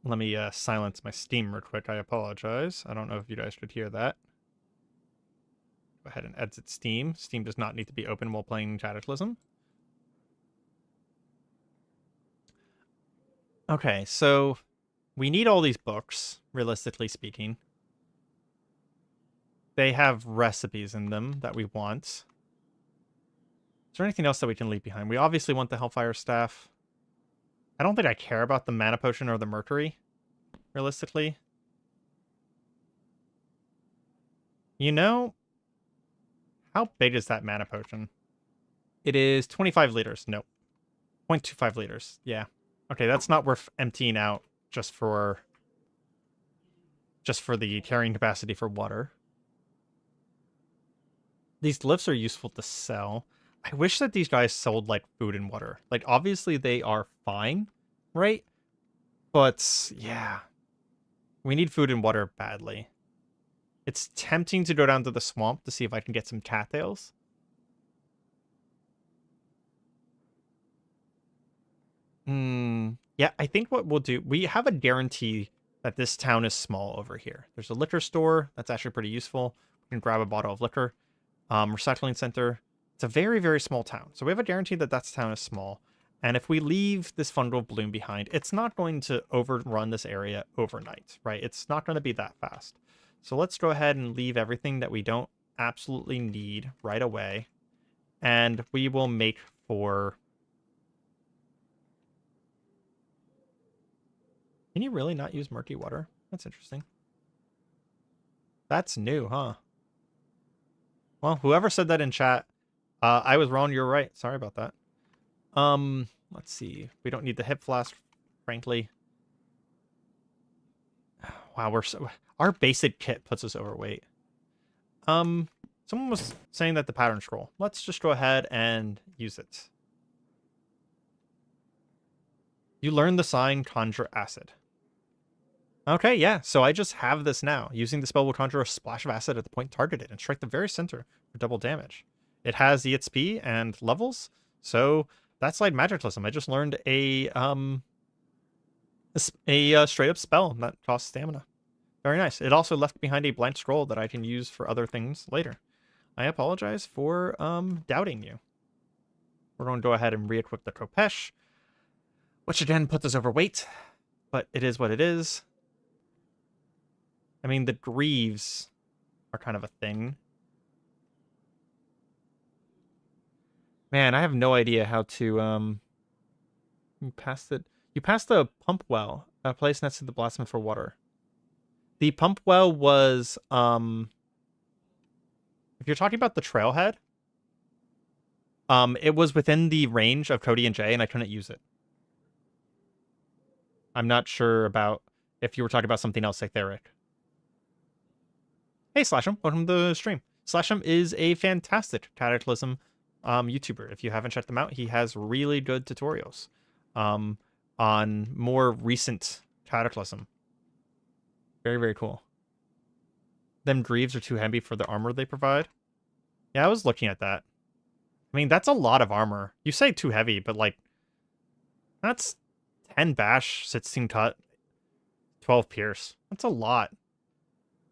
Let me silence my Steam real quick. I apologize. I don't know if you guys could hear that. Go ahead and exit Steam. Steam does not need to be open while playing Cataclysm. Okay, so we need all these books, realistically speaking. They have recipes in them that we want. Is there anything else that we can leave behind? We obviously want the Hellfire Staff. I don't think I care about the Mana Potion or the Mercury, realistically. You know, how big is that Mana Potion? It is 25 liters. Nope. 0.25 liters. Yeah. Okay, that's not worth emptying out just for the carrying capacity for water. These glyphs are useful to sell. I wish that these guys sold, like, food and water. Like, obviously they are fine, right? But, yeah. We need food and water badly. It's tempting to go down to the swamp to see if I can get some cattails. Yeah, I think what we'll do... We have a guarantee that this town is small over here. There's a liquor store. That's actually pretty useful. We can grab a bottle of liquor. Recycling center. It's a very, very small town. So we have a guarantee that that town is small. And if we leave this fungal bloom behind, it's not going to overrun this area overnight, right? It's not going to be that fast. So let's go ahead and leave everything that we don't absolutely need right away. And we will make for... Can you really not use murky water? That's interesting. That's new, huh? Well, whoever said that in chat, I was wrong. You're right. Sorry about that. Let's see. We don't need the hip flask, frankly. Wow, our basic kit puts us overweight. Someone was saying that the pattern scroll. Let's just go ahead and use it. You learn the sign Conjure Acid. Okay, yeah, so I just have this now. Using the spell will conjure a splash of acid at the point targeted and strike the very center for double damage. It has EXP and levels, so that's like Magiclysm. I just learned a straight up spell that costs stamina. Very nice. It also left behind a blank scroll that I can use for other things later. I apologize for doubting you. We're going to go ahead and re-equip the Khopesh, which again puts us overweight, but it is what it is. I mean, the Greaves are kind of a thing. Man, I have no idea how to you passed the pump well, a place next to the blasphemy for water. The pump well was if you're talking about the trailhead, it was within the range of Cody and Jay, and I couldn't use it. I'm not sure about if you were talking about something else, Etheric. Hey, Slash'em, welcome to the stream. Slash'em is a fantastic Cataclysm YouTuber. If you haven't checked him out, he has really good tutorials on more recent Cataclysm. Very, very cool. Them Greaves are too heavy for the armor they provide. Yeah, I was looking at that. I mean, that's a lot of armor. You say too heavy, but like, that's 10 bash, 16 cut, 12 pierce. That's a lot.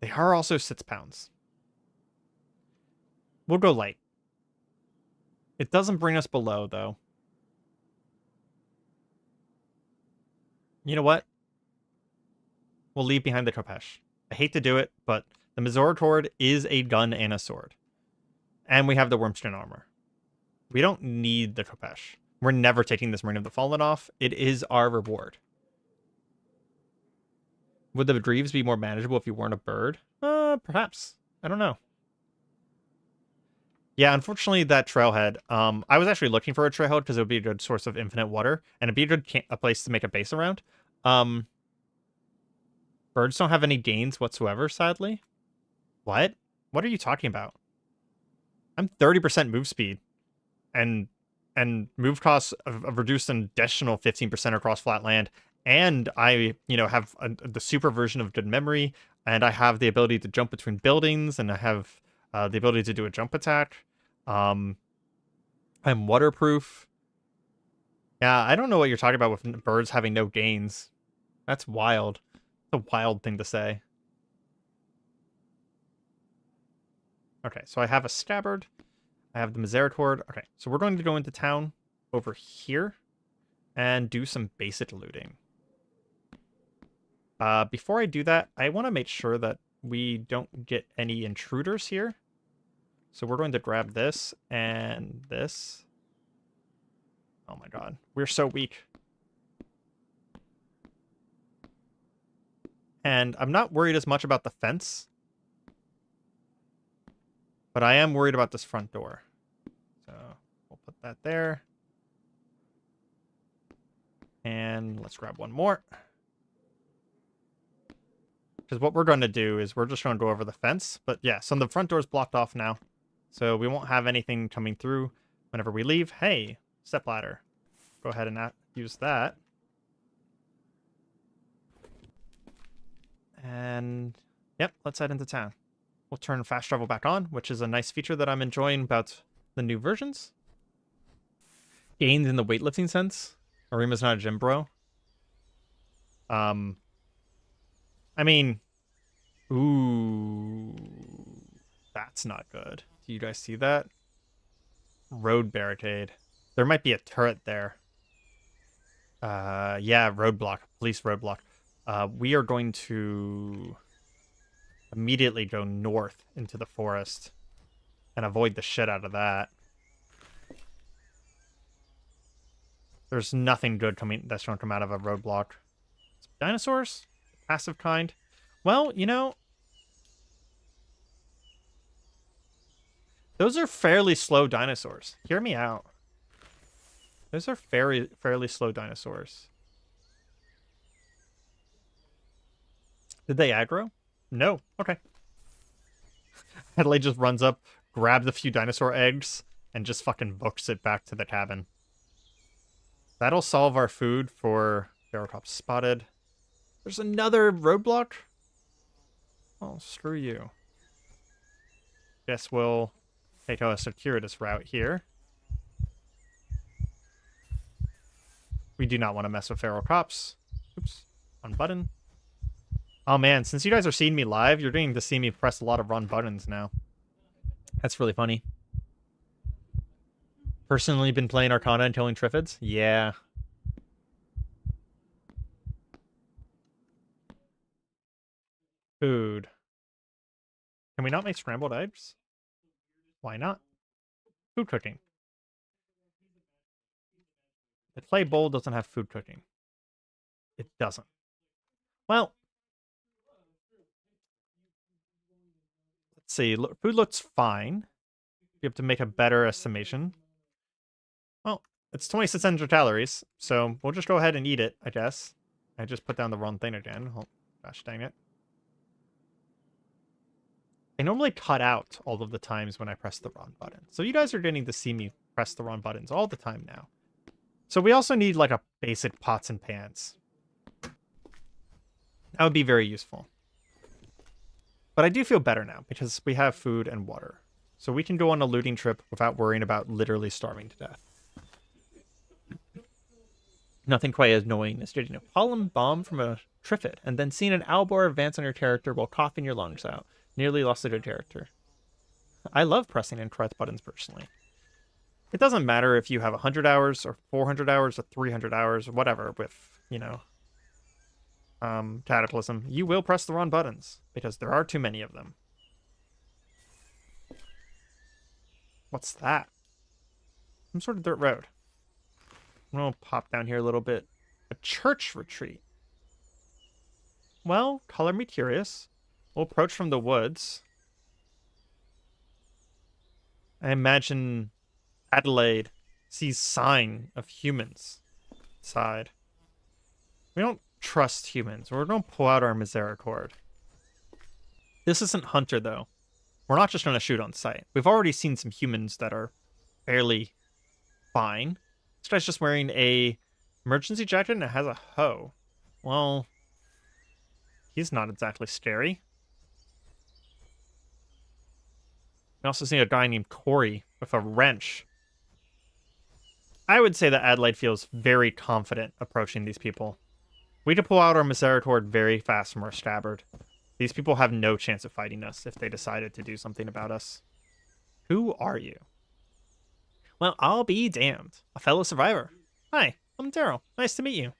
They are also 6 pounds. We'll go light. It doesn't bring us below, though. You know what? We'll leave behind the Khopesh. I hate to do it, but the Misericord is a gun and a sword. And we have the Wormskin armor. We don't need the Khopesh. We're never taking this Marine of the Fallen off. It is our reward. Would the Greaves be more manageable if you weren't a bird? Perhaps. I don't know. Yeah, unfortunately, that trailhead. I was actually looking for a trailhead because it would be a good source of infinite water, and it'd be a place to make a base around. Birds don't have any gains whatsoever, sadly. What? What are you talking about? I'm 30% move speed, and move costs have reduced an additional 15% across flat land. And I, have the super version of good memory, and I have the ability to jump between buildings, and I have the ability to do a jump attack. I'm waterproof. Yeah, I don't know what you're talking about with birds having no gains. That's wild. It's a wild thing to say. Okay, so I have a scabbard. I have the Misericord. Okay, so we're going to go into town over here and do some basic looting. Before I do that, I want to make sure that we don't get any intruders here. So we're going to grab this and this. Oh my god, we're so weak. And I'm not worried as much about the fence, but I am worried about this front door. So we'll put that there. And let's grab one more. Because what we're going to do is we're just going to go over the fence. But yeah, so the front door is blocked off now. So we won't have anything coming through whenever we leave. Hey, stepladder. Go ahead and use that. And yep, let's head into town. We'll turn fast travel back on, which is a nice feature that I'm enjoying about the new versions. Gained in the weightlifting sense. Arima's not a gym bro. I mean, ooh, that's not good. Do you guys see that? Road barricade. There might be a turret there. Yeah, roadblock. Police roadblock. We are going to immediately go north into the forest and avoid the shit out of that. There's nothing good that's going to come out of a roadblock. Dinosaurs? Passive kind? Well, Those are fairly slow dinosaurs. Hear me out. Those are fairly slow dinosaurs. Did they aggro? No. Okay. Adelaide just runs up, grabs a few dinosaur eggs, and just fucking books it back to the cabin. That'll solve our food for Ferrocops spotted. There's another roadblock? Oh, screw you. Guess we'll take a circuitous route here. We do not want to mess with Ferrocops. Oops. One button. Oh man, since you guys are seeing me live, you're getting to see me press a lot of run buttons now. That's really funny. Personally been playing Arcana and killing Triffids? Yeah. Food. Can we not make scrambled eggs? Why not? Food cooking. The clay bowl doesn't have food cooking. It doesn't. Well, let's see. Food looks fine. You have to make a better estimation. Well, it's 2600 calories, so we'll just go ahead and eat it, I guess. I just put down the wrong thing again. Oh, gosh dang it. I normally cut out all of the times when I press the wrong button. So you guys are getting to see me press the wrong buttons all the time now. So we also need like a basic pots and pans. That would be very useful. But I do feel better now because we have food and water. So we can go on a looting trip without worrying about literally starving to death. Nothing quite as annoying as getting a pollen bomb from a Triffid and then seeing an Albor advance on your character while coughing your lungs out. Nearly lost a good character. I love pressing incorrect buttons personally. It doesn't matter if you have 100 hours or 400 hours or 300 hours or whatever with, you know, Cataclysm. You will press the wrong buttons because there are too many of them. What's that? Some sort of dirt road. I'm going to pop down here a little bit. A church retreat. Well, color me curious. We'll approach from the woods. I imagine Adelaide sees sign of humans inside. We don't trust humans. We're going to pull out our Misericord. This isn't Hunter, though. We're not just going to shoot on sight. We've already seen some humans that are fairly fine. This guy's just wearing a emergency jacket and it has a hoe. Well, he's not exactly scary. We also see a guy named Corey with a wrench. I would say that Adelaide feels very confident approaching these people. We could pull out our Misericord very fast from our scabbard. These people have no chance of fighting us if they decided to do something about us. Who are you? Well, I'll be damned. A fellow survivor. Hi, I'm Daryl. Nice to meet you.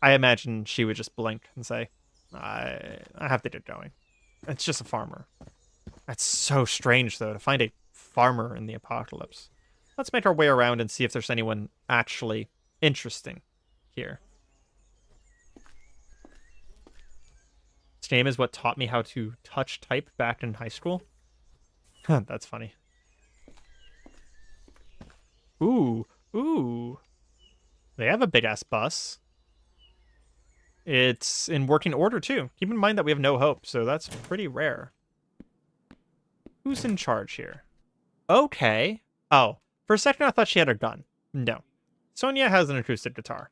I imagine she would just blink and say, I have to get going. It's just a farmer. That's so strange, though, to find a farmer in the apocalypse. Let's make our way around and see if there's anyone actually interesting here. This game is what taught me how to touch type back in high school. That's funny. Ooh, ooh. They have a big-ass bus. It's in working order, too. Keep in mind that we have no hope, so that's pretty rare. Who's in charge here? Okay. Oh, for a second I thought she had a gun. No. Sonia has an acoustic guitar.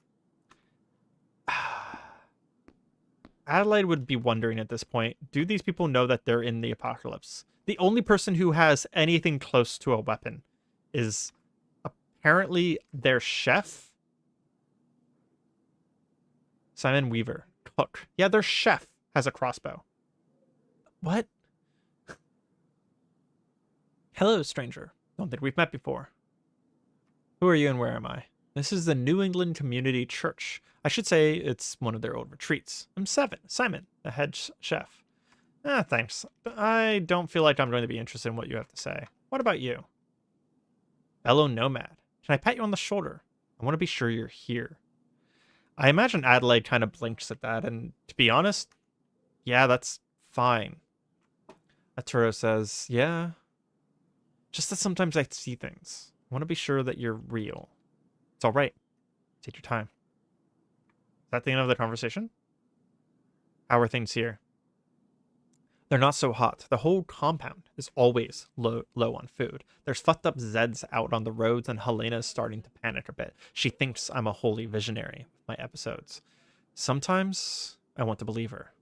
Adelaide would be wondering at this point, do these people know that they're in the apocalypse? The only person who has anything close to a weapon is apparently their chef. Simon Weaver. Cook. Yeah, their chef has a crossbow. What? Hello, stranger. Don't think we've met before. Who are you and where am I? This is the New England Community Church. I should say it's one of their old retreats. I'm Simon, the head chef. Thanks. I don't feel like I'm going to be interested in what you have to say. What about you? Fellow nomad. Can I pat you on the shoulder? I want to be sure you're here. I imagine Adelaide kind of blinks at that, and to be honest, yeah, that's fine. Arturo says, yeah. Just that sometimes I see things. I want to be sure that you're real. It's all right. Take your time. Is that the end of the conversation? How are things here? They're not so hot. The whole compound is always low on food. There's fucked up Zeds out on the roads, and Helena's starting to panic a bit. She thinks I'm a holy visionary with my episodes. Sometimes I want to believe her.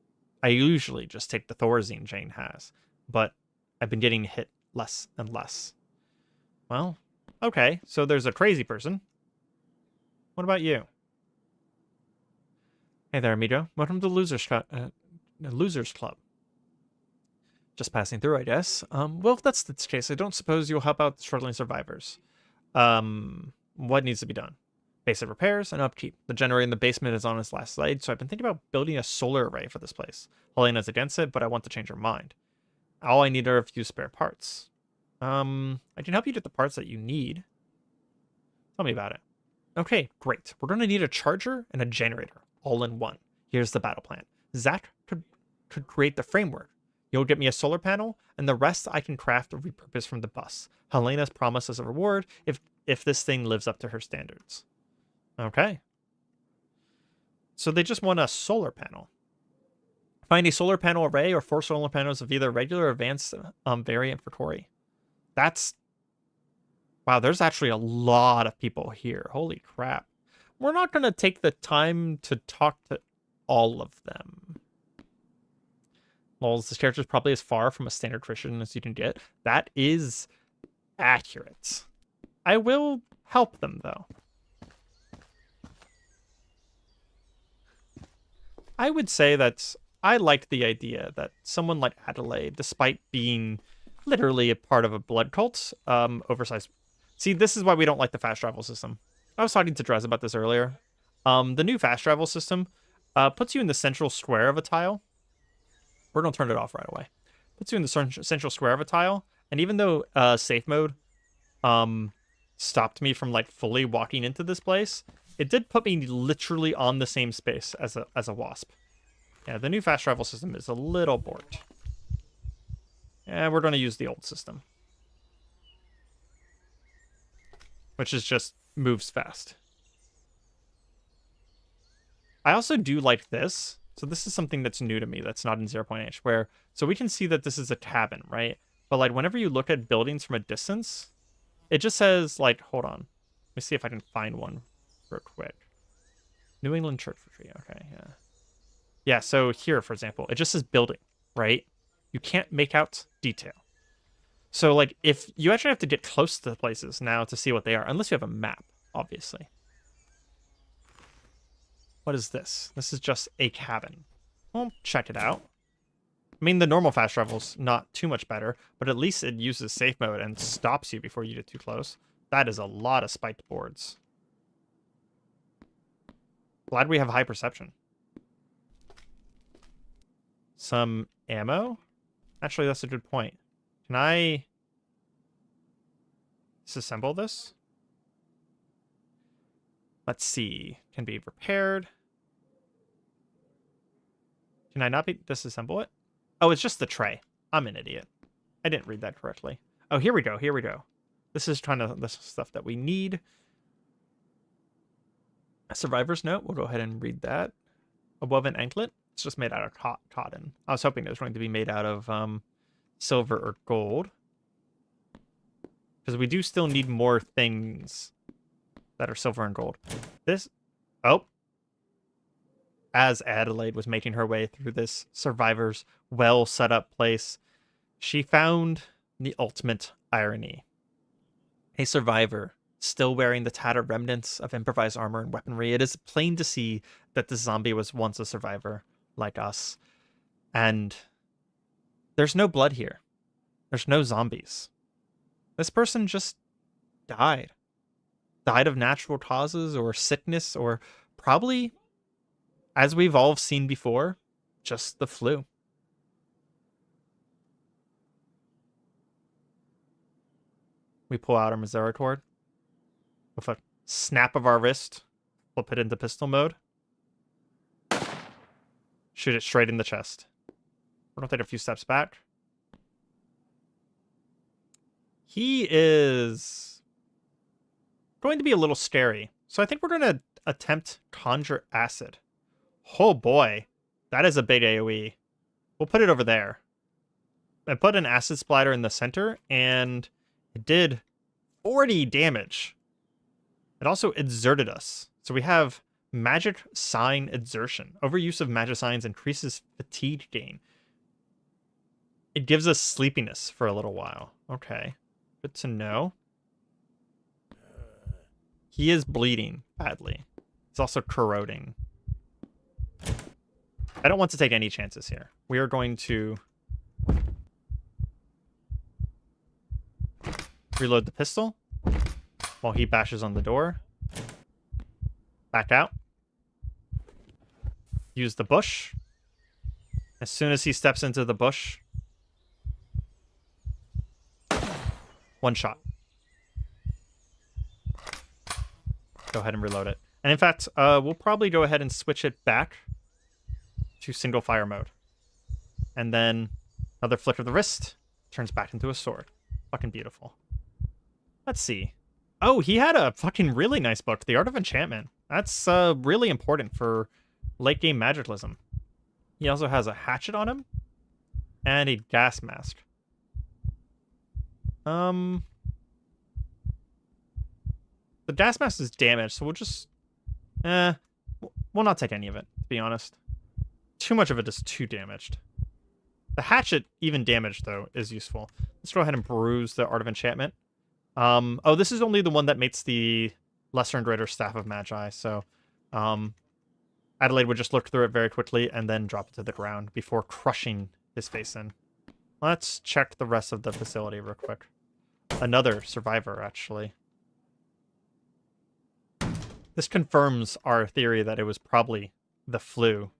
I usually just take the Thorazine Jane has, but I've been getting hit less and less. Well, okay, so there's a crazy person. What about you? Hey there, amigo. Welcome to Losers Club. Just passing through, I guess. Well, if that's the case, I don't suppose you'll help out the struggling survivors. What needs to be done? Basic repairs and upkeep. The generator in the basement is on its last leg, so I've been thinking about building a solar array for this place. Helena's against it, but I want to change her mind. All I need are a few spare parts. I can help you get the parts that you need. Tell me about it. Okay, great. We're going to need a charger and a generator, all in one. Here's the battle plan. Zach could create the framework. You'll get me a solar panel, and the rest I can craft or repurpose from the bus. Helena's promise as a reward if this thing lives up to her standards. Okay. So they just want a solar panel. Find a solar panel array or 4 solar panels of either regular or advanced variant for Tori. That's... Wow, there's actually a lot of people here. Holy crap. We're not going to take the time to talk to all of them. Lols, this character is probably as far from a standard Christian as you can get. That is accurate. I will help them, though. I would say that I like the idea that someone like Adelaide, despite being literally a part of a blood cult, oversized... See, this is why we don't like the fast travel system. I was talking to Drez about this earlier. The new fast travel system puts you in the central square of a tile. We're going to turn it off right away. Puts you in the central square of a tile. And even though safe mode stopped me from like fully walking into this place, it did put me literally on the same space as a wasp. Yeah, the new fast travel system is a little bored. Yeah, we're going to use the old system, which is just moves fast. I also do like this. So this is something that's new to me that's not in 0.h, where, so we can see that this is a cabin, right? But like whenever you look at buildings from a distance, it just says like, hold on. Let me see if I can find one real quick. New England Church Retreat, okay, yeah. Yeah, so here, for example, it just says building, right? You can't make out detail. So like if you actually have to get close to the places now to see what they are, unless you have a map, obviously. What is this? This is just a cabin. Well, check it out. I mean, the normal fast travel's not too much better, but at least it uses safe mode and stops you before you get too close. That is a lot of spiked boards. Glad we have high perception. Some ammo? Actually, that's a good point. Can I disassemble this? Let's see. Can be repaired. Can I not disassemble it? Oh, it's just the tray. I'm an idiot. I didn't read that correctly. Oh, here we go. Here we go. This is this stuff that we need. A survivor's note. We'll go ahead and read that. A woven anklet. It's just made out of cotton. I was hoping it was going to be made out of silver or gold, because we do still need more things that are silver and gold. This... Oh. As Adelaide was making her way through this survivor's well set up place, she found the ultimate irony. A survivor, still wearing the tattered remnants of improvised armor and weaponry. It is plain to see that the zombie was once a survivor, like us. And there's no blood here. There's no zombies. This person just died. Died of natural causes or sickness, or probably, as we've all seen before, just the flu. We pull out our misericord with a snap of our wrist, flip it into pistol mode, shoot it straight in the chest. We're gonna take a few steps back. He is going to be a little scary. So I think we're going to attempt Conjure Acid. Oh boy, that is a big AoE. We'll put it over there. I put an Acid Splatter in the center, and it did 40 damage. It also exerted us. So we have Magic Sign Exertion. Overuse of Magic Signs increases fatigue gain. It gives us sleepiness for a little while. Okay, good to know. He is bleeding badly. He's also corroding. I don't want to take any chances here. We are going to reload the pistol while he bashes on the door. Back out. Use the bush. As soon as he steps into the bush, one shot. Go ahead and reload it. And in fact, we'll probably go ahead and switch it back to single fire mode. And then another flick of the wrist, turns back into a sword. Fucking beautiful. Let's see. Oh, he had a fucking really nice book, The Art of Enchantment. That's really important for late game Magiclysm. He also has a hatchet on him and a gas mask. The gas mask is damaged, so we'll just we'll not take any of it, to be honest. Too much of it is too damaged. The hatchet, even damaged though, is useful. Let's go ahead and peruse the Art of Enchantment. Oh, this is only the one that makes the Lesser and Greater Staff of Magi, so Adelaide would just look through it very quickly and then drop it to the ground before crushing his face in. Let's check the rest of the facility real quick. Another survivor, actually. This confirms our theory that it was probably the flu.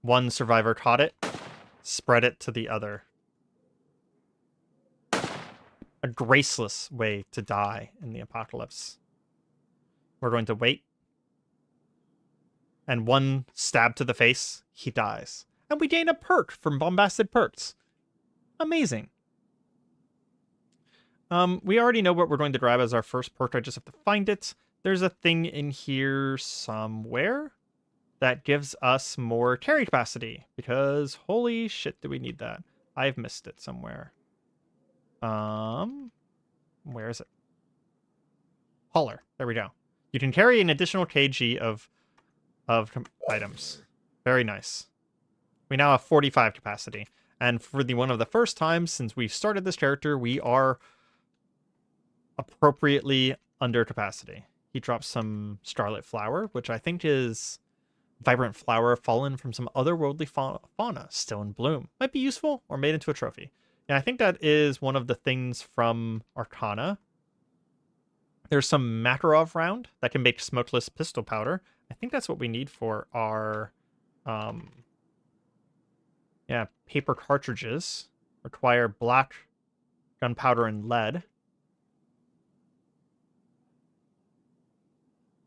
One survivor caught it, spread it to the other. A graceless way to die in the apocalypse. We're going to wait. And one stab to the face, he dies. And we gain a perk from Bombastic Perks. Amazing. We already know what we're going to grab as our first perk. I just have to find it. There's a thing in here somewhere that gives us more carry capacity. Because holy shit, do we need that? I've missed it somewhere. Where is it? Hauler. There we go. You can carry an additional kg of items. Very nice. We now have 45 capacity. And for one of the first times since we started this character, we are appropriately under capacity. He drops some Scarlet Flower, which I think is Vibrant Flower fallen from some otherworldly fauna still in bloom. Might be useful or made into a trophy. Yeah, I think that is one of the things from Arcana. There's some Makarov round that can make smokeless pistol powder. I think that's what we need for our paper cartridges. Require black gunpowder and lead.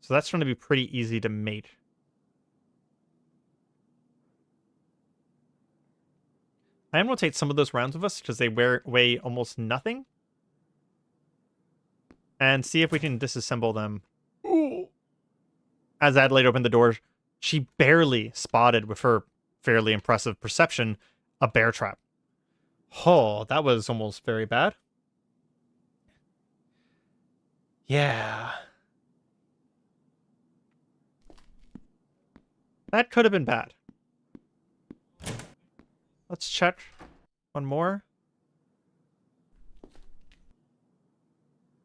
So that's going to be pretty easy to make. I am going to take some of those rounds with us because they weigh almost nothing. And see if we can disassemble them. Ooh. As Adelaide opened the door, she barely spotted, with her fairly impressive perception, a bear trap. Oh, that was almost very bad. Yeah. That could have been bad. Let's check one more.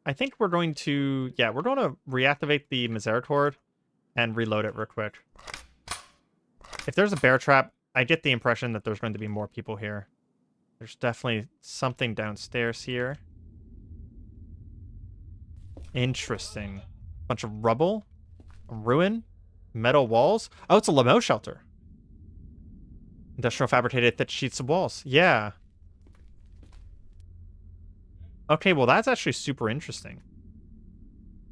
I think we're going to... Yeah, we're going to reactivate the Misericord and reload it real quick. If there's a bear trap, I get the impression that there's going to be more people here. There's definitely something downstairs here. Interesting. Bunch of rubble. A ruin. Metal walls. Oh, it's a limo shelter. Industrial fabricated thick sheets of walls. Yeah. Okay, well, that's actually super interesting.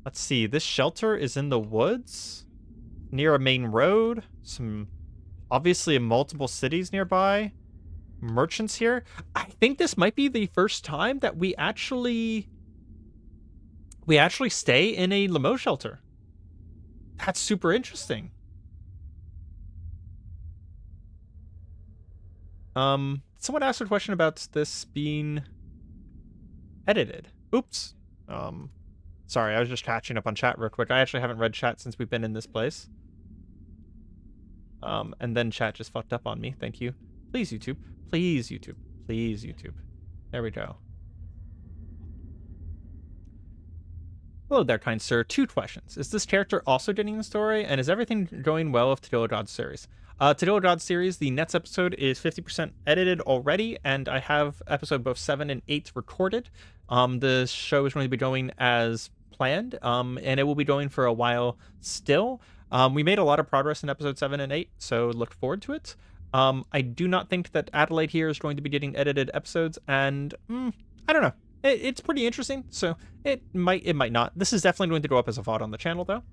Let's see. This shelter is in the woods near a main road. Some, obviously, multiple cities nearby. merchants here. I think this might be the first time that we actually stay in a limo shelter. That's super interesting. Someone asked a question about this being edited. Oops. Sorry, I was just catching up on chat real quick. I actually haven't read chat since we've been in this place. And then chat just fucked up on me. Thank you. Please, YouTube. Please, YouTube. Please, YouTube. There we go. Hello there, kind sir. 2 questions. Is this character also getting the story? And is everything going well with Tadilla God series? Tadilla God series, the next episode is 50% edited already, and I have episode both 7 and 8 recorded. The show is going to be going as planned, and it will be going for a while still. We made a lot of progress in episode 7 and 8, so look forward to it. I do not think that Adelaide here is going to be getting edited episodes, and I don't know. It's pretty interesting, so it might not. This is definitely going to go up as a VOD on the channel, though.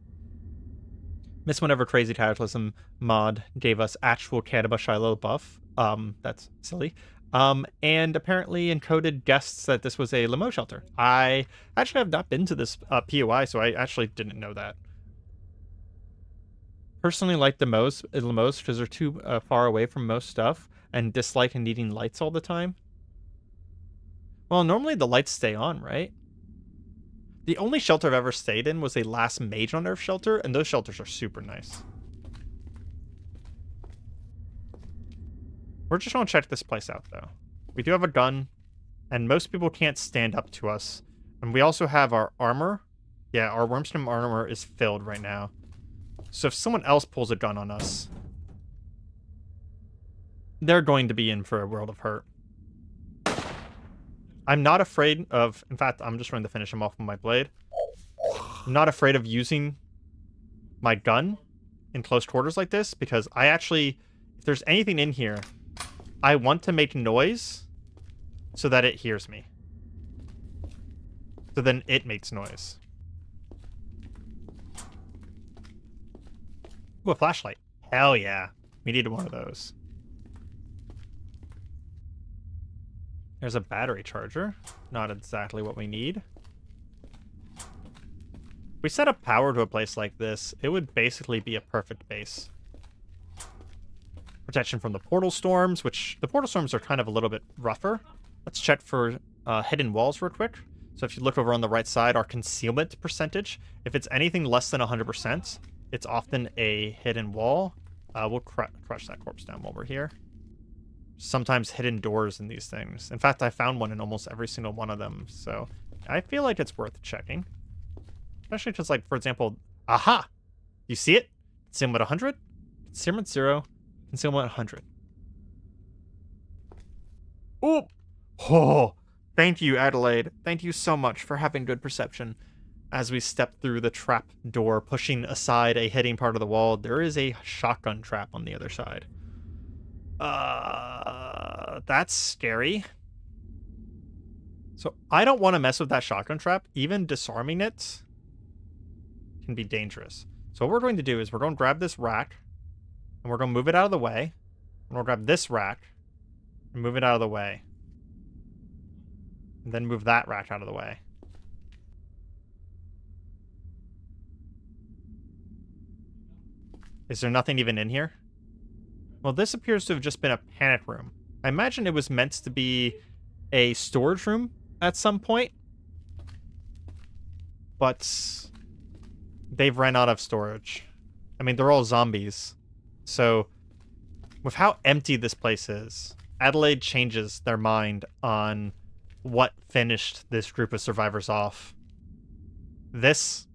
Miss whenever Crazy Cataclysm mod gave us actual Cannabis Shiloh buff. That's silly. And apparently encoded guests that this was a limo shelter. I actually have not been to this POI, so I actually didn't know that. Personally like the limos because they're too far away from most stuff, and dislike needing lights all the time. Well, normally the lights stay on, right? The only shelter I've ever stayed in was a last Mage on Earth shelter, and those shelters are super nice. We're just going to check this place out, though. We do have a gun, and most people can't stand up to us. And we also have our armor. Yeah, our Wormstorm armor is filled right now. So if someone else pulls a gun on us, they're going to be in for a world of hurt. I'm not afraid of... In fact, I'm just going to finish him off with my blade. I'm not afraid of using my gun in close quarters like this, because I actually... If there's anything in here, I want to make noise so that it hears me. So then it makes noise. Ooh, a flashlight. Hell yeah. We needed one of those. There's a battery charger. Not exactly what we need. If we set up power to a place like this, it would basically be a perfect base. Protection from the portal storms, which the portal storms are kind of a little bit rougher. Let's check for hidden walls real quick. So if you look over on the right side, our concealment percentage, if it's anything less than 100%, it's often a hidden wall. We'll crush that corpse down while we're here. Sometimes hidden doors in these things. In fact, I found one in almost every single one of them, so I feel like it's worth checking. Especially because, like, for example, aha! You see it? Concealment 100, concealment 0, concealment 100. Oh! Oh! Thank you, Adelaide. Thank you so much for having good perception. As we step through the trap door, pushing aside a hidden part of the wall, there is a shotgun trap on the other side. That's scary. So I don't want to mess with that shotgun trap. Even disarming it can be dangerous. So what we're going to do is we're going to grab this rack and we're going to move it out of the way. And we'll grab this rack and move it out of the way. And then move that rack out of the way. Is there nothing even in here? Well, this appears to have just been a panic room. I imagine it was meant to be a storage room at some point. But they've ran out of storage. I mean, they're all zombies. So with how empty this place is, Adelaide changes their mind on what finished this group of survivors off. This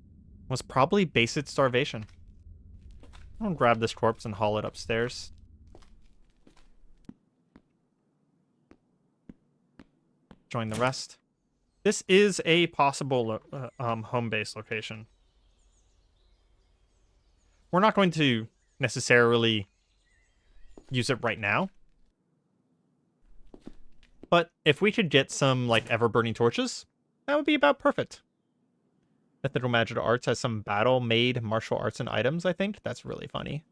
was probably basic starvation. I'm gonna grab this corpse and haul it upstairs. Join the rest. This is a possible home base location. We're not going to necessarily use it right now. But if we could get some, like, ever-burning torches, that would be about perfect. Mythical Magic Arts has some battle-made martial arts and items, I think. That's really funny.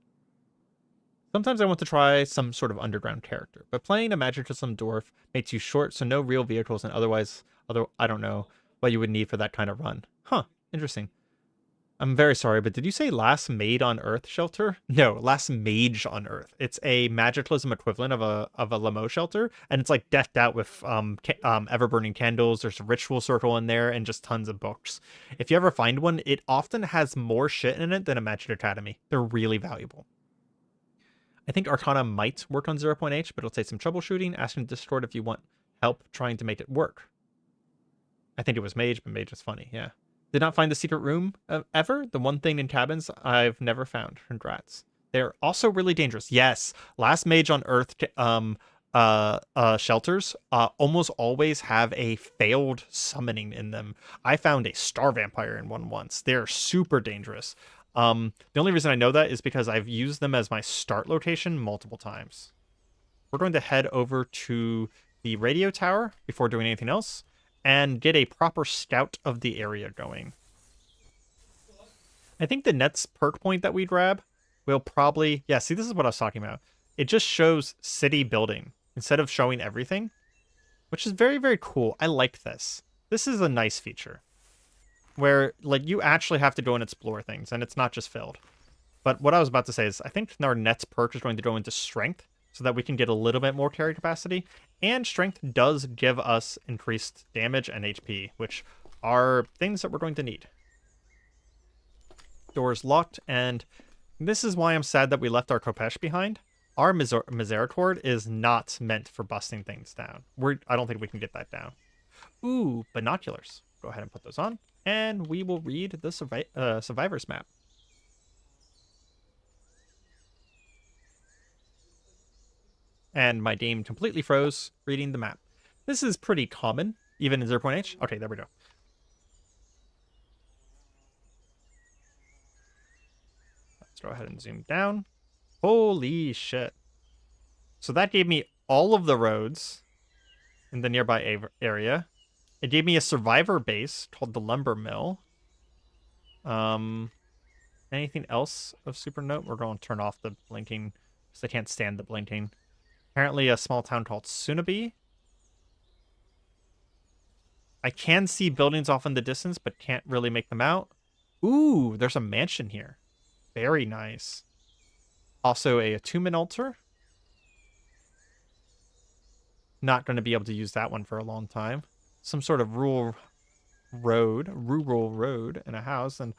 Sometimes I want to try some sort of underground character, but playing a Magiclysm dwarf makes you short, so no real vehicles, and I don't know what you would need for that kind of run. Huh, interesting. I'm very sorry, but did you say last maid on Earth shelter? No, last mage on Earth. It's a Magiclysm equivalent of a Lamo shelter, and it's like decked out with ever burning candles. There's a ritual circle in there, and just tons of books. If you ever find one, it often has more shit in it than a Magic Academy. They're really valuable. I think Arcana might work on 0.H, but it'll take some troubleshooting. Ask in Discord if you want help trying to make it work. I think it was Mage, but Mage is funny, yeah. Did not find the secret room ever. The one thing in cabins I've never found. Congrats. They're also really dangerous. Yes, last mage on Earth shelters almost always have a failed summoning in them. I found a star vampire in one once. They're super dangerous. The only reason I know that is because I've used them as my start location multiple times. We're going to head over to the radio tower before doing anything else, and get a proper scout of the area going. I think the next perk point that we grab will probably... Yeah, see, this is what I was talking about. It just shows city building instead of showing everything, which is very, very cool. I like this. This is a nice feature where, like, you actually have to go and explore things, and it's not just filled. But what I was about to say is I think our next perk is going to go into strength, so that we can get a little bit more carry capacity. And strength does give us increased damage and HP, which are things that we're going to need. Door's locked, and this is why I'm sad that we left our Kopesh behind. Our Misericord is not meant for busting things down. I don't think we can get that down. Ooh, binoculars. Go ahead and put those on, and we will read the Survivor's map. And my game completely froze reading the map. This is pretty common, even in 0.H. Okay, there we go. Let's go ahead and zoom down. Holy shit. So that gave me all of the roads in the nearby area. It gave me a survivor base called the Lumber Mill. Anything else of super note? We're going to turn off the blinking because I can't stand the blinking. Apparently a small town called Sunabi. I can see buildings off in the distance, but can't really make them out. Ooh, there's a mansion here. Very nice. Also a attunement altar. Not going to be able to use that one for a long time. Some sort of rural road and a house. And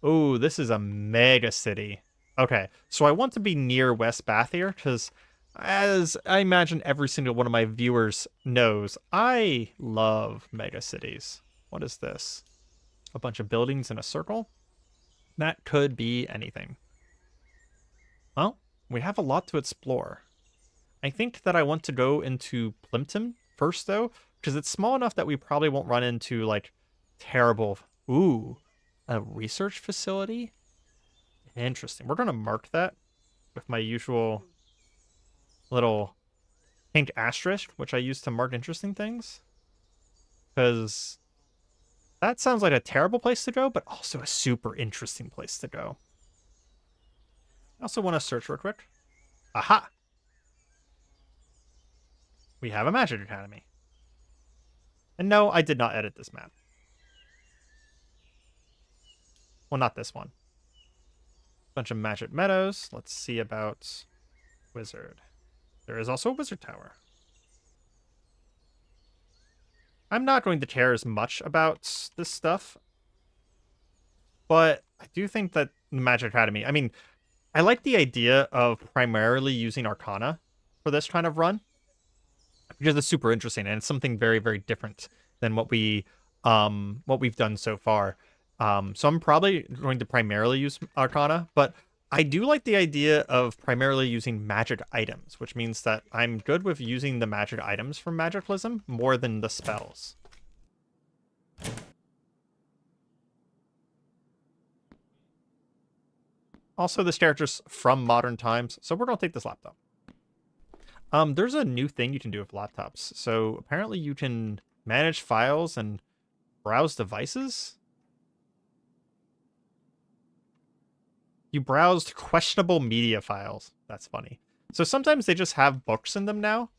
oh, this is a mega city. Okay, so I want to be near West Bath here because, as I imagine every single one of my viewers knows, I love mega cities. What is this? A bunch of buildings in a circle? That could be anything. Well, we have a lot to explore. I think that I want to go into Plimpton first, though, because it's small enough that we probably won't run into, like, terrible... Ooh, a research facility? Interesting. We're going to mark that with my usual little pink asterisk, which I use to mark interesting things. Because that sounds like a terrible place to go, but also a super interesting place to go. I also want to search real quick. Aha! We have a Magic Academy. And no, I did not edit this map. Well, not this one. Bunch of Magic Meadows. Let's see about Wizard. There is also a Wizard Tower. I'm not going to care as much about this stuff, but I do think that the Magic Academy... I mean, I like the idea of primarily using Arcana for this kind of run, because it's super interesting, and it's something very, very different than what we've done so far. So I'm probably going to primarily use Arcana, but I do like the idea of primarily using magic items, which means that I'm good with using the magic items from Magiclysm more than the spells. Also, this character's from modern times, so we're going to take this laptop. There's a new thing you can do with laptops. So apparently you can manage files and browse devices. You browsed questionable media files. That's funny. So sometimes they just have books in them now,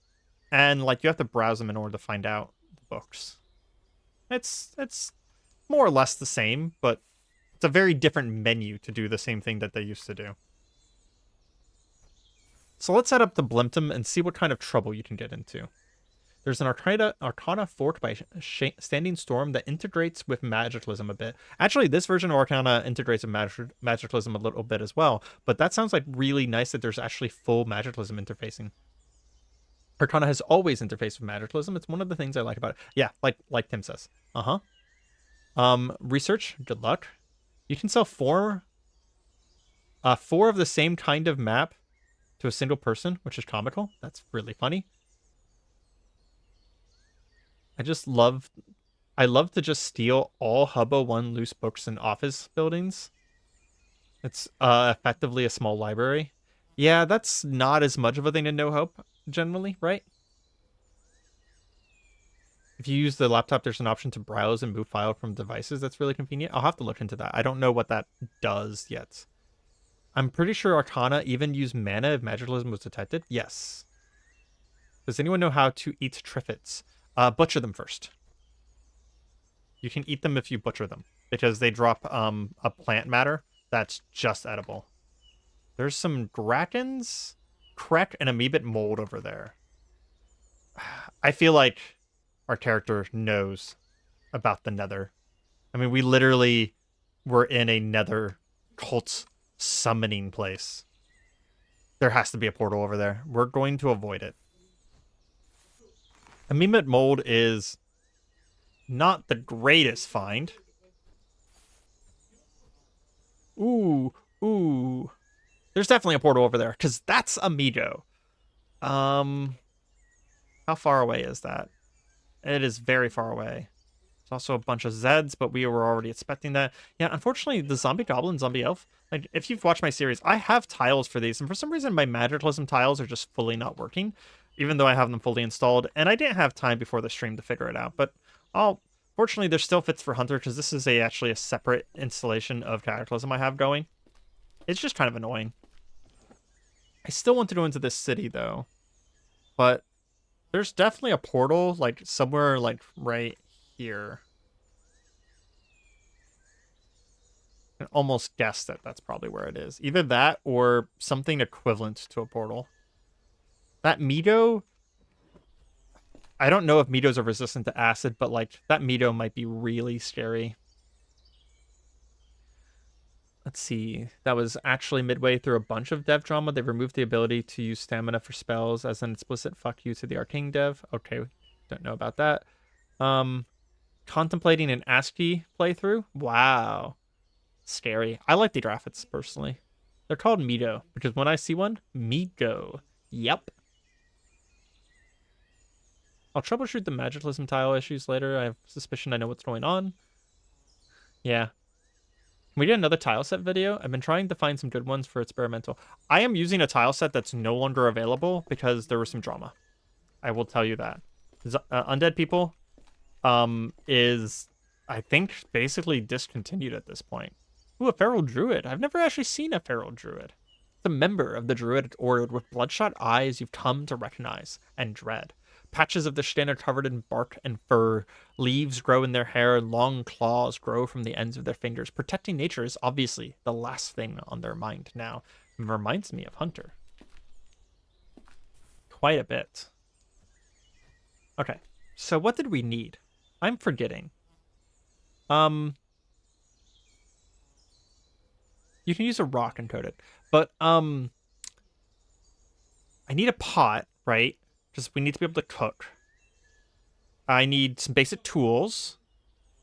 and like you have to browse them in order to find out the books. It's more or less the same, but it's a very different menu to do the same thing that they used to do. So let's set up the Blimpton and see what kind of trouble you can get into. There's an Arcana fork by Standing Storm that integrates with Magiclysm a bit. Actually, this version of Arcana integrates with Magiclysm a little bit as well, but that sounds like really nice that there's actually full Magiclysm interfacing. Arcana has always interfaced with Magiclysm. It's one of the things I like about it. Yeah, like Tim says. Research, good luck. You can sell four of the same kind of map to a single person, which is comical. That's really funny. I love to just steal all Hubbo 1 loose books in office buildings. It's effectively a small library. Yeah, that's not as much of a thing to No Hope, generally, right? If you use the laptop, there's an option to browse and move file from devices. That's really convenient. I'll have to look into that. I don't know what that does yet. I'm pretty sure Arcana even used mana if Magiclysm was detected. Yes. Does anyone know how to eat Triffids? Butcher them first. You can eat them if you butcher them, because they drop a plant matter that's just edible. There's some Grakens, Krek, and Amoebic mold over there. I feel like our character knows about the Nether. I mean, we literally were in a Nether cult summoning place. There has to be a portal over there. We're going to avoid it. Amoebic mold is not the greatest find. Ooh. There's definitely a portal over there, because that's Amigo. How far away is that? It is very far away. There's also a bunch of Zeds, but we were already expecting that. Yeah, unfortunately, the zombie goblin, zombie elf, like, if you've watched my series, I have tiles for these, and for some reason my Magiclysm tiles are just fully not working, even though I have them fully installed, and I didn't have time before the stream to figure it out, but fortunately, there's still fits for Hunter, because this is actually a separate installation of Cataclysm I have going. It's just kind of annoying. I still want to go into this city, though, but there's definitely a portal, like, somewhere, like, right here. I can almost guess that that's probably where it is. Either that or something equivalent to a portal. That Mido, I don't know if Midos are resistant to acid, but, like, that Mido might be really scary. Let's see. That was actually midway through a bunch of dev drama. They removed the ability to use stamina for spells as an explicit fuck you to the arcane dev. Okay, don't know about that. Contemplating an ASCII playthrough. Wow. Scary. I like the graphics, personally. They're called Mido, because when I see one, Migo. Yep. I'll troubleshoot the Magiclysm tile issues later. I have suspicion I know what's going on. Yeah. Can we get another tile set video? I've been trying to find some good ones for experimental. I am using a tile set that's no longer available because there was some drama. I will tell you that. Undead People is, I think, basically discontinued at this point. Ooh, a feral druid. I've never actually seen a feral druid. It's a member of the druid order with bloodshot eyes you've come to recognize and dread. Patches of the skin are covered in bark and fur. Leaves grow in their hair. Long claws grow from the ends of their fingers. Protecting nature is obviously the last thing on their mind now. It reminds me of Hunter. Quite a bit. Okay, so what did we need? I'm forgetting. You can use a rock and coat it. But, I need a pot, right? Because we need to be able to cook. I need some basic tools.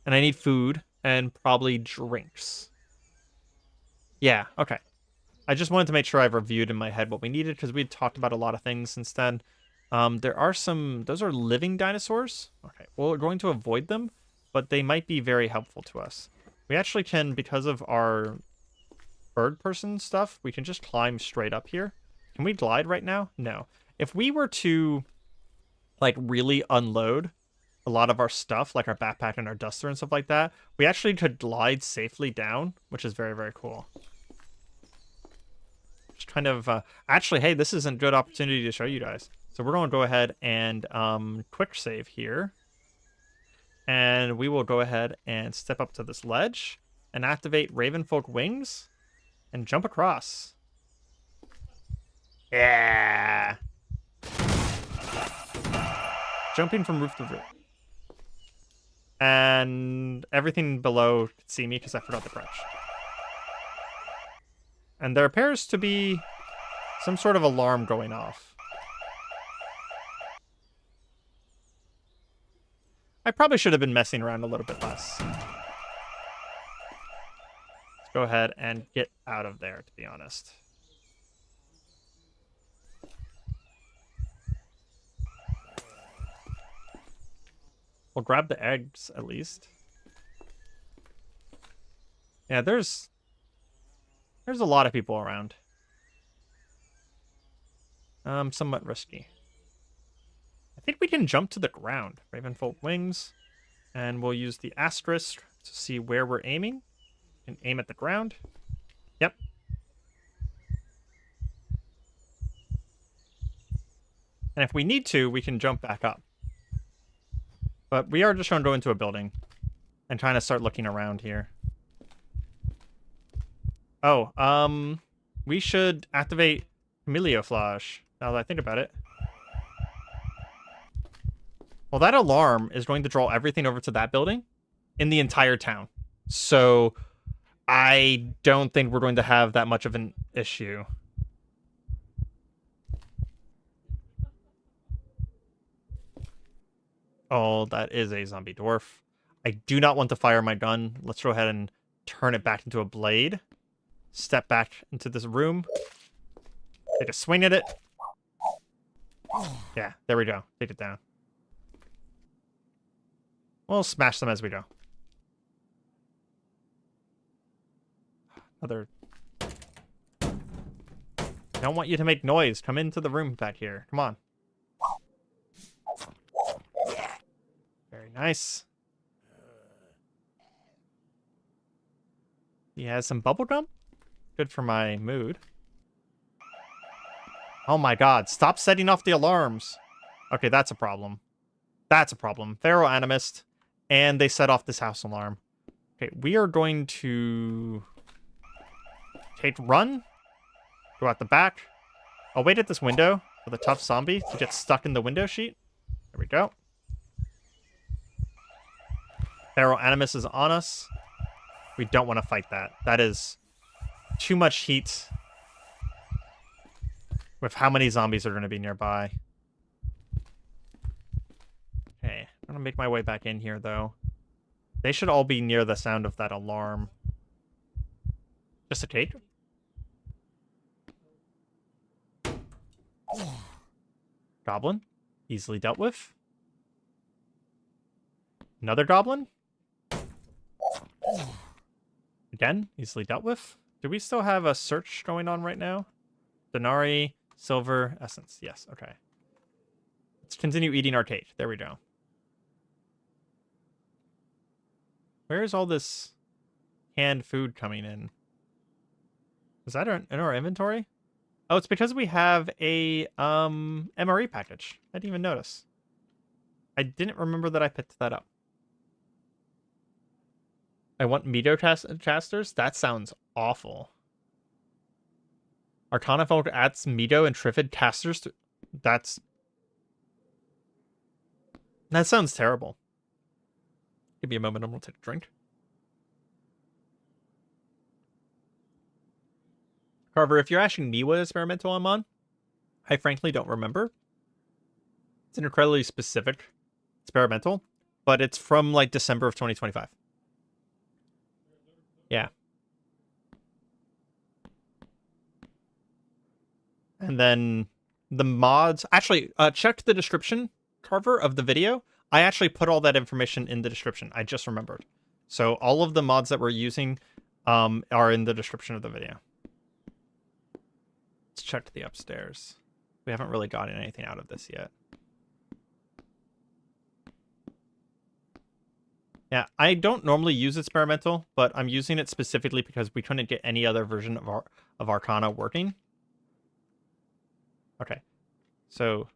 And I need food. And probably drinks. Yeah, okay. I just wanted to make sure I've reviewed in my head what we needed, because we had talked about a lot of things since then. There are some... Those are living dinosaurs. Okay, well, we're going to avoid them. But they might be very helpful to us. We actually can, because of our bird person stuff, we can just climb straight up here. Can we glide right now? No. If we were to, like, really unload a lot of our stuff, like our backpack and our duster and stuff like that, we actually could glide safely down, which is very, very cool. just kind of... actually, hey, this isn't a good opportunity to show you guys. So we're going to go ahead and quick save here. And we will go ahead and step up to this ledge and activate Ravenfolk wings and jump across. Yeah! Jumping from roof to roof. And everything below could see me because I forgot to crouch. And there appears to be some sort of alarm going off. I probably should have been messing around a little bit less. Let's go ahead and get out of there, to be honest. We'll grab the eggs, at least. Yeah, there's a lot of people around. Somewhat risky. I think we can jump to the ground. Ravenfolk wings. And we'll use the asterisk to see where we're aiming. And aim at the ground. Yep. And if we need to, we can jump back up. But we are just going to go into a building and trying to start looking around here. Oh, we should activate Camellioflage, now that I think about it. Well, that alarm is going to draw everything over to that building in the entire town. So I don't think we're going to have that much of an issue. Oh, that is a zombie dwarf. I do not want to fire my gun. Let's go ahead and turn it back into a blade. Step back into this room. Take a swing at it. Yeah, there we go. Take it down. We'll smash them as we go. Other... I don't want you to make noise. Come into the room back here. Come on. Very nice. He has some bubblegum. Good for my mood. Oh my god, stop setting off the alarms. Okay, that's a problem. That's a problem. Feral Animist, and they set off this house alarm. Okay, we are going to run. Go out the back. I'll wait at this window for the tough zombie to get stuck in the window sheet. There we go. Feral Animus is on us. We don't want to fight that. That is too much heat with how many zombies are going to be nearby. Okay, I'm going to make my way back in here, though. They should all be near the sound of that alarm. Just a take. Goblin. Easily dealt with. Another goblin. Again, easily dealt with. Do we still have a search going on right now? Denari, silver, essence. Yes, okay. Let's continue eating our cake. There we go. Where is all this canned food coming in? Is that in our inventory? Oh, it's because we have a MRE package. I didn't even notice. I didn't remember that I picked that up. I want Medo casters? That sounds awful. Arcana Folk adds Medo and Triffid casters to... That sounds terrible. Give me a moment and we'll take a drink. Carver, if you're asking me what experimental I'm on, I frankly don't remember. It's an incredibly specific experimental, but it's from like December of 2025. Yeah. And then the mods... Actually, check the description, Carver, of the video. I actually put all that information in the description. I just remembered. So all of the mods that we're using are in the description of the video. Let's check the upstairs. We haven't really gotten anything out of this yet. Yeah, I don't normally use experimental, but I'm using it specifically because we couldn't get any other version of Arcana working. Okay. So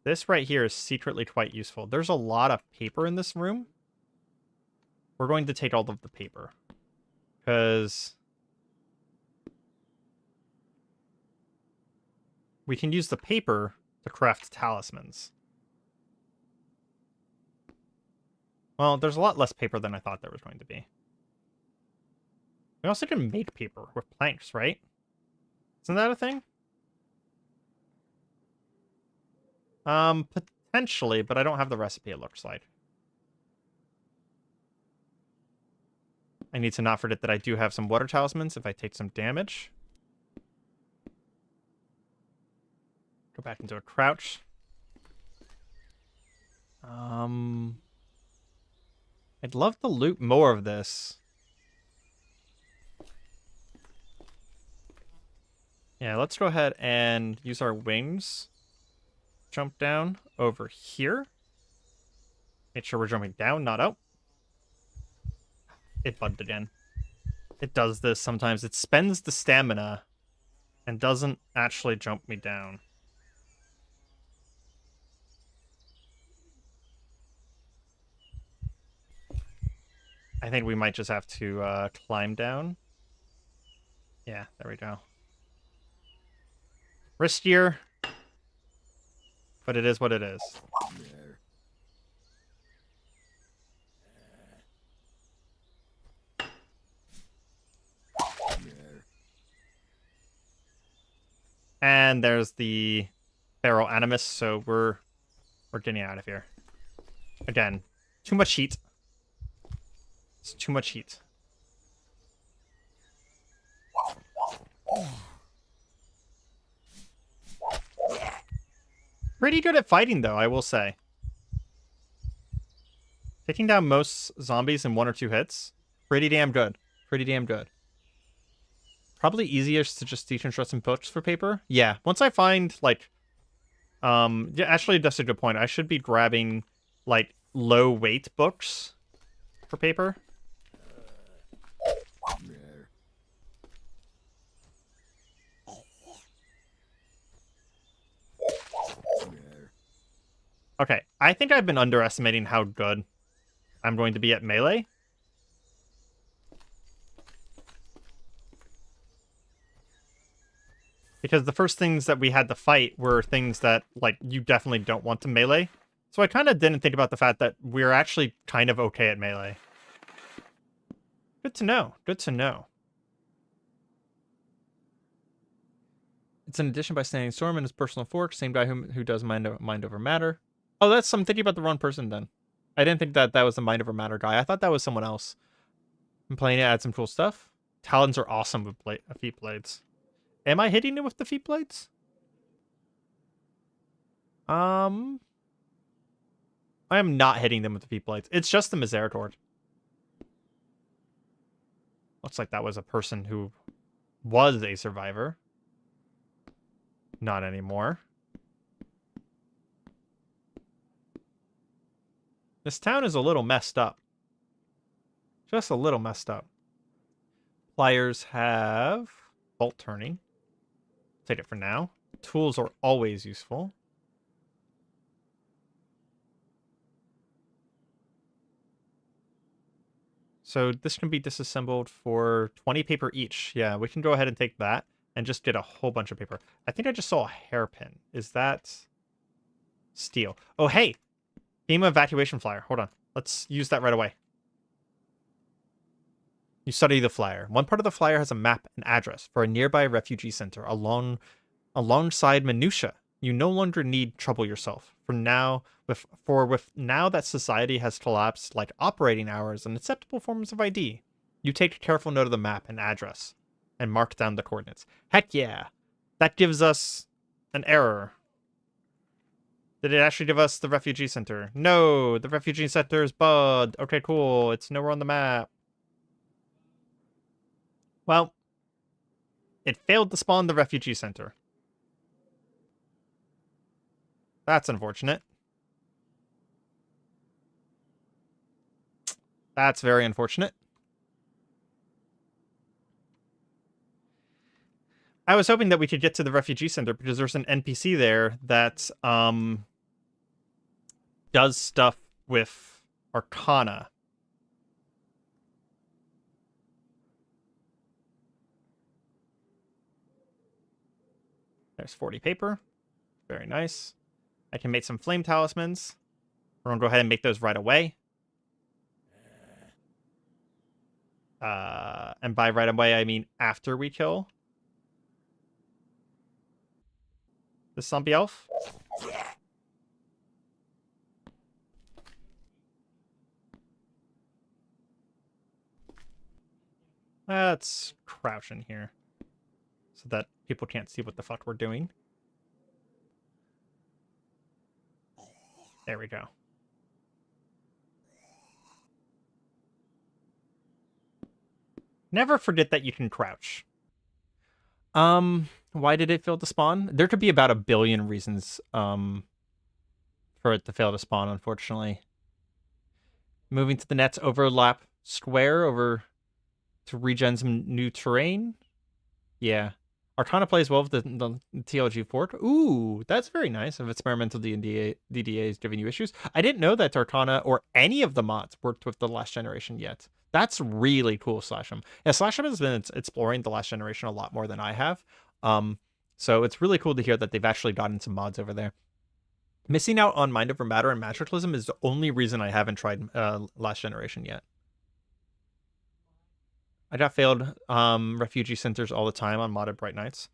this right here is secretly quite useful. There's a lot of paper in this room. We're going to take all of the paper. Because we can use the paper to craft talismans. Well, there's a lot less paper than I thought there was going to be. We also can make paper with planks, right? Isn't that a thing? Potentially, but I don't have the recipe, it looks like. I need to not forget that I do have some water talismans if I take some damage. Go back into a crouch. I'd love to loot more of this. Yeah, let's go ahead and use our wings. Jump down over here. Make sure we're jumping down, not out. It bugged again. It does this sometimes. It spends the stamina and doesn't actually jump me down. I think we might just have to climb down. Yeah, there we go. Riskier, but it is what it is. And there's the feral animus, so we're getting out of here. Again, too much heat. It's too much heat. Pretty good at fighting, though, I will say. Taking down most zombies in 1 or 2 hits. Pretty damn good. Pretty damn good. Probably easiest to just deconstruct some books for paper. Yeah, once I find, like... yeah, actually, that's a good point. I should be grabbing, like, low-weight books for paper. Okay, I think I've been underestimating how good I'm going to be at melee. Because the first things that we had to fight were things that, like, you definitely don't want to melee. So I kind of didn't think about the fact that we're actually kind of okay at melee. Good to know. Good to know. It's an addition by Standing Storm and his personal fork. Same guy who does mind over matter. Oh, I'm thinking about the wrong person then. I didn't think that was the mind over matter guy. I thought that was someone else. I'm playing it, add some cool stuff. Talons are awesome with feet blades. Am I hitting it with the feet blades? I am not hitting them with the feet blades. It's just the Misericord. Looks like that was a person who was a survivor. Not anymore. This town is a little messed up. Just a little messed up. Pliers have bolt turning. Take it for now. Tools are always useful. So this can be disassembled for 20 paper each. Yeah, we can go ahead and take that and just get a whole bunch of paper. I think I just saw a hairpin. Is that steel? Oh, hey! FEMA evacuation flyer. Hold on. Let's use that right away. You study the flyer. One part of the flyer has a map and address for a nearby refugee center alongside minutia. You no longer need trouble yourself. With now that society has collapsed like operating hours and acceptable forms of ID, you take careful note of the map and address and mark down the coordinates. Heck yeah. That gives us an error. Did it actually give us the refugee center? No, the refugee center is bugged. Okay, cool. It's nowhere on the map. Well, it failed to spawn the refugee center. That's unfortunate. That's very unfortunate. I was hoping that we could get to the refugee center because there's an NPC there that does stuff with Arcana. There's 40 paper. Very nice. I can make some flame talismans. We're going to go ahead and make those right away. And by right away, I mean after we kill the zombie elf. Let's crouch in here so that people can't see what the fuck we're doing. There we go. Never forget that you can crouch. Why did it fail to spawn? There could be about 1 billion reasons for it to fail to spawn, unfortunately. Moving to the next overlap square over to regen some new terrain. Yeah. Arcana plays well with the TLG fork. Ooh, that's very nice. If experimental DDA is giving you issues. I didn't know that Arcana or any of the mods worked with the last generation yet. That's really cool, Slash'em. Yeah, Slash'em has been exploring the last generation a lot more than I have. So it's really cool to hear that they've actually gotten some mods over there. Missing out on Mind Over Matter and Magiclysm is the only reason I haven't tried last generation yet. I got failed refugee centers all the time on modded Bright Nights.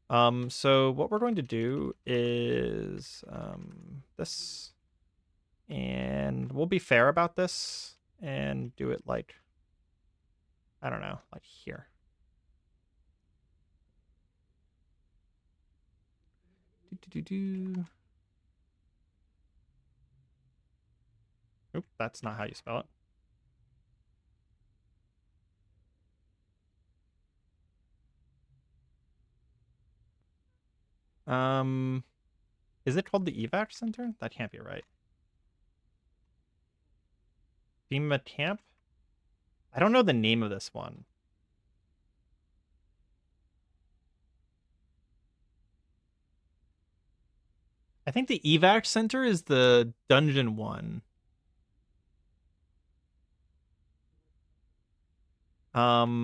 So what we're going to do is this. And we'll be fair about this and do it like, I don't know, like here. Oop, that's not how you spell it. Is it called the evac center? That can't be right. FEMA camp? I don't know the name of this one. I think the evac center is the dungeon one. I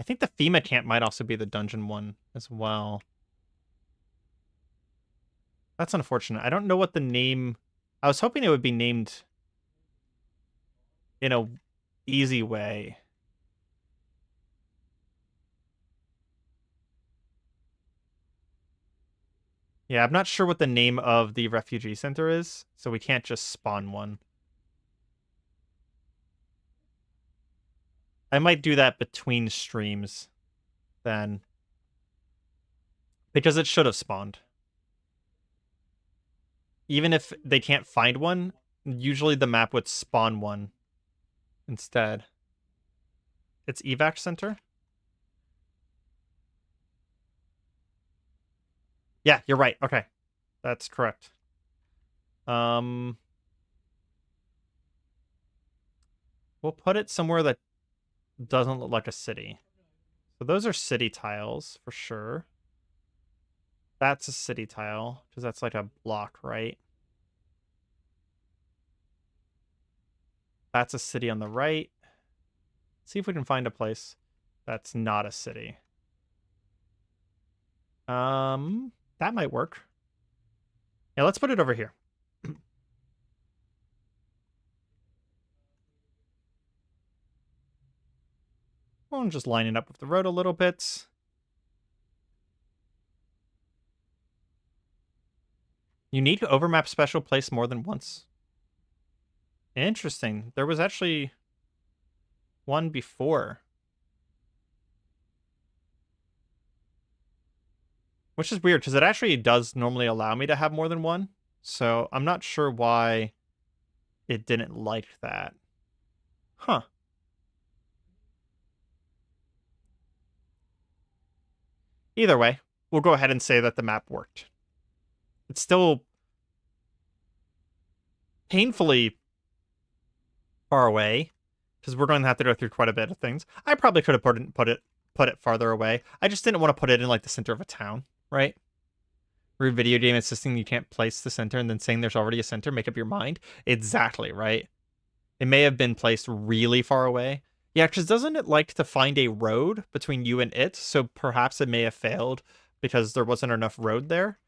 think the FEMA camp might also be the dungeon one as well. That's unfortunate. I don't know what the name... I was hoping it would be named in a easy way. Yeah, I'm not sure what the name of the refugee center is, so we can't just spawn one. I might do that between streams then. Because it should have spawned. Even if they can't find one, usually the map would spawn one instead. It's evac center? Yeah, you're right. Okay. That's correct. We'll put it somewhere that doesn't look like a city. So those are city tiles for sure. That's a city tile because that's like a block, right? That's a city on the right. See if we can find a place that's not a city. That might work. Yeah, let's put it over here. We'll just line it up with the road a little bit. You need to overmap special place more than once. Interesting. There was actually one before. Which is weird, because it actually does normally allow me to have more than one. So I'm not sure why it didn't like that. Huh. Either way, we'll go ahead and say that the map worked. It's still painfully far away, because we're going to have to go through quite a bit of things. I probably could have put it farther away. I just didn't want to put it in like the center of a town, right? Rude video game insisting you can't place the center and then saying there's already a center. Make up your mind. Exactly, right? It may have been placed really far away. Yeah, because doesn't it like to find a road between you and it? So perhaps it may have failed because there wasn't enough road there.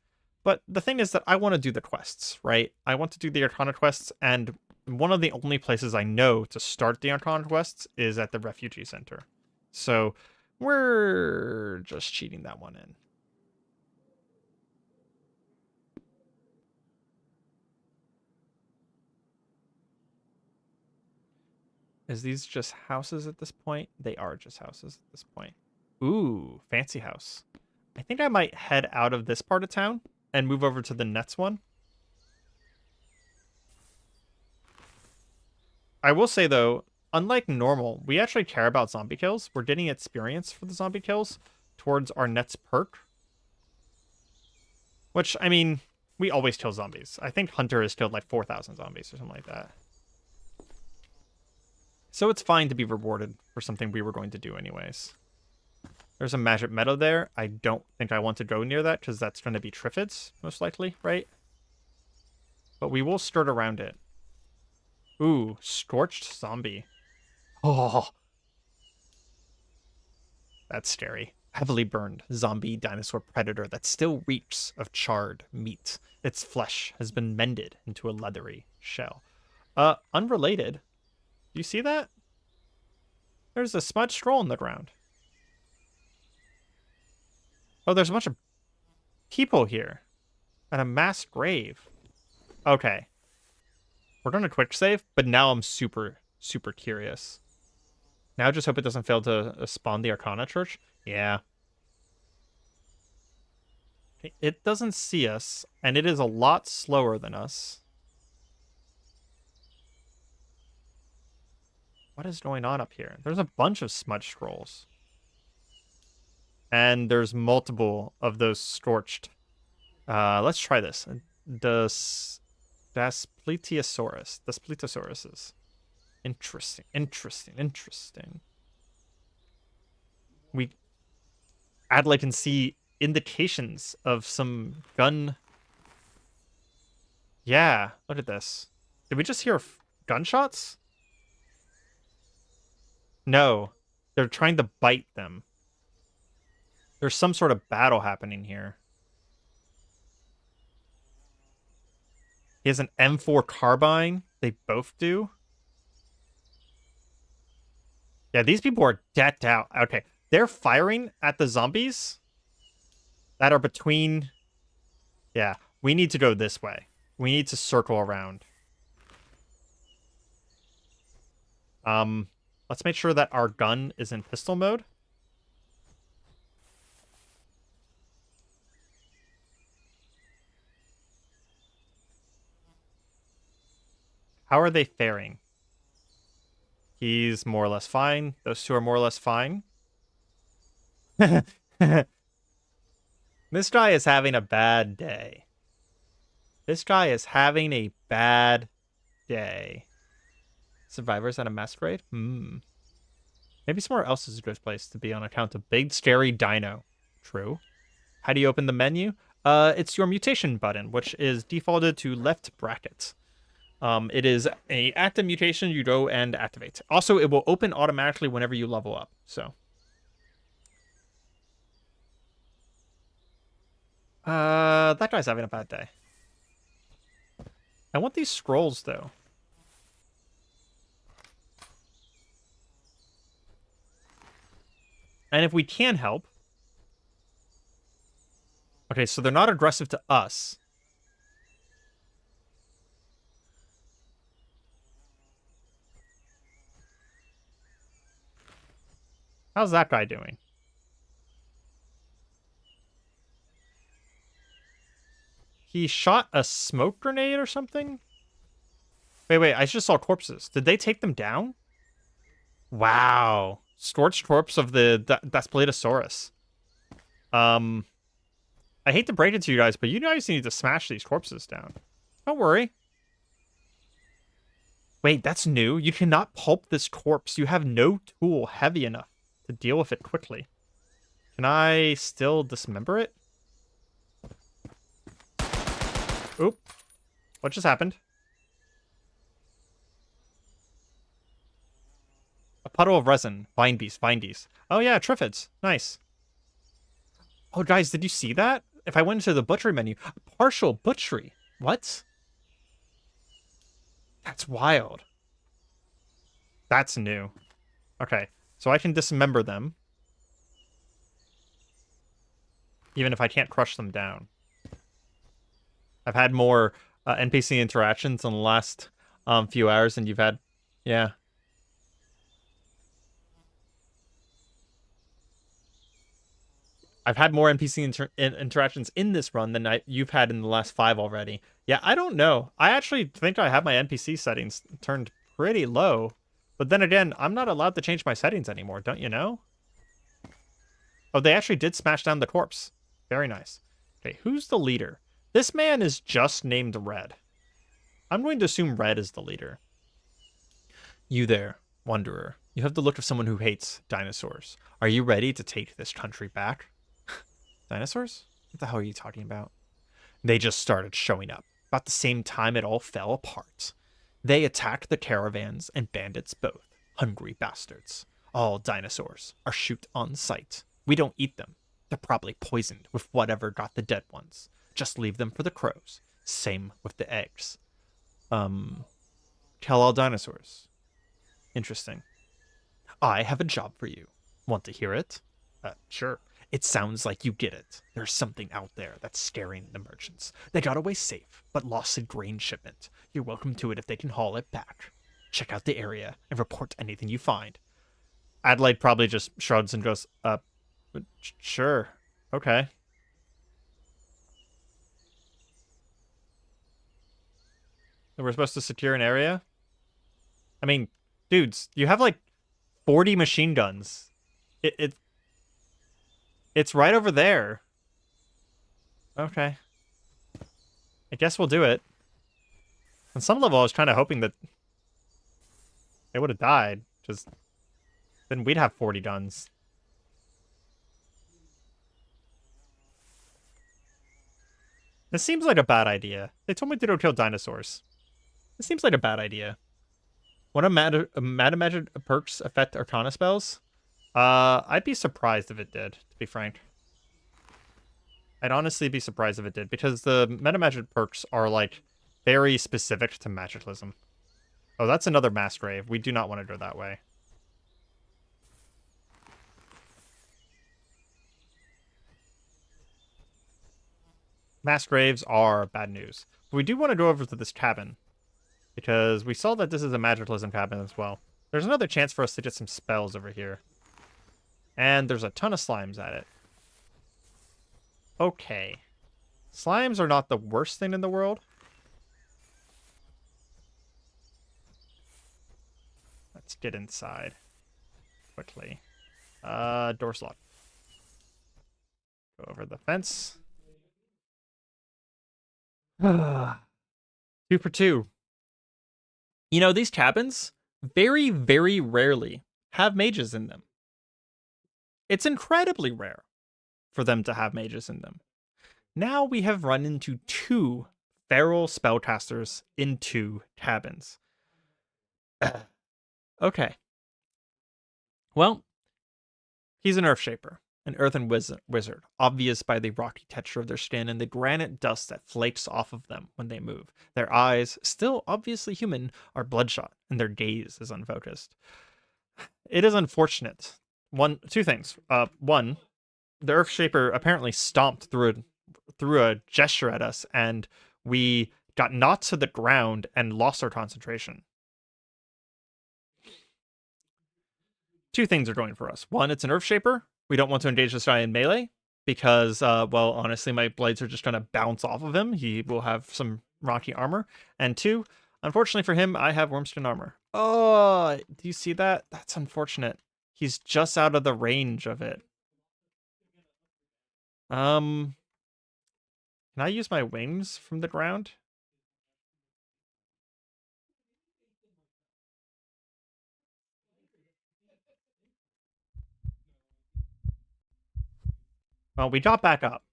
But the thing is that I want to do the quests, right? I want to do the Arcana quests, and one of the only places I know to start the Arcana quests is at the Refugee Center. So we're just cheating that one in. Is these just houses at this point? They are just houses at this point. Ooh, fancy house. I think I might head out of this part of town and move over to the next one. I will say, though, unlike normal, we actually care about zombie kills. We're getting experience for the zombie kills towards our next perk. Which, I mean, we always kill zombies. I think Hunter has killed like 4,000 zombies or something like that. So it's fine to be rewarded for something we were going to do anyways. There's a magic meadow there. I don't think I want to go near that because that's going to be Triffids, most likely, right? But we will skirt around it. Ooh, scorched zombie. Oh, that's scary. Heavily burned zombie dinosaur predator that still reeks of charred meat. Its flesh has been mended into a leathery shell. Unrelated. Do you see that? There's a smudged scroll on the ground. Oh, there's a bunch of people here. At a mass grave. Okay. We're going to quick save, but now I'm super, super curious. Now just hope it doesn't fail to spawn the Arcana Church. Yeah. It doesn't see us, and it is a lot slower than us. What is going on up here? There's a bunch of smudge scrolls. And there's multiple of those scorched. Let's try this. Daspletiosauruses. Interesting, interesting, interesting. Adelaide can see indications of some gun. Yeah, look at this. Did we just hear gunshots? No, they're trying to bite them. There's some sort of battle happening here. He has an M4 carbine. They both do. Yeah, these people are decked out. Okay, they're firing at the zombies that are between. Yeah, we need to go this way. We need to circle around. Let's make sure that our gun is in pistol mode. How are they faring? He's more or less fine. Those two are more or less fine. This guy is having a bad day. This guy is having a bad day. Survivors at a masquerade? Maybe somewhere else is a good place to be on account of big, scary dino. True. How do you open the menu? It's your mutation button, which is defaulted to left bracket. It is an active mutation you go and activate. Also, it will open automatically whenever you level up. So, that guy's having a bad day. I want these scrolls, though. And if we can help... Okay, so they're not aggressive to us. How's that guy doing? He shot a smoke grenade or something? Wait, I just saw corpses. Did they take them down? Wow. Scorched corpse of the Daspletosaurus. I hate to break it to you guys, but you guys need to smash these corpses down. Don't worry. Wait, that's new. You cannot pulp this corpse. You have no tool heavy enough to deal with it quickly. Can I still dismember it? Oop. What just happened? A puddle of resin. Vine beast, vine beast. Oh yeah, Triffids. Nice. Oh, guys, did you see that? If I went into the butchery menu, partial butchery. What? That's wild. That's new. Okay, so I can dismember them. Even if I can't crush them down. I've had more NPC interactions in the last few hours than you've had. Yeah. I've had more NPC interactions in this run than you've had in the last 5 already. Yeah, I don't know. I actually think I have my NPC settings turned pretty low. But then again, I'm not allowed to change my settings anymore, don't you know? Oh, they actually did smash down the corpse. Very nice. Okay, who's the leader? This man is just named Red. I'm going to assume Red is the leader. You there, wanderer. You have the look of someone who hates dinosaurs. Are you ready to take this country back? Dinosaurs? What the hell are you talking about? They just started showing up. About the same time it all fell apart. They attacked the caravans and bandits both. Hungry bastards. All dinosaurs are shoot on sight. We don't eat them. They're probably poisoned with whatever got the dead ones. Just leave them for the crows. Same with the eggs. Kill all dinosaurs. Interesting. I have a job for you. Want to hear it? Sure. It sounds like you get it. There's something out there that's scaring the merchants. They got away safe, but lost a grain shipment. You're welcome to it if they can haul it back. Check out the area and report anything you find. Adelaide probably just shrugs and goes, sure. Okay. We're supposed to secure an area? I mean, dudes, you have like 40 machine guns. It's right over there. Okay. I guess we'll do it. On some level, I was kind of hoping that they would have died. Just then we'd have 40 guns. This seems like a bad idea. They told me to go kill dinosaurs. This seems like a bad idea. What a Magic Perks affect Arcana spells? I'd be surprised if it did, to be frank. I'd honestly be surprised if it did, because the Magic Perks are, like, very specific to Magiclysm. Oh, that's another mass grave. We do not want to go that way. Mass graves are bad news. But we do want to go over to this cabin, because we saw that this is a Magiclysm cabin as well. There's another chance for us to get some spells over here. And there's a ton of slimes at it. Okay. Slimes are not the worst thing in the world. Let's get inside quickly. Door's locked. Go over the fence. 2 for 2. You know, these cabins very, very rarely have mages in them. It's incredibly rare for them to have mages in them. Now we have run into 2 feral spellcasters in 2 cabins. Okay. Well, he's an Earth Shaper, an earthen wizard, obvious by the rocky texture of their skin and the granite dust that flakes off of them when they move. Their eyes, still obviously human, are bloodshot, and their gaze is unfocused. It is unfortunate. 2 things. One, the Earth Shaper apparently stomped through a gesture at us, and we got knocked to the ground and lost our concentration. 2 things are going for us. One, it's an Earth Shaper. We don't want to engage this guy in melee because, well, honestly, my blades are just going to bounce off of him. He will have some rocky armor. And 2, unfortunately for him, I have Wormskin armor. Oh, do you see that? That's unfortunate. He's just out of the range of it. Can I use my wings from the ground? Well, we got back up.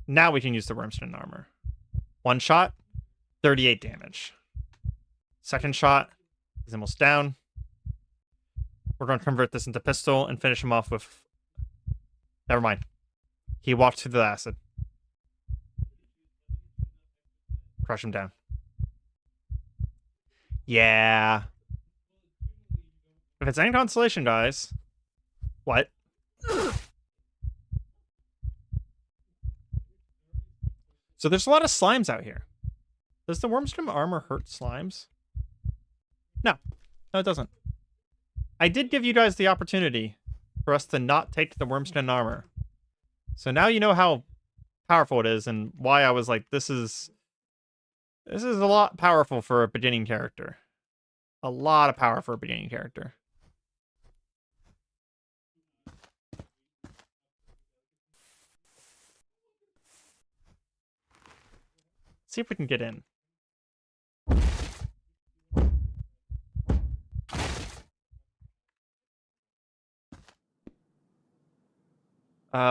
Now we can use the Wormstone armor. One shot, 38 damage. Second shot, he's almost down. We're going to convert this into pistol and finish him off with... Never mind. He walked through the acid. Crush him down. Yeah. If it's any consolation, guys. What? So there's a lot of slimes out here. Does the Wormstone armor hurt slimes? No. No, it doesn't. I did give you guys the opportunity for us to not take the Wormstone armor. So now you know how powerful it is and why I was like, this is a lot powerful for a beginning character. A lot of power for a beginning character. See if we can get in.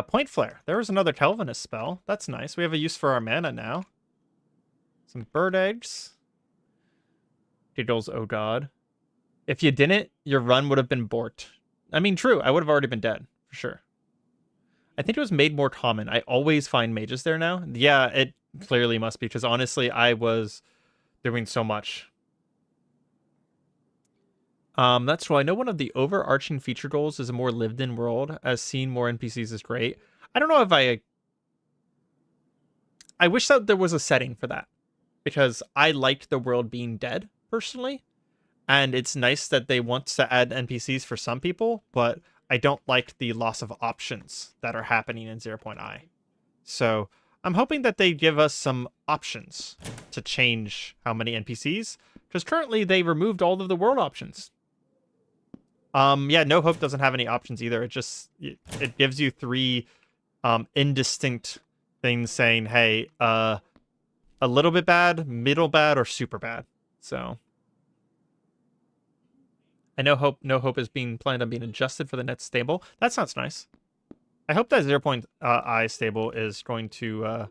Point Flare. There was another Kelvinist spell. That's nice. We have a use for our mana now. Some bird eggs. Giggles, oh god. If you didn't, your run would have been borked. I mean, true. I would have already been dead, for sure. I think it was made more common. I always find mages there now. Yeah, it clearly must be, because honestly, I was doing so much. That's true. I know one of the overarching feature goals is a more lived-in world, as seeing more NPCs is great. I don't know if I wish that there was a setting for that, because I liked the world being dead, personally, and it's nice that they want to add NPCs for some people, but I don't like the loss of options that are happening in 0.I. So I'm hoping that they give us some options to change how many NPCs, because currently they removed all of the world options. Yeah, No Hope doesn't have any options either. It gives you 3 indistinct things saying, hey, a little bit bad, middle bad, or super bad. So I know No Hope is being planned on being adjusted for the net stable. That sounds nice. I hope that 0.I stable is going to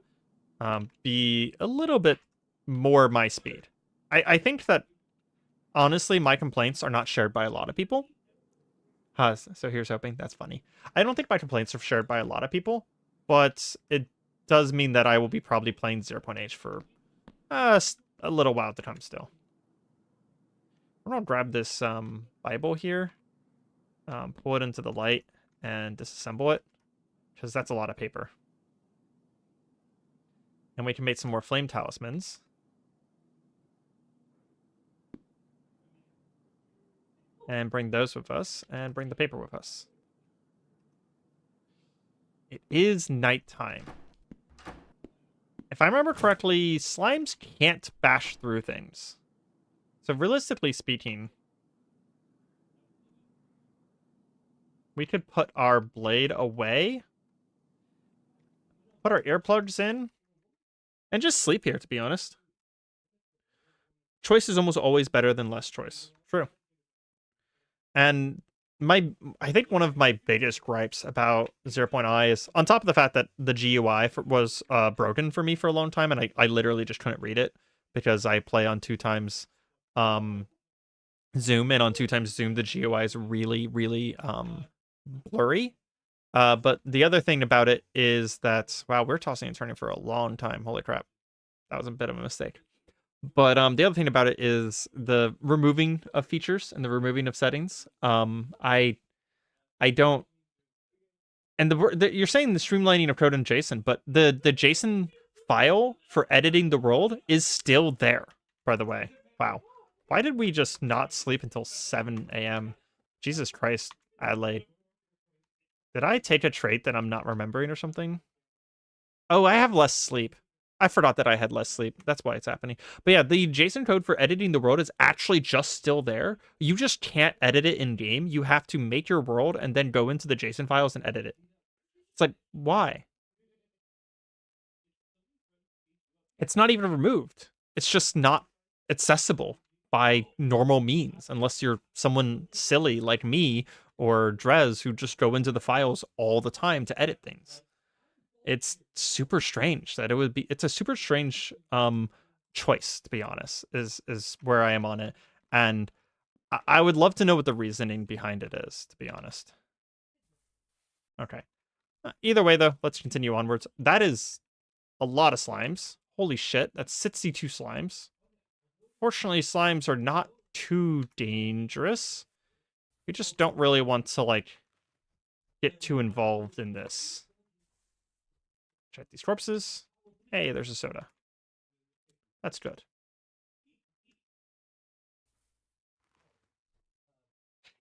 be a little bit more my speed. I think that, honestly, my complaints are not shared by a lot of people. So here's hoping. That's funny. I don't think my complaints are shared by a lot of people, but it does mean that I will be probably playing 0.H for a little while to come still. I'm going to grab this Bible here, pull it into the light, and disassemble it, because that's a lot of paper. And we can make some more flame talismans. And bring those with us, and bring the paper with us. It is nighttime. If I remember correctly, slimes can't bash through things. So realistically speaking, we could put our blade away, put our earplugs in, and just sleep here, to be honest. Choice is almost always better than less choice. True. And I think one of my biggest gripes about 0.I is, on top of the fact that the GUI was broken for me for a long time, and I literally just couldn't read it, because I play on 2 times Zoom, and on 2 times Zoom, the GUI is really, really blurry. But the other thing about it is that, wow, we're tossing and turning for a long time. Holy crap. That was a bit of a mistake. But the other thing about it is the removing of features and the removing of settings. I don't... And you're saying the streamlining of code in JSON, but the JSON file for editing the world is still there, by the way. Wow. Why did we just not sleep until 7 a.m.? Jesus Christ, Adelaide. Did I take a trait that I'm not remembering or something? Oh, I have less sleep. I forgot that I had less sleep. That's why it's happening. But yeah, the JSON code for editing the world is actually just still there. You just can't edit it in-game. You have to make your world and then go into the JSON files and edit it. It's like, why? It's not even removed. It's just not accessible by normal means, unless you're someone silly like me, or Drez who just go into the files all the time to edit things. It's super strange that it would be. It's a super strange choice, to be honest. Is where I am on it, and I would love to know what the reasoning behind it is, to be honest. Okay. Either way, though, let's continue onwards. That is a lot of slimes. Holy shit, that's 62 slimes. Fortunately, slimes are not too dangerous. We just don't really want to, like, get too involved in this. Check these corpses. Hey, there's a soda. That's good.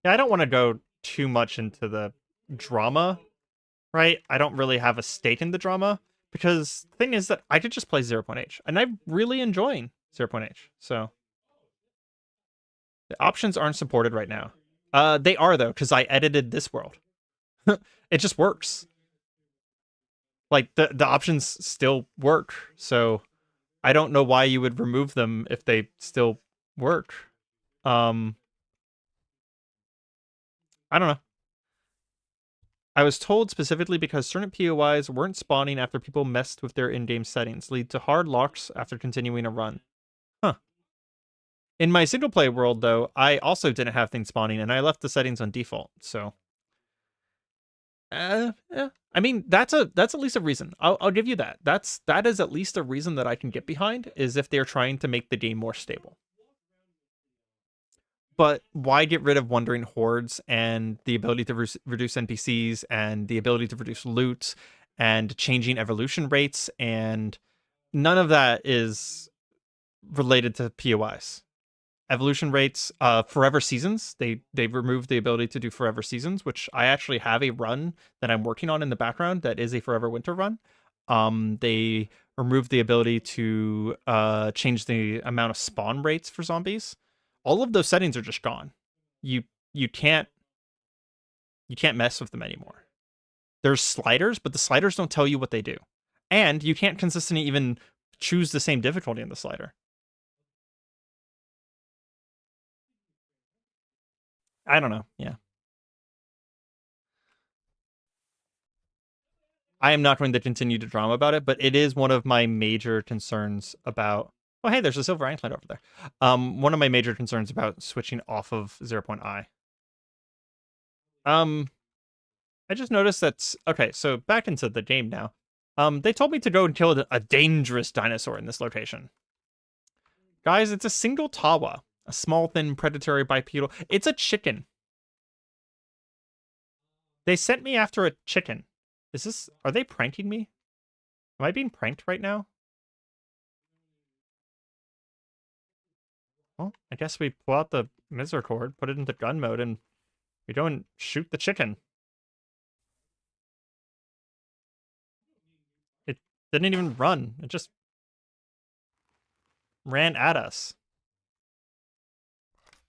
Yeah, I don't want to go too much into the drama, right? I don't really have a stake in the drama, because the thing is that I could just play 0.H, and I'm really enjoying 0.H, so... The options aren't supported right now. They are, though, because I edited this world. It just works. Like, the options still work, so I don't know why you would remove them if they still work. I don't know. I was told specifically because certain POIs weren't spawning after people messed with their in-game settings, lead to hard locks after continuing a run. Huh. In my single-player world, though, I also didn't have things spawning, and I left the settings on default, so... yeah. I mean, that's at least a reason. I'll give you that. That is at least a reason that I can get behind, is if they're trying to make the game more stable. But why get rid of wandering hordes and the ability to reduce NPCs and the ability to reduce loot and changing evolution rates, and none of that is related to POIs. Evolution rates, forever seasons. They've removed the ability to do forever seasons, which I actually have a run that I'm working on in the background that is a forever winter run. They removed the ability to change the amount of spawn rates for zombies. All of those settings are just gone. You can't mess with them anymore. There's sliders, but the sliders don't tell you what they do. And you can't consistently even choose the same difficulty in the slider. I don't know. Yeah. I am not going to continue to drama about it, but it is one of my major concerns about... Oh, hey, there's a silver anklet over there. One of my major concerns about switching off of 0.I. I just noticed that... Okay, so back into the game now. They told me to go and kill a dangerous dinosaur in this location. Guys, it's a single tawa. A small, thin, predatory bipedal. It's a chicken. They sent me after a chicken. Is this... Are they pranking me? Am I being pranked right now? Well, I guess we pull out the misericord, put it into gun mode, and we go and shoot the chicken. It didn't even run. It just ran at us.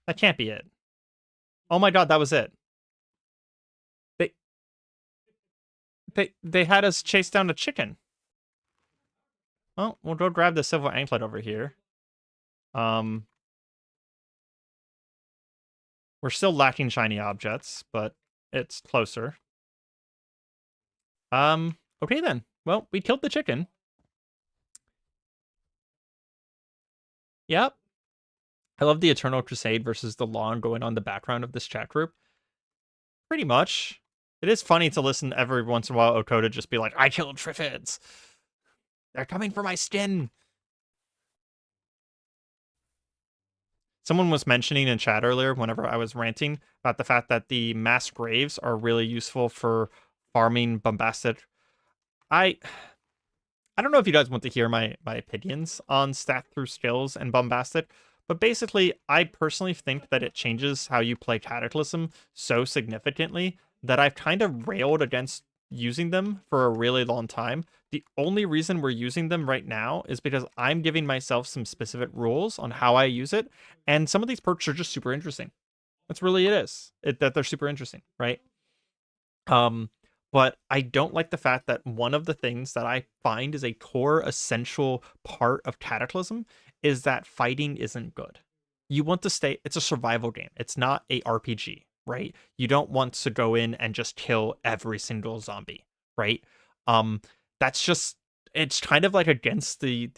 That can't be it. Oh my god, that was it. They had us chase down a chicken. Well, we'll go grab the silver anklet over here. We're still lacking shiny objects, but it's closer. Okay then. Well, we killed the chicken. Yep. I love the Eternal Crusade versus the Law going on in the background of this chat group. Pretty much. It is funny to listen every once in a while Okoda just be like, I killed Triffids. They're coming for my skin. Someone was mentioning in chat earlier, whenever I was ranting, about the fact that the mass graves are really useful for farming Bombastic. I don't know if you guys want to hear my opinions on stat through skills and Bombastic, but basically, I personally think that it changes how you play Cataclysm so significantly that I've kind of railed against using them for a really long time. The only reason we're using them right now is because I'm giving myself some specific rules on how I use it, and some of these perks are just super interesting. That's really it is. That they're super interesting, right? But I don't like the fact that one of the things that I find is a core essential part of Cataclysm is that fighting isn't good. You want to stay... It's a survival game. It's not a RPG, right? You don't want to go in and just kill every single zombie, right? That's just, it's kind of like against the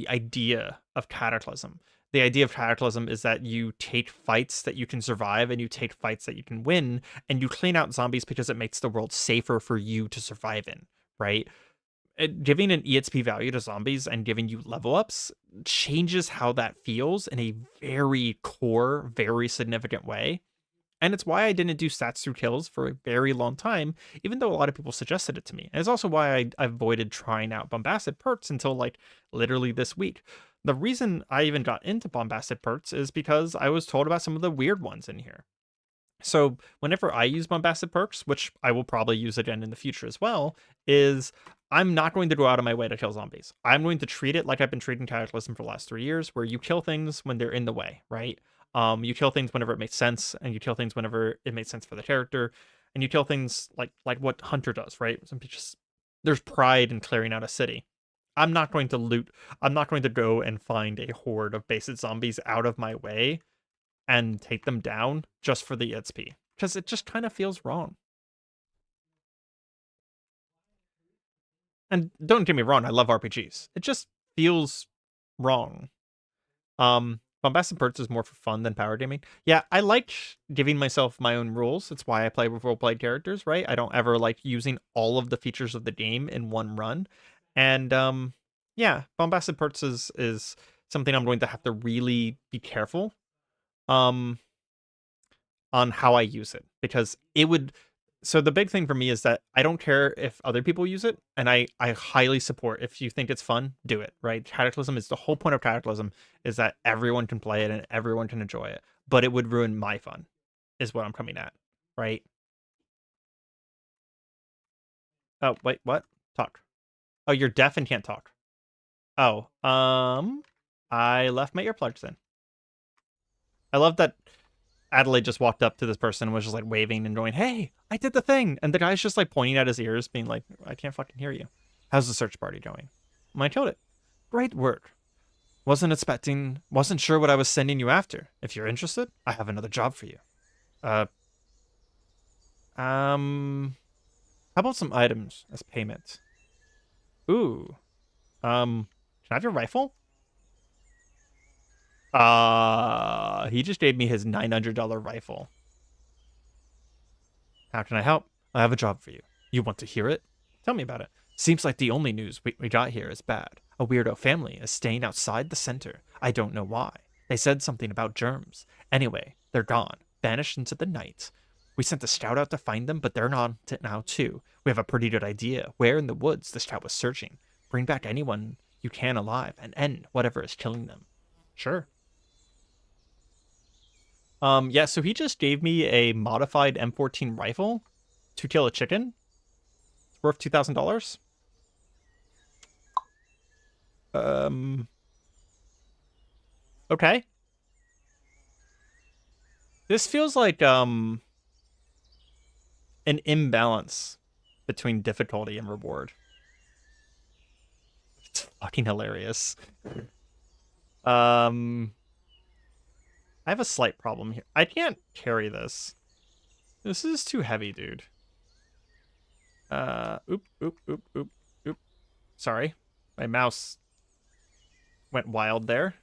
idea of Cataclysm. The idea of Cataclysm is that you take fights that you can survive and you take fights that you can win, and you clean out zombies because it makes the world safer for you to survive in, right? Giving an EXP value to zombies and giving you level ups changes how that feels in a very core, very significant way. And it's why I didn't do stats through kills for a very long time, even though a lot of people suggested it to me. And it's also why I avoided trying out Bombastic Perks until like literally this week. The reason I even got into Bombastic Perks is because I was told about some of the weird ones in here. So whenever I use Bombastic Perks, which I will probably use again in the future as well, is I'm not going to go out of my way to kill zombies. I'm going to treat it like I've been treating Cataclysm for the last 3 years, where you kill things when they're in the way, right? You kill things whenever it makes sense, and you kill things whenever it makes sense for the character, and you kill things like what Hunter does, right? There's pride in clearing out a city. I'm not going to loot. I'm not going to go and find a horde of basic zombies out of my way and take them down just for the XP, because it just kind of feels wrong. And don't get me wrong, I love RPGs. It just feels wrong. Bombastic Perks is more for fun than power gaming. Yeah, I like giving myself my own rules. It's why I play with role-played characters, right? I don't ever like using all of the features of the game in one run. And yeah, Bombastic Perks is something I'm going to have to really be careful on how I use it, because it would. So the big thing for me is that I don't care if other people use it, and I highly support, if you think it's fun, do it, right? Cataclysm is the whole point of Cataclysm, is that everyone can play it and everyone can enjoy it, but it would ruin my fun, is what I'm coming at, right? Oh, wait, what? Talk. Oh, you're deaf and can't talk. Oh, I left my earplugs in. I love that Adelaide just walked up to this person and was just like waving and going, "Hey, I did the thing." And the guy's just like pointing at his ears, being like, "I can't fucking hear you. How's the search party going?" I killed it. Great work. Wasn't sure what I was sending you after. If you're interested, I have another job for you. How about some items as payment? Ooh. Can I have your rifle? He just gave me his $900 rifle. How can I help? I have a job for you. You want to hear it? Tell me about it. Seems like the only news we got here is bad. A weirdo family is staying outside the center. I don't know why. They said something about germs. Anyway, they're gone. Vanished into the night. We sent a scout out to find them, but they're not now too. We have a pretty good idea where in the woods the scout was searching. Bring back anyone you can alive and end whatever is killing them. Sure. Yeah, so he just gave me a modified M14 rifle to kill a chicken. It's worth $2,000. Okay. This feels like an imbalance between difficulty and reward. It's fucking hilarious. I have a slight problem here. I can't carry this. This is too heavy, dude. Oop. Sorry. My mouse went wild there.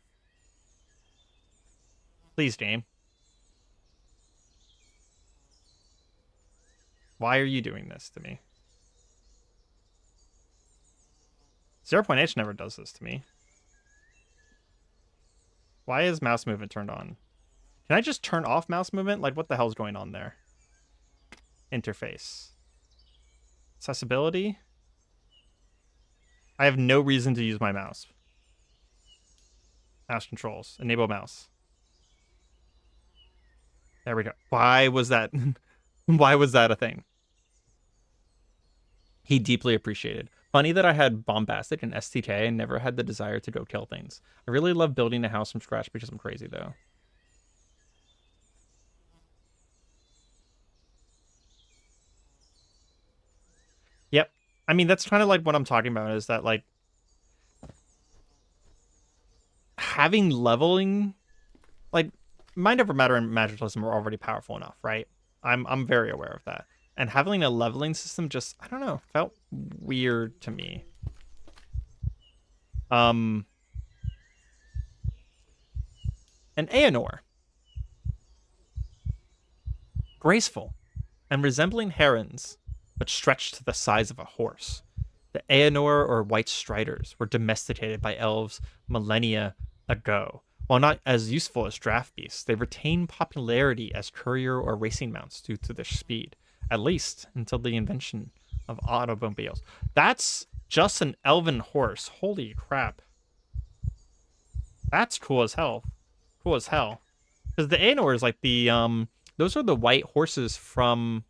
Please, game. Why are you doing this to me? 0.H never does this to me. Why is mouse movement turned on? Can I just turn off mouse movement? Like, what the hell's going on there? Interface. Accessibility. I have no reason to use my mouse. Mouse controls. Enable mouse. There we go. Why was that? Why was that a thing? He deeply appreciated. Funny that I had Bombastic and STK and never had the desire to go kill things. I really love building a house from scratch because I'm crazy, though. Yep. I mean, that's kind of like what I'm talking about, is that, like, having leveling, like, Mind Over Matter and Magiclysm are already powerful enough, right? I'm very aware of that. And having a leveling system just, I don't know, felt weird to me. An Aenor. Graceful and resembling herons, but stretched to the size of a horse. The Aenor, or White Striders, were domesticated by elves millennia ago. While not as useful as draft beasts, they retain popularity as courier or racing mounts due to their speed, at least until the invention of automobiles. That's just an elven horse. Holy crap. That's cool as hell. Cool as hell. Because the Aenor is like the, those are the white horses from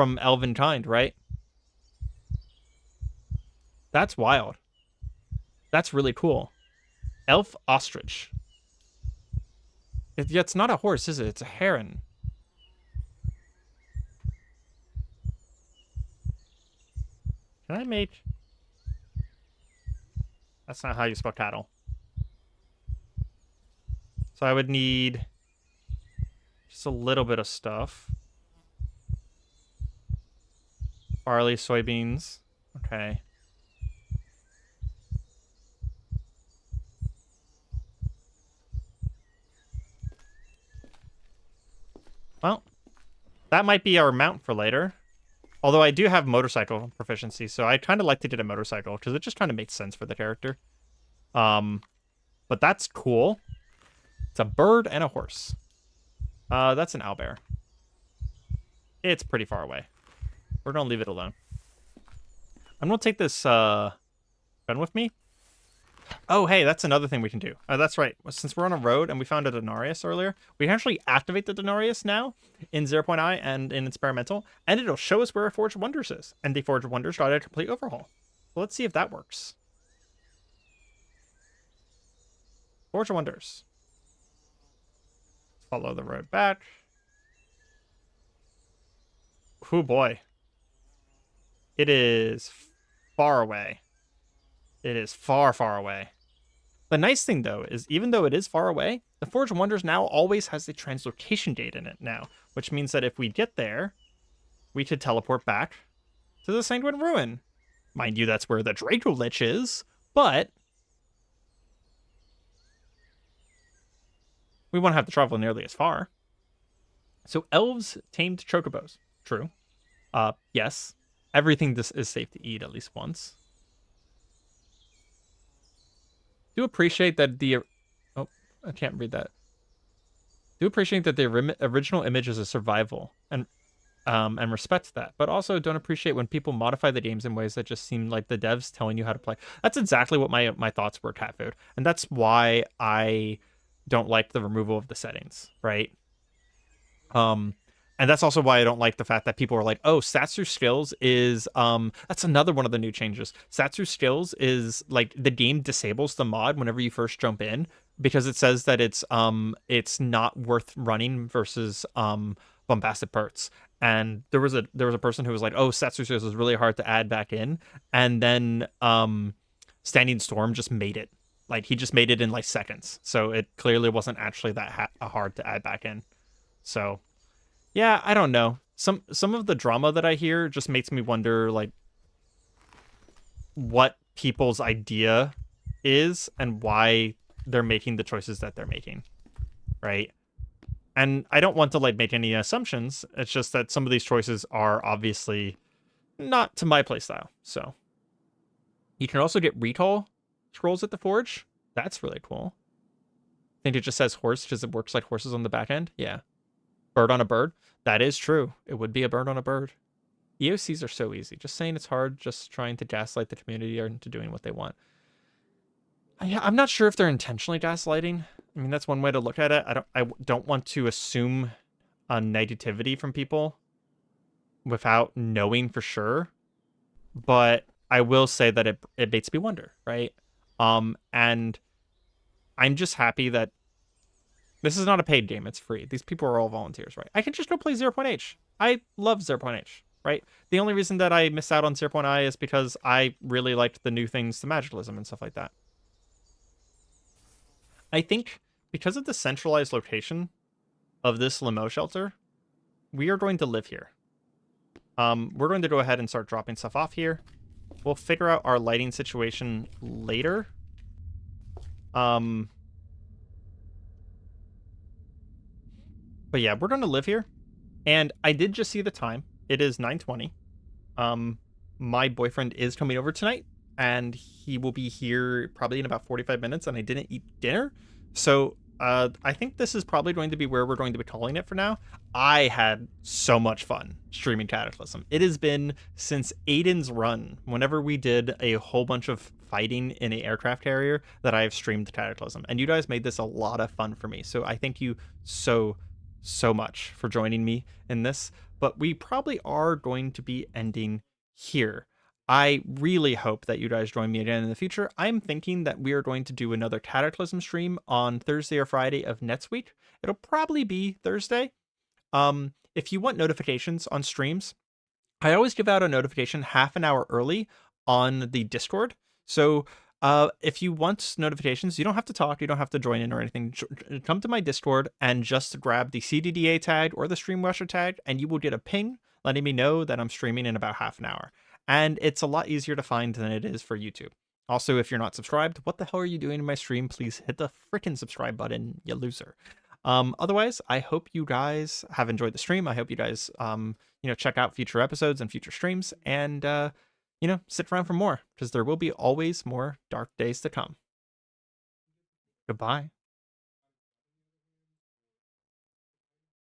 Elvenkind, right? That's wild. That's really cool. Elf ostrich. It's not a horse, is it? It's a heron. Can I make... That's not how you spell cattle. So I would need just a little bit of stuff. Barley, soybeans. Okay. Well, that might be our mount for later. Although I do have motorcycle proficiency, so I kind of like to get a motorcycle because it just kind of makes sense for the character. But that's cool. It's a bird and a horse. That's an owlbear. It's pretty far away. We're going to leave it alone. I'm going to take this gun with me. Oh, hey, that's another thing we can do. That's right. Since we're on a road and we found a Denarius earlier, we can actually activate the Denarius now in 0.I and in experimental, and it'll show us where Forge of Wonders is. And the Forge of Wonders got a complete overhaul. So let's see if that works. Forge of Wonders. Follow the road back. Oh boy. It is far away. It is far, far away. The nice thing, though, is even though it is far away, the Forge of Wonders now always has the translocation date in it now, which means that if we get there, we could teleport back to the Sanguine Ruin. Mind you, that's where the Draco Lich is, but we won't have to travel nearly as far. So elves tamed chocobos. True. Yes. Everything this is safe to eat at least once. Do appreciate that the... Oh, I can't read that. Do appreciate that the original image is a survival and respect that. But also don't appreciate when people modify the games in ways that just seem like the devs telling you how to play. That's exactly what my thoughts were, Cat Food. And that's why I don't like the removal of the settings, right? And that's also why I don't like the fact that people are like, oh, stats through skills is, that's another one of the new changes. Stats through skills is, like, the game disables the mod whenever you first jump in, because it says that it's not worth running versus, Bombastic Perks. And there was a person who was like, oh, stats through skills is really hard to add back in. And then, Standing Storm just made it. Like, he just made it in, like, seconds. So it clearly wasn't actually that hard to add back in. So... yeah, I don't know. Some of the drama that I hear just makes me wonder, like, what people's idea is and why they're making the choices that they're making, right? And I don't want to, like, make any assumptions. It's just that some of these choices are obviously not to my playstyle. So you can also get recall scrolls at the Forge. That's really cool. I think it just says horse because it works like horses on the back end. Yeah. Bird on a bird. That is true. It would be a bird on a bird. EOCs are so easy. Just saying it's hard, just trying to gaslight the community into doing what they want. I'm not sure if they're intentionally gaslighting. I mean, that's one way to look at it. I don't want to assume a negativity from people without knowing for sure. But I will say that it makes me wonder, right? And I'm just happy that this is not a paid game. It's free. These people are all volunteers, right? I can just go play 0.H. I love 0.H, right? The only reason that I missed out on 0.I is because I really liked the new things to Magiclysm and stuff like that. I think because of the centralized location of this limo shelter, we are going to live here. We're going to go ahead and start dropping stuff off here. We'll figure out our lighting situation later. But yeah, we're going to live here. And I did just see the time. It is 9:20. My boyfriend is coming over tonight, and he will be here probably in about 45 minutes, and I didn't eat dinner. So I think this is probably going to be where we're going to be calling it for now. I had so much fun streaming Cataclysm. It has been since Aiden's run, whenever we did a whole bunch of fighting in an aircraft carrier, that I have streamed Cataclysm. And you guys made this a lot of fun for me. So I thank you so much for joining me in this. But we probably are going to be ending here. I really hope that you guys join me again in the future. I'm thinking that we are going to do another Cataclysm stream on Thursday or Friday of next week. It'll probably be Thursday. If you want notifications on streams, I always give out a notification half an hour early on the Discord. So if you want notifications, you don't have to talk, you don't have to join in or anything. Come to my Discord and just grab the CDDA tag or the Stream Rusher tag, and you will get a ping letting me know that I'm streaming in about half an hour. And it's a lot easier to find than it is for YouTube. Also, if you're not subscribed, what the hell are you doing in my stream? Please hit the freaking subscribe button, you loser. Otherwise, I hope you guys have enjoyed the stream. I hope you guys, check out future episodes and future streams, and, stick around for more, because there will be always more dark days to come. Goodbye.